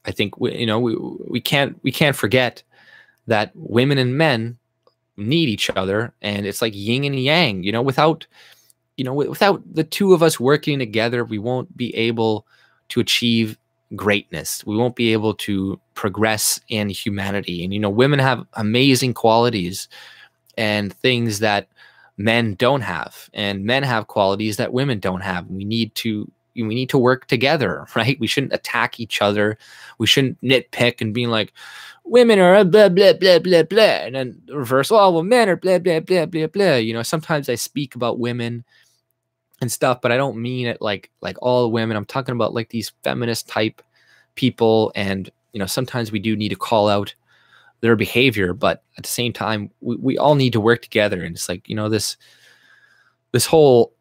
I think we can't forget that women and men need each other, and it's like yin and yang. Without the two of us working together, we won't be able to achieve greatness. We won't be able to progress in humanity. And women have amazing qualities and things that men don't have, and men have qualities that women don't have. We need to work together, right? We shouldn't attack each other. We shouldn't nitpick and being like, women are blah blah blah blah blah, and then reverse, oh well, men are blah blah blah blah blah. Sometimes I speak about women and stuff, but I don't mean it like all women. I'm talking about like these feminist type people, and sometimes we do need to call out their behavior, but at the same time, we all need to work together. And it's like, this whole,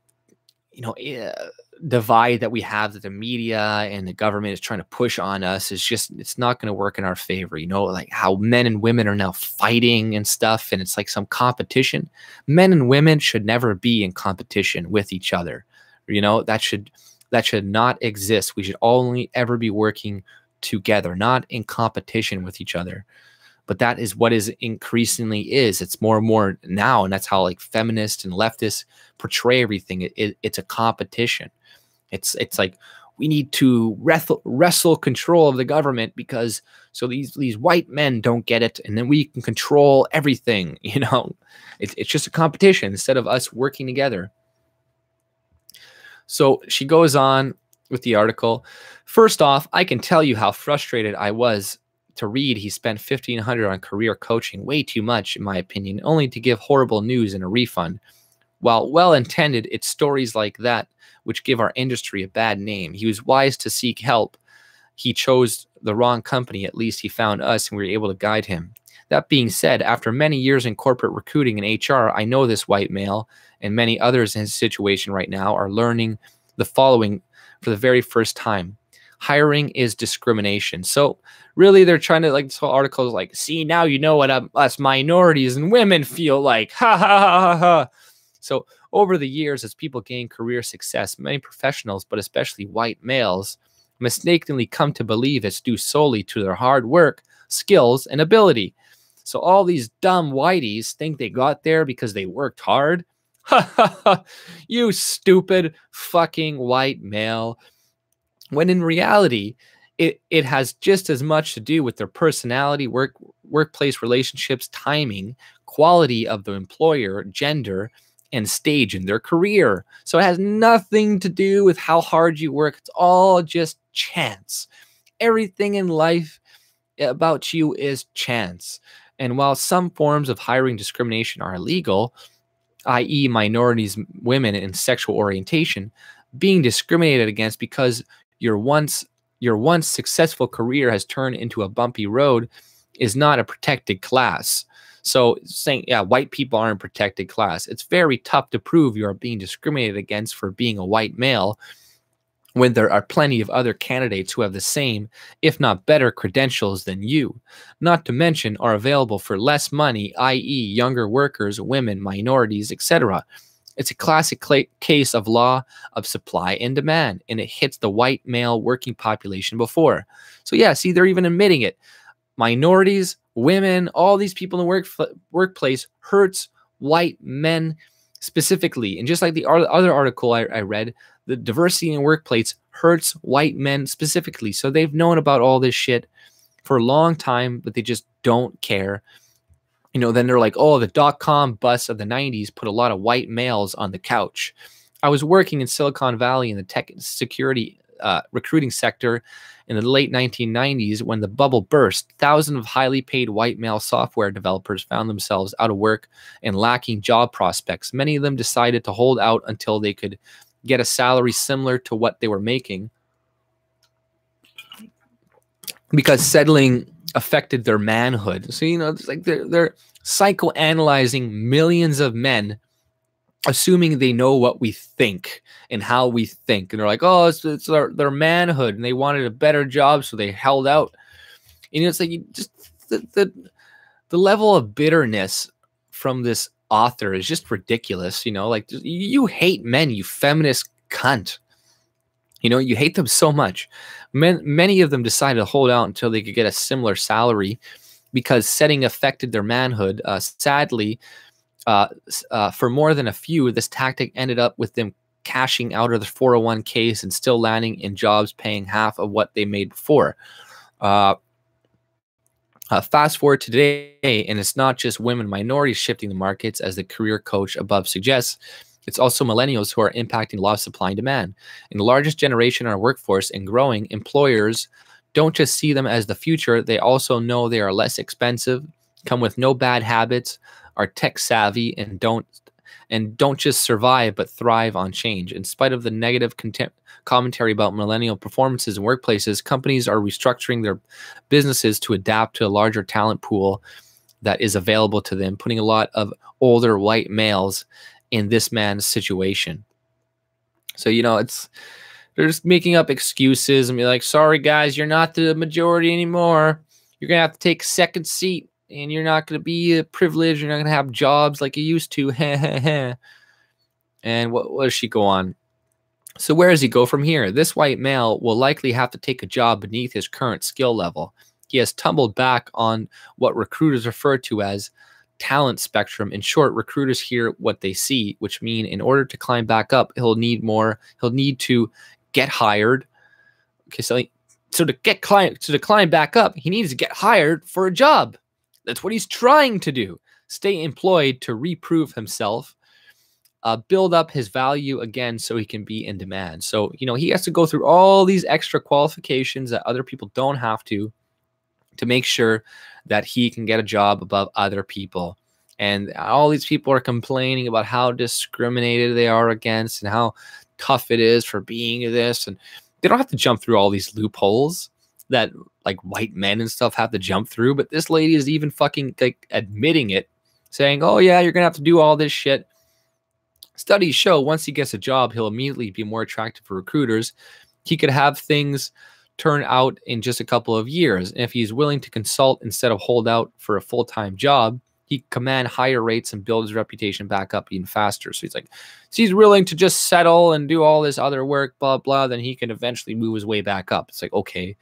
divide that we have, that the media and the government is trying to push on us, is just, it's not going to work in our favor. Like how men and women are now fighting and stuff, and it's like some competition. Men and women should never be in competition with each other. That should not exist. We should only ever be working together, not in competition with each other. But that is what is increasingly is. It's more and more now, and that's how like feminists and leftists portray everything. It's a competition. It's like we need to wrestle control of the government because so these white men don't get it, and then we can control everything. It's just a competition instead of us working together. So she goes on with the article. First off, I can tell you how frustrated I was to read he spent $1,500 on career coaching, way too much in my opinion, only to give horrible news and a refund. While well-intended, it's stories like that which give our industry a bad name. He was wise to seek help. He chose the wrong company. At least he found us and we were able to guide him. That being said, after many years in corporate recruiting and HR, I know this white male and many others in his situation right now are learning the following for the very first time. Hiring is discrimination. So really they're trying to, like, this whole article is like, see, now you know what us minorities and women feel like. Ha ha ha ha ha. So over the years, as people gain career success, many professionals, but especially white males, mistakenly come to believe it's due solely to their hard work, skills, and ability. So all these dumb whiteys think they got there because they worked hard. Ha ha ha. You stupid fucking white male. When in reality, it has just as much to do with their personality, workplace relationships, timing, quality of the employer, gender, and stage in their career. So it has nothing to do with how hard you work. It's all just chance. Everything in life about you is chance. And while some forms of hiring discrimination are illegal, i.e. minorities, women, and sexual orientation, being discriminated against because your once successful career has turned into a bumpy road is not a protected class. So saying, yeah, white people aren't a protected class. It's very tough to prove you are being discriminated against for being a white male when there are plenty of other candidates who have the same, if not better, credentials than you, not to mention are available for less money, i.e. younger workers, women, minorities, etc. It's a classic case of law of supply and demand, and it hits the white male working population before. So yeah, see, they're even admitting it. Minorities, women, all these people in the workplace hurts white men specifically. And just like the other article I read, the diversity in workplace hurts white men specifically. So they've known about all this shit for a long time, but they just don't care. You know, then they're like, oh, the dot-com bust of the 90s put a lot of white males on the couch. I was working in Silicon Valley in the tech security recruiting sector in the late 1990s when the bubble burst. Thousands of highly paid white male software developers found themselves out of work and lacking job prospects. Many of them decided to hold out until they could get a salary similar to what they were making, because settling affected their manhood. So, you know, it's like they're psychoanalyzing millions of men, assuming they know what we think and how we think. And they're like, oh, it's their manhood, and they wanted a better job, so they held out. You know, it's like, you just the level of bitterness from this author is just ridiculous. You know, like, you hate men, you feminist cunt. You know, you hate them so much. Many of them decided to hold out until they could get a similar salary because setting affected their manhood. Sadly, for more than a few, this tactic ended up with them cashing out of the 401ks and still landing in jobs paying half of what they made before. Fast forward to today, and it's not just women minorities shifting the markets, as the career coach above suggests. It's also millennials who are impacting law of supply and demand. In the largest generation in our workforce and growing, employers don't just see them as the future, they also know they are less expensive, come with no bad habits, are tech savvy, and don't just survive but thrive on change. In spite of the negative commentary about millennial performances in workplaces, companies are restructuring their businesses to adapt to a larger talent pool that is available to them, putting a lot of older white males in this man's situation. So, you know, they're just making up excuses and be like, sorry guys, you're not the majority anymore. You're gonna have to take a second seat, and you're not gonna be privileged. You're not gonna have jobs like you used to. And what does she go on? So where does he go from here? This white male will likely have to take a job beneath his current skill level. He has tumbled back on what recruiters refer to as talent spectrum. In short, recruiters hear what they see, which mean in order to climb back up, he'll need to get hired. Okay, so to climb back up, he needs to get hired for a job. That's what he's trying to do. Stay employed to reprove himself, build up his value again so he can be in demand. So, you know, he has to go through all these extra qualifications that other people don't have to make sure that he can get a job above other people. And all these people are complaining about how discriminated they are against and how tough it is for being this. And they don't have to jump through all these loopholes that like white men and stuff have to jump through. But this lady is even fucking like admitting it, saying, oh yeah, you're gonna have to do all this shit. Studies show once he gets a job, he'll immediately be more attractive for recruiters. He could have things turn out in just a couple of years. And if he's willing to consult instead of hold out for a full-time job, he can command higher rates and build his reputation back up even faster. So he's like, so he's willing to just settle and do all this other work, blah, blah, then he can eventually move his way back up. It's like, okay.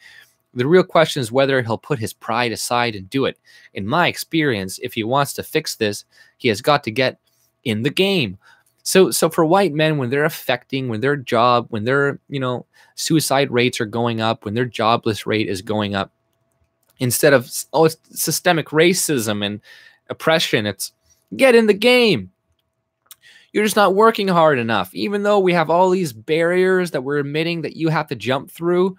The real question is whether he'll put his pride aside and do it. In my experience, if he wants to fix this, he has got to get in the game. So for white men, when their you know, suicide rates are going up, when their jobless rate is going up, instead of, oh, it's systemic racism and oppression, it's get in the game. You're just not working hard enough. Even though we have all these barriers that we're admitting that you have to jump through,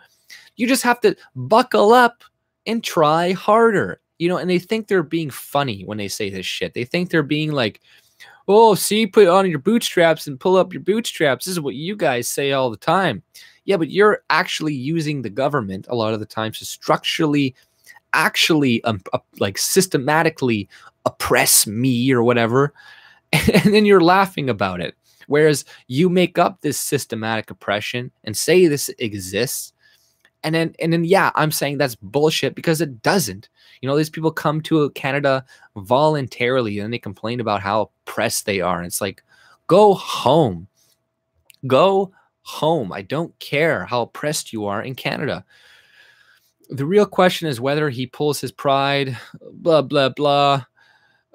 you just have to buckle up and try harder. You know, and they think they're being funny when they say this shit. They think they're being like, oh, see, put on your bootstraps and pull up your bootstraps. This is what you guys say all the time. Yeah, but you're actually using the government a lot of the times to structurally, actually, like systematically oppress me or whatever. And then you're laughing about it. Whereas you make up this systematic oppression and say this exists. And then, yeah, I'm saying that's bullshit because it doesn't. You know, these people come to Canada voluntarily and they complain about how oppressed they are. And it's like, go home. Go home. I don't care how oppressed you are in Canada. The real question is whether he pulls his pride, blah, blah, blah,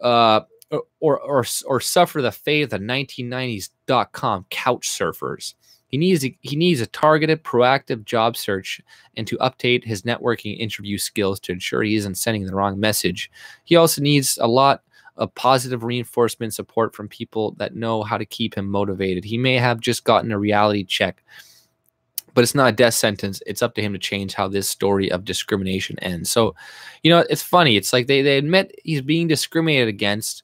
or suffer the fate of the 1990s.com couch surfers. He needs a targeted, proactive job search and to update his networking interview skills to ensure he isn't sending the wrong message. He also needs a lot of positive reinforcement support from people that know how to keep him motivated. He may have just gotten a reality check, but it's not a death sentence. It's up to him to change how this story of discrimination ends. So, you know, it's funny. It's like they admit he's being discriminated against,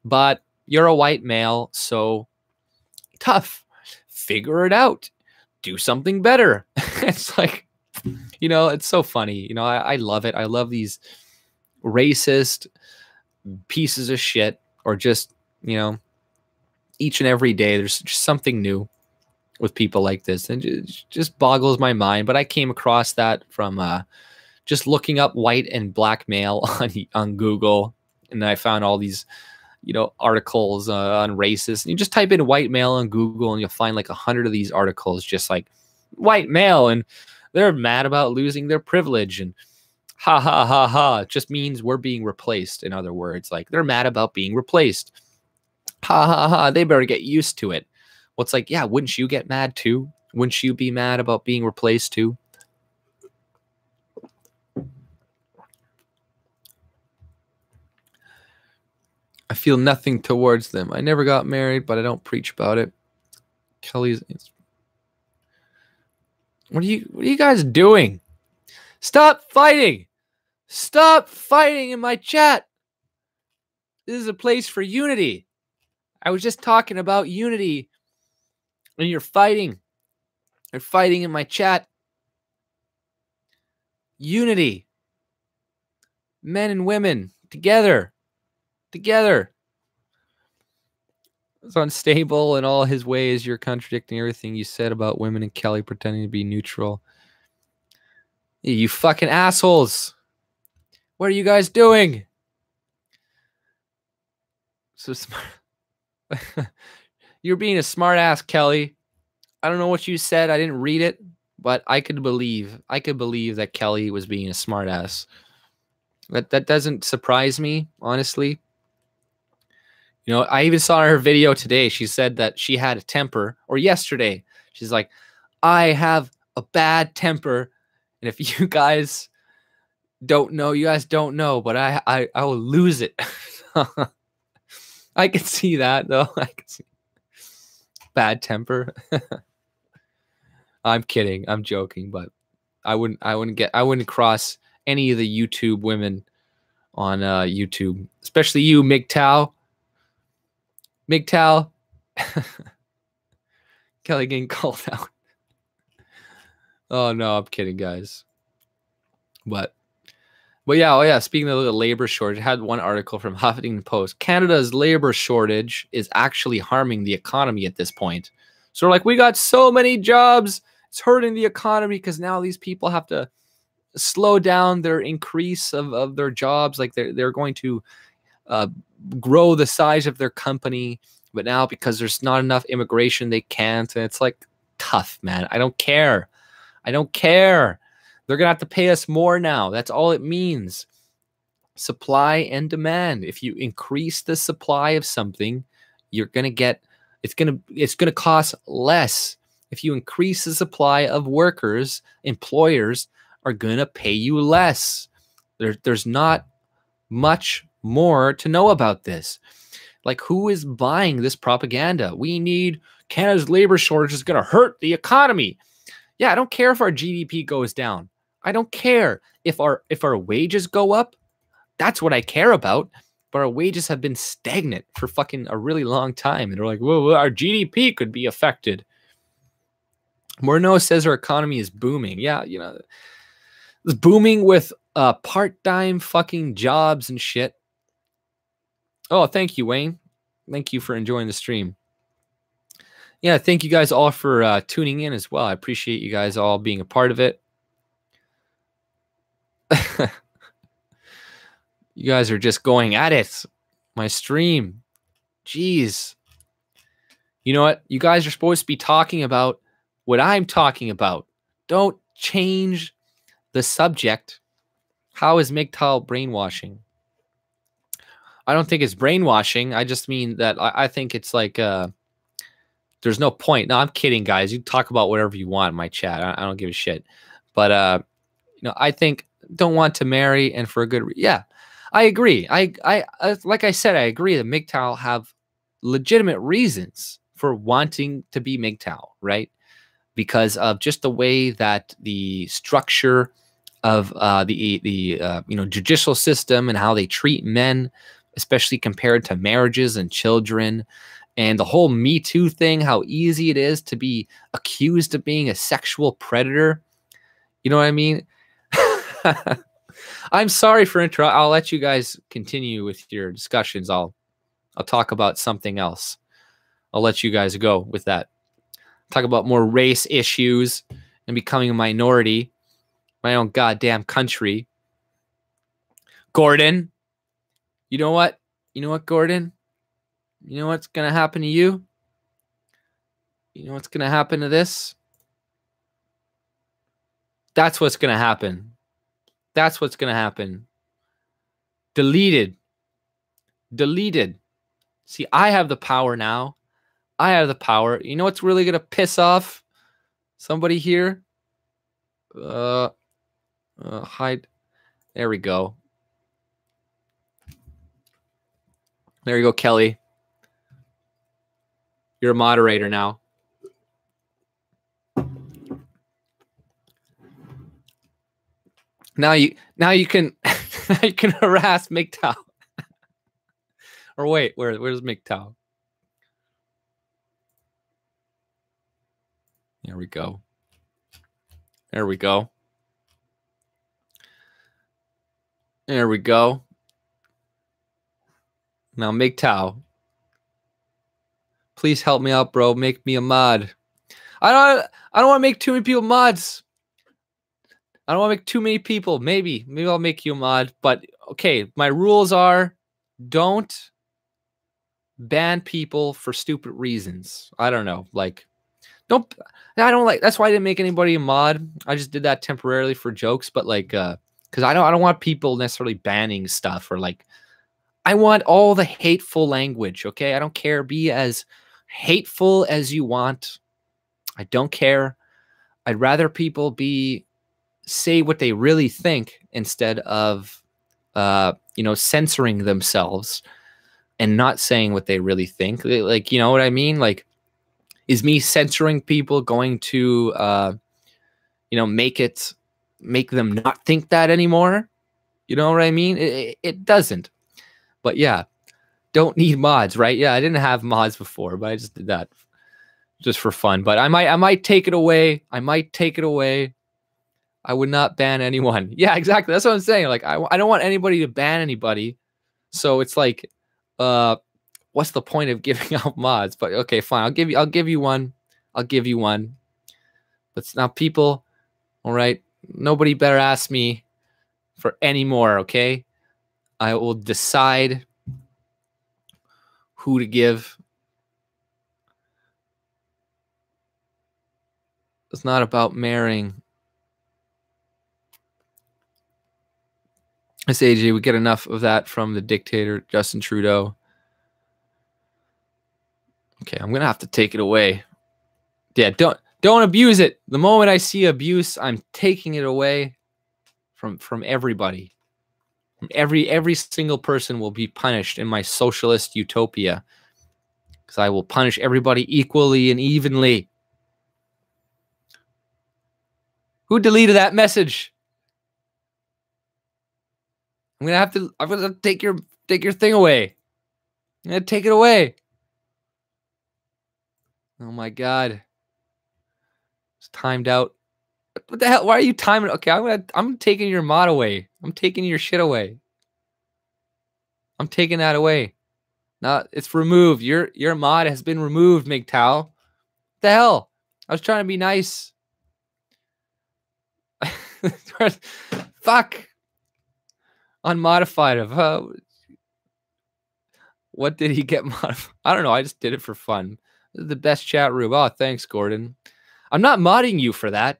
but you're a white male, so tough. Figure it out. Do something better. It's like, you know, it's so funny. You know, I love it. I love these racist pieces of shit, or just, you know, each and every day there's just something new with people like this, and it just boggles my mind. But I came across that from just looking up white and black male on Google, and I found all these, you know, articles on races. And you just type in white male on Google and you'll find like 100 of these articles just like white male, and they're mad about losing their privilege, and ha ha ha ha. It just means we're being replaced. In other words, like they're mad about being replaced. Ha ha ha. They better get used to it. Well, it's like, yeah, wouldn't you get mad too? Wouldn't you be mad about being replaced too? I feel nothing towards them. I never got married, but I don't preach about it. Kelly's. What are you guys doing? Stop fighting. Stop fighting in my chat. This is a place for unity. I was just talking about unity, and you're fighting. You're fighting in my chat. Unity. Men and women together. Together. It's unstable in all his ways. You're contradicting everything you said about women and Kelly pretending to be neutral. You fucking assholes. What are you guys doing? So smart. You're being a smart ass, Kelly. I don't know what you said. I didn't read it, but I could believe that Kelly was being a smart ass. That doesn't surprise me, honestly. You know, I even saw her video today. She said that she had a temper, or yesterday. She's like, I have a bad temper. And if you guys don't know, but I will lose it. I can see that though. I can see bad temper. I'm kidding. I'm joking, but I wouldn't cross any of the YouTube women on YouTube, especially you, MGTOW. MGTOW. Kelly getting called out. Oh no, I'm kidding, guys. But yeah, oh yeah, speaking of the labor shortage, I had one article from Huffington Post. Canada's labor shortage is actually harming the economy at this point. So like, we got so many jobs, it's hurting the economy because now these people have to slow down their increase of their jobs. Like they're going to grow the size of their company, but now because there's not enough immigration, they can't. And it's like, tough, man. I don't care. I don't care. They're gonna have to pay us more now. That's all it means. Supply and demand. If you increase the supply of something, you're gonna get, it's gonna cost less. If you increase the supply of workers, employers are gonna pay you less. There's not much more to know about this. Like, who is buying this propaganda? We need Canada's labor shortage is going to hurt the economy. Yeah, I don't care if our GDP goes down. I don't care if our wages go up. That's what I care about. But our wages have been stagnant for fucking a really long time. And they're like, well, our GDP could be affected. Morneau says our economy is booming. Yeah, you know, it's booming with part-time fucking jobs and shit. Oh, thank you, Wayne. Thank you for enjoying the stream. Yeah, thank you guys all for tuning in as well. I appreciate you guys all being a part of it. You guys are just going at it. My stream. Jeez. You know what? You guys are supposed to be talking about what I'm talking about. Don't change the subject. How is MGTOW brainwashing? I don't think it's brainwashing. I just mean that I think it's like there's no point. No, I'm kidding, guys. You talk about whatever you want in my chat. I don't give a shit. But you know, I think don't want to marry and for a good yeah. I agree. I like I said, I agree that MGTOW have legitimate reasons for wanting to be MGTOW, right? Because of just the way that the structure of the you know, judicial system and how they treat men, especially compared to marriages and children, and the whole Me Too thing, how easy it is to be accused of being a sexual predator. You know what I mean? I'm sorry for interrupting. I'll let you guys continue with your discussions. I'll talk about something else. I'll let you guys go with that. Talk about more race issues and becoming a minority. My own goddamn country. Gordon. You know what? You know what, Gordon? You know what's going to happen to you? You know what's going to happen to this? That's what's going to happen. That's what's going to happen. Deleted. Deleted. See, I have the power now. I have the power. You know what's really going to piss off somebody here? Hide. There we go. There you go, Kelly. You're a moderator now. Now you can you can harass MGTOW. Or wait, where's MGTOW? There we go. There we go. There we go. Now MGTOW. Please help me out, bro. Make me a mod. I don't want to make too many people mods. I don't want to make too many people. Maybe I'll make you a mod. But okay, my rules are don't ban people for stupid reasons. I don't know. Like, I don't like, that's why I didn't make anybody a mod. I just did that temporarily for jokes. But like, because I don't want people necessarily banning stuff or like, I want all the hateful language. Okay. I don't care. Be as hateful as you want. I don't care. I'd rather people say what they really think instead of, you know, censoring themselves and not saying what they really think. Like, you know what I mean? Like, is me censoring people going to, you know, make them not think that anymore? You know what I mean? It doesn't. But yeah, don't need mods, right? Yeah, I didn't have mods before, but I just did that just for fun. But I might take it away. I might take it away. I would not ban anyone. Yeah, exactly. That's what I'm saying. Like, I don't want anybody to ban anybody. So it's like, what's the point of giving out mods? But okay, fine. I'll give you one. I'll give you one. But now people, all right, nobody better ask me for any more, okay? I will decide who to give. It's not about marrying. Miss AJ, we get enough of that from the dictator, Justin Trudeau. Okay, I'm going to have to take it away. Yeah, don't abuse it. The moment I see abuse, I'm taking it away from everybody. Every single person will be punished in my socialist utopia because I will punish everybody equally and evenly. Who deleted that message? I'm gonna take your thing away. I'm gonna take it away. Oh my god. It's timed out. What the hell? Why are you timing? Okay, I'm taking your mod away. I'm taking your shit away. I'm taking that away. Now it's removed. Your mod has been removed, MGTOW. The hell? I was trying to be nice. Fuck. Unmodified. What did he get modified? I don't know. I just did it for fun. This is the best chat room. Oh, thanks, Gordon. I'm not modding you for that.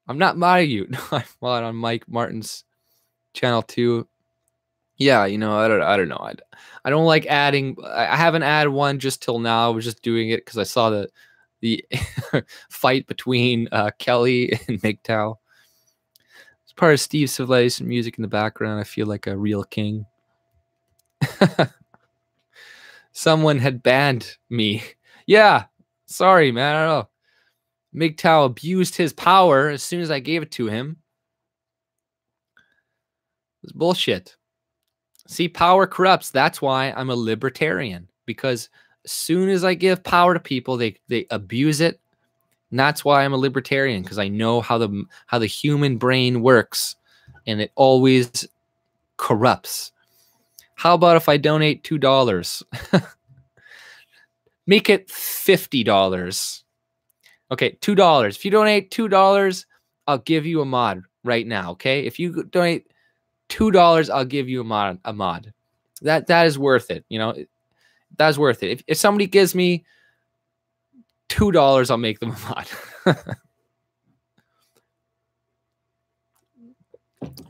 I'm not modding you. No, I'm mod on Mike Martin's channel too. Yeah, you know, I don't know. I don't like adding. I haven't added one just till now. I was just doing it because I saw the fight between Kelly and MGTOW. It's part of Steve's Civilization music in the background. I feel like a real king. Someone had banned me. Yeah, sorry, man. I don't know. MGTOW abused his power as soon as I gave it to him. It's bullshit. See, power corrupts. That's why I'm a libertarian, because as soon as I give power to people, they abuse it. And that's why I'm a libertarian, because I know how the human brain works, and it always corrupts. How about if I donate $2? Make it $50. Okay, $2. If you donate $2, I'll give you a mod right now. Okay, if you donate $2, I'll give you a mod. That is worth it. You know, that's worth it. If somebody gives me $2, I'll make them a mod.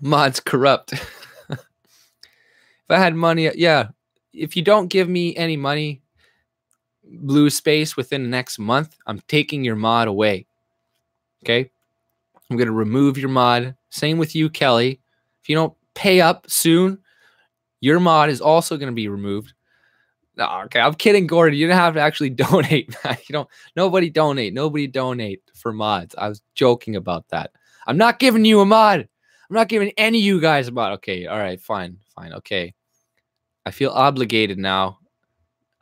Mods corrupt. If I had money, yeah. If you don't give me any money, blue space, within the next month, I'm taking your mod away. Okay? I'm going to remove your mod. Same with you, Kelly. If you don't pay up soon, your mod is also going to be removed. No, okay, I'm kidding, Gordon. You don't have to actually donate, man. Nobody donate for mods. I was joking about that. I'm not giving you a mod. I'm not giving any of you guys a mod. Okay, all right, fine, okay. I feel obligated now.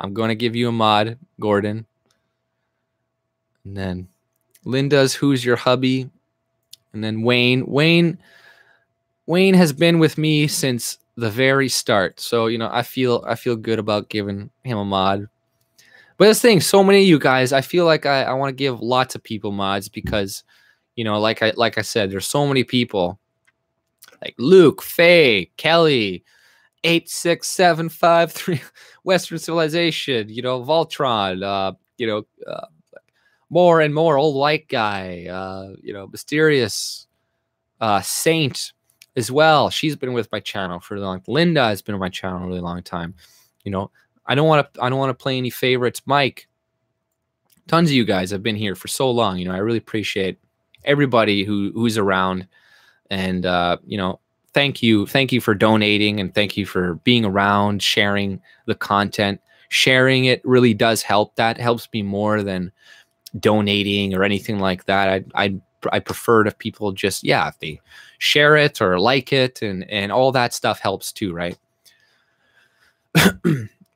I'm going to give you a mod, Gordon. And then Linda's Who's Your Hubby? And then Wayne has been with me since the very start. So, you know, I feel good about giving him a mod. But this thing, so many of you guys, I feel like I want to give lots of people mods because, you know, like I said, there's so many people like Luke, Faye, Kelly, 86753, Western Civilization, you know, Voltron, you know, more and more old white guy, you know, mysterious Saint as well. She's been with my channel for a long. Linda has been on my channel a really long time. You know, I don't want to play any favorites. Mike, tons of you guys have been here for so long. You know, I really appreciate everybody who's around, and you know, thank you for donating, and thank you for being around, sharing the content. Sharing it really does help. That helps me more than donating or anything like that. I prefer if people just, yeah, if they share it or like it, and all that stuff helps too, right?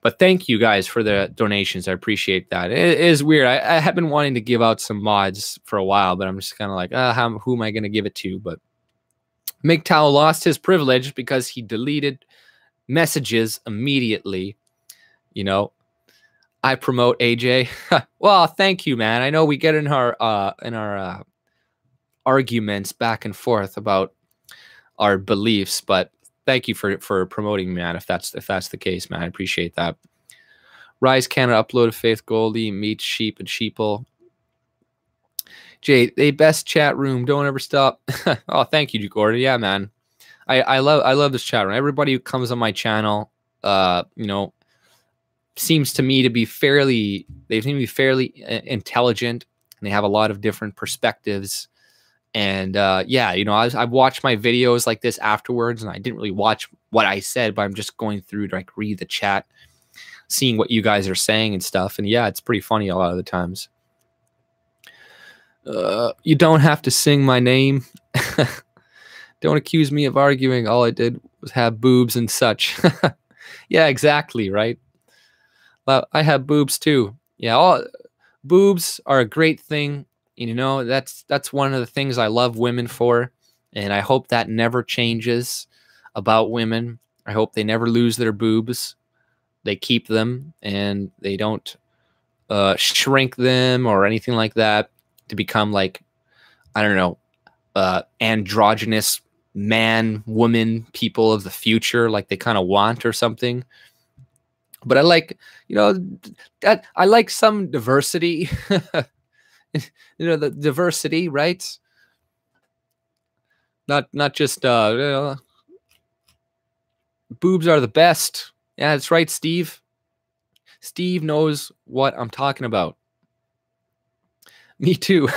But thank you guys for the donations. I appreciate that. It is weird. I have been wanting to give out some mods for a while, but I'm just kind of like, who am I going to give it to? But MGTOW lost his privilege because he deleted messages immediately. You know, I promote AJ. Well, thank you, man. I know we get in our arguments back and forth about our beliefs, but thank you for promoting me, man. If that's the case, man, I appreciate that. Rise Canada uploaded Faith Goldie, Meet Sheep and Sheeple. Jay, the best chat room. Don't ever stop. Oh, thank you, Gordon. Yeah, man. I love this chat room. Everybody who comes on my channel, you know, seems to me to be fairly intelligent, and they have a lot of different perspectives. And yeah, you know, I've watched my videos like this afterwards, and I didn't really watch what I said, but I'm just going through to like read the chat, seeing what you guys are saying and stuff. And yeah, it's pretty funny a lot of the times. You don't have to sing my name. Don't accuse me of arguing. All I did was have boobs and such. Yeah, exactly, right? Well, I have boobs too. Yeah, boobs are a great thing. You know, that's one of the things I love women for, and I hope that never changes about women. I hope they never lose their boobs. They keep them, and they don't shrink them or anything like that to become like, I don't know, androgynous man, woman, people of the future, like they kind of want or something. But I like, you know, that I like some diversity, you know, the diversity, right? Not just, you know, boobs are the best. Yeah, that's right, Steve. Steve knows what I'm talking about. Me too.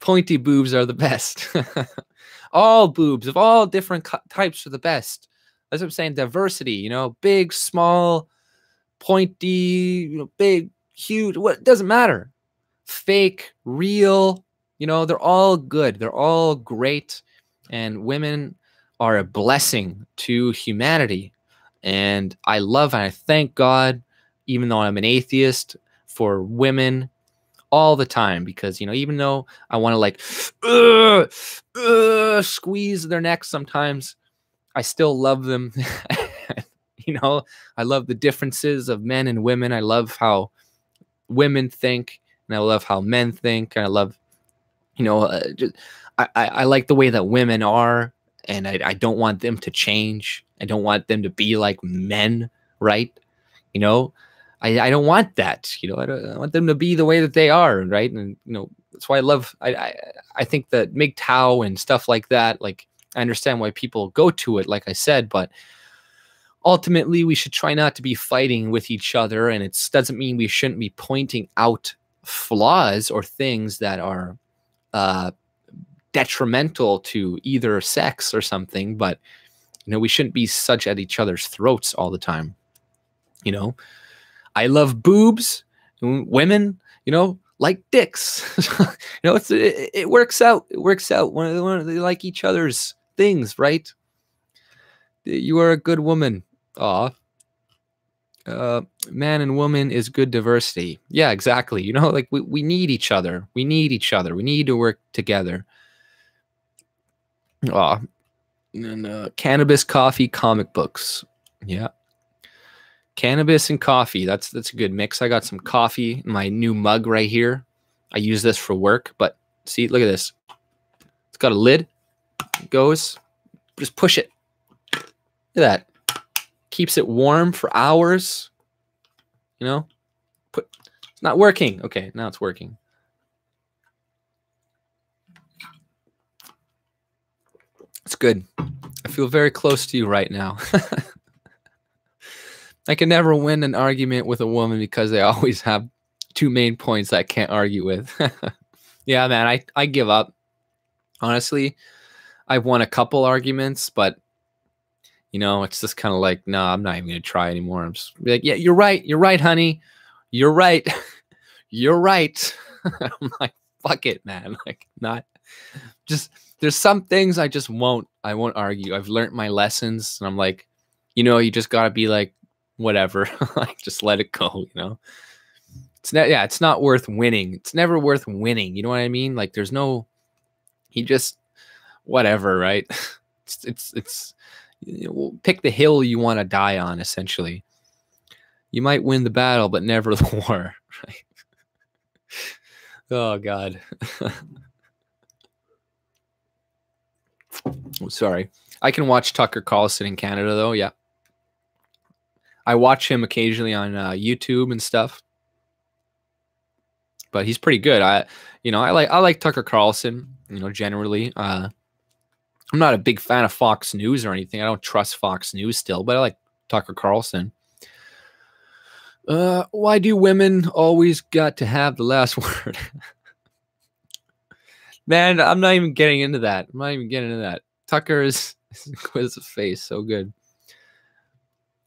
Pointy boobs are the best. All boobs of all different types are the best. That's what I'm saying. Diversity, you know, big, small, pointy, you know, big, huge. What, it doesn't matter. Fake, real, you know, they're all good. They're all great. And women are a blessing to humanity. And I love and I thank God, even though I'm an atheist, for women all the time, because, you know, even though I want to like squeeze their necks sometimes, I still love them. You know, I love the differences of men and women. I love how women think, and I love how men think. And I love, you know, I like the way that women are, and I don't want them to change. I don't want them to be like men, right? You know, I don't want that. You know, I want them to be the way that they are, right? And, you know, that's why I love, I think that MGTOW and stuff like that, like, I understand why people go to it, like I said, but ultimately we should try not to be fighting with each other. And it doesn't mean we shouldn't be pointing out flaws or things that are detrimental to either sex or something, but, you know, we shouldn't be such at each other's throats all the time. You know, I love boobs. Women, you know, like dicks. You know, it works out. It works out. They like each other's things, right? You are a good woman. Aw. Man and woman is good diversity. Yeah, exactly. You know, like we need each other. We need each other. We need to work together. Aw. And cannabis, coffee, comic books. Yeah. Cannabis and coffee. That's a good mix. I got some coffee in my new mug right here. I use this for work, but see, look at this. It's got a lid. It goes. Just push it. Look at that. Keeps it warm for hours. You know? It's not working. Okay, now it's working. It's good. I feel very close to you right now. I can never win an argument with a woman because they always have two main points I can't argue with. Yeah, man, I give up. Honestly, I've won a couple arguments, but, you know, it's just kind of like, no, I'm not even going to try anymore. I'm just like, yeah, you're right. You're right, honey. You're right. You're right. I'm like, fuck it, man. Like, not just, there's some things I won't argue. I've learned my lessons, and I'm like, you know, you just got to be like, whatever. Like, just let it go, you know. It's not worth winning. It's never worth winning. You know what I mean? Like, there's no, he just, whatever, right? It's you know, pick the hill you want to die on, essentially. You might win the battle, but never the war, right? Oh, God. Oh, sorry. I can watch Tucker Carlson in Canada, though, yeah. I watch him occasionally on YouTube and stuff, but he's pretty good. I like Tucker Carlson. You know, generally, I'm not a big fan of Fox News or anything. I don't trust Fox News still, but I like Tucker Carlson. Why do women always got to have the last word? Man, I'm not even getting into that. I'm not even getting into that. Tucker is quiz of face, so good.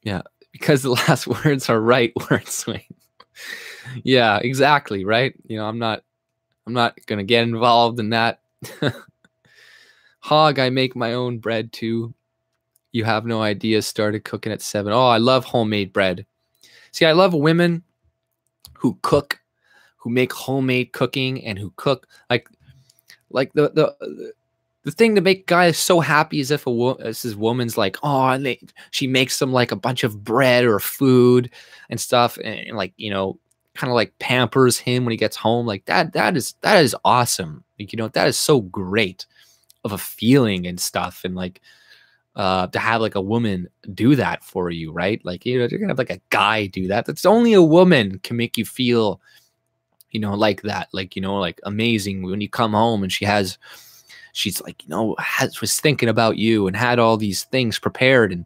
Yeah. Because the last words are right word swing. Yeah, exactly, right? You know, I'm not gonna get involved in that. Hog, I make my own bread too. You have no idea. Started cooking at 7. Oh, I love homemade bread. See, I love women who cook, who make homemade cooking, and who cook like the thing to make guys so happy is if this woman's like, oh, and she makes them like a bunch of bread or food and stuff, and like, you know, kind of like pampers him when he gets home. Like that is awesome. Like, you know, that is so great of a feeling and stuff. And like, to have like a woman do that for you, right? Like, you know, you're gonna have like a guy do that. That's only a woman can make you feel, you know, like that, like, you know, like amazing when you come home and she's like, you know, was thinking about you and had all these things prepared and,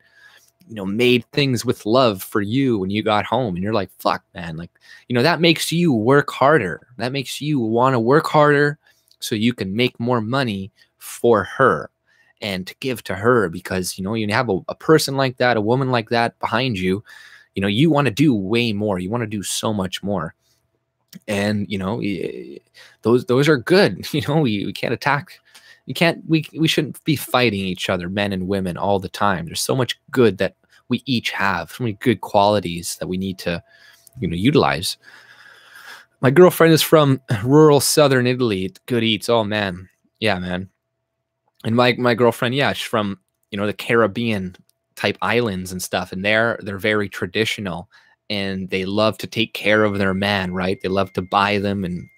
you know, made things with love for you when you got home. And you're like, fuck, man, like, you know, that makes you work harder. That makes you want to work harder so you can make more money for her and to give to her, because, you know, you have a person like that, a woman like that behind you, you know, you want to do way more. You want to do so much more. And, you know, those are good. You know, we can't attack. We shouldn't be fighting each other, men and women, all the time. There's so much good that we each have, so many good qualities that we need to, you know, utilize. My girlfriend is from rural southern Italy. Good eats. Oh man. Yeah, man. And my girlfriend, yeah, she's from, you know, the Caribbean type islands and stuff. And they're very traditional and they love to take care of their man, right? They love to buy them. And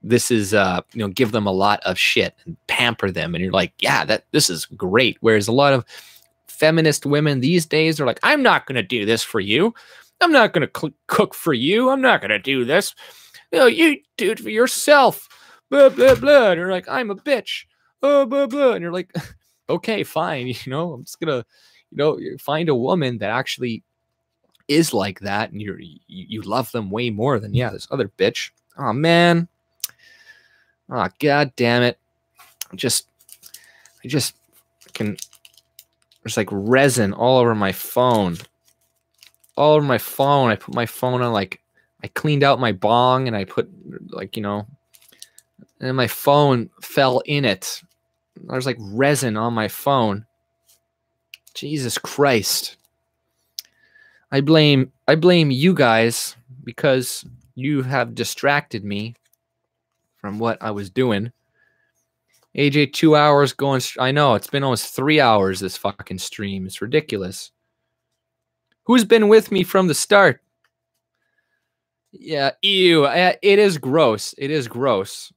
this is, you know, give them a lot of shit and pamper them. And you're like, yeah, this is great. Whereas a lot of feminist women these days are like, I'm not going to do this for you. I'm not going to cook for you. I'm not going to do this. You know, you do it for yourself. Blah, blah, blah. And you're like, I'm a bitch. Oh, blah, blah. And you're like, okay, fine. You know, I'm just going to, you know, find a woman that actually is like that. And you love them way more than, yeah, this other bitch. Oh, man. Oh, God damn it. I just can, there's like resin all over my phone. All over my phone. I put my phone on, like, I cleaned out my bong and I put, like, you know, and my phone fell in it. There's like resin on my phone. Jesus Christ. I blame you guys because you have distracted me from what I was doing. AJ, 2 hours going. I know it's been almost 3 hours. This fucking stream. It's ridiculous. Who's been with me from the start? Yeah, ew. It is gross. It is gross.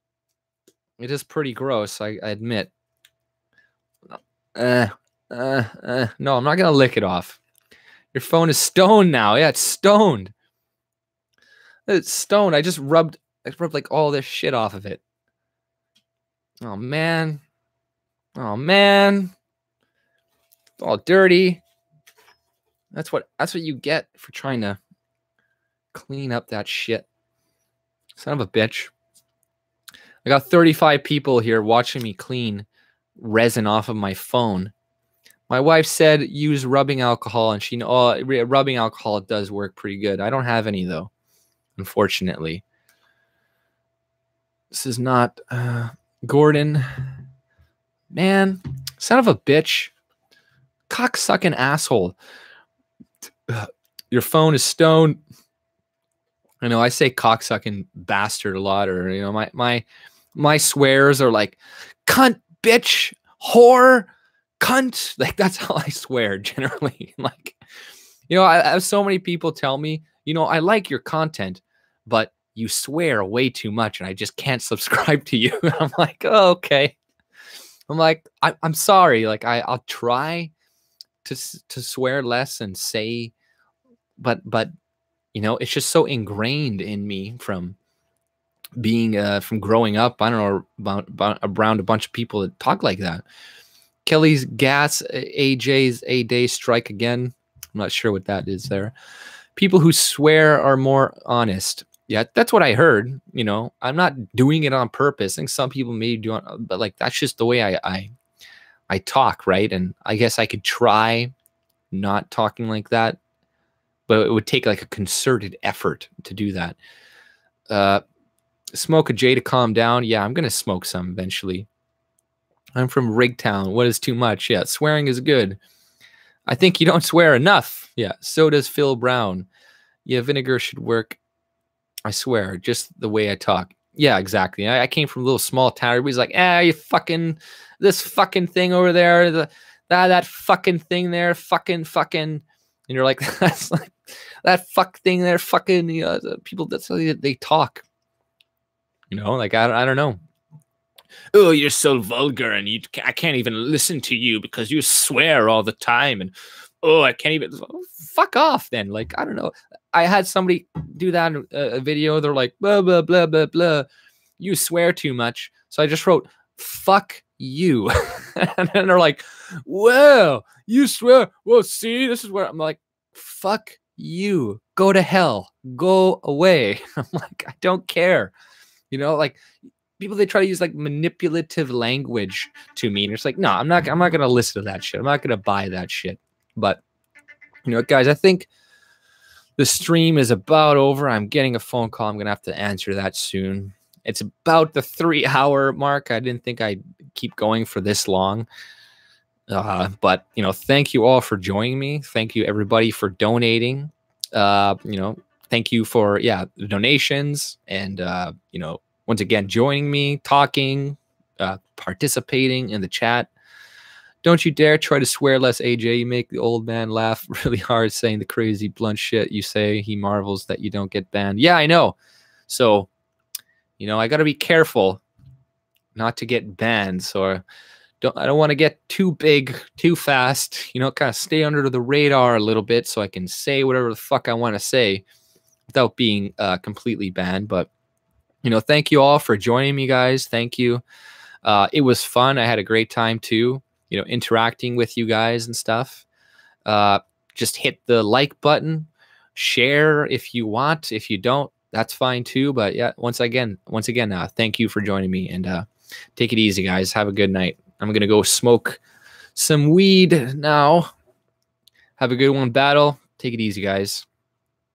It is pretty gross. I admit. No, I'm not gonna lick it off. Your phone is stoned now. Yeah, it's stoned. It's stoned. I rubbed like all this shit off of it. Oh man. Oh man. It's all dirty. That's what you get for trying to clean up that shit. Son of a bitch. I got 35 people here watching me clean resin off of my phone. My wife said use rubbing alcohol, and rubbing alcohol does work pretty good. I don't have any though, unfortunately. This is not Gordon. Man, son of a bitch. Cocksucking asshole. Your phone is stoned. I know I say cocksucking bastard a lot, or, you know, my swears are like cunt, bitch, whore, cunt. Like, that's how I swear generally. Like, you know, I have so many people tell me, you know, I like your content, but you swear way too much and I just can't subscribe to you. I'm like, oh, okay. I'm like, I'm sorry. Like, I'll try to swear less and say, but you know, it's just so ingrained in me from being from growing up. I don't know, about around a bunch of people that talk like that. Kelly's gas, AJ's a day strike again. I'm not sure what that is there. People who swear are more honest. Yeah, that's what I heard. You know, I'm not doing it on purpose. I think some people may do it, but like, that's just the way I talk, right? And I guess I could try not talking like that, but it would take like a concerted effort to do that. Smoke a J to calm down. Yeah, I'm going to smoke some eventually. I'm from Rigtown. What is too much? Yeah, swearing is good. I think you don't swear enough. Yeah, so does Phil Brown. Yeah, vinegar should work. I swear, just the way I talk. Yeah, exactly. I came from a little small town. Everybody's like, you fucking, this fucking thing over there, that fucking thing there, fucking. And you're like, that's like that fuck thing there, fucking the people, that's how they talk. You know, like, I don't know. Oh, you're so vulgar and I can't even listen to you because you swear all the time. And, oh, I can't even, fuck off then. Like, I don't know. I had somebody do that in a video. They're like, blah, blah, blah, blah, blah. You swear too much. So I just wrote, fuck you. And then they're like, well, you swear. Well, see, this is where I'm like, fuck you. Go to hell. Go away. I'm like, I don't care. You know, like people, they try to use like manipulative language to me. And it's like, no, I'm not going to listen to that shit. I'm not going to buy that shit. But, you know, guys, I think the stream is about over. I'm getting a phone call. I'm going to have to answer that soon. It's about the 3-hour mark. I didn't think I'd keep going for this long. But, you know, thank you all for joining me. Thank you, everybody, for donating. You know, thank you for, the donations. And, you know, once again, joining me, talking, participating in the chat. Don't you dare try to swear less, AJ. You make the old man laugh really hard saying the crazy, blunt shit you say. He marvels that you don't get banned. Yeah, I know. So, you know, I got to be careful not to get banned. So I don't want to get too big too fast. You know, kind of stay under the radar a little bit so I can say whatever the fuck I want to say without being completely banned. But, you know, thank you all for joining me, guys. Thank you. It was fun. I had a great time too, you know, interacting with you guys and stuff. Just hit the like button, share if you want. If you don't, that's fine too. But yeah, once again, thank you for joining me, and take it easy, guys. Have a good night. I'm going to go smoke some weed now. Have a good one, Battle. Take it easy, guys.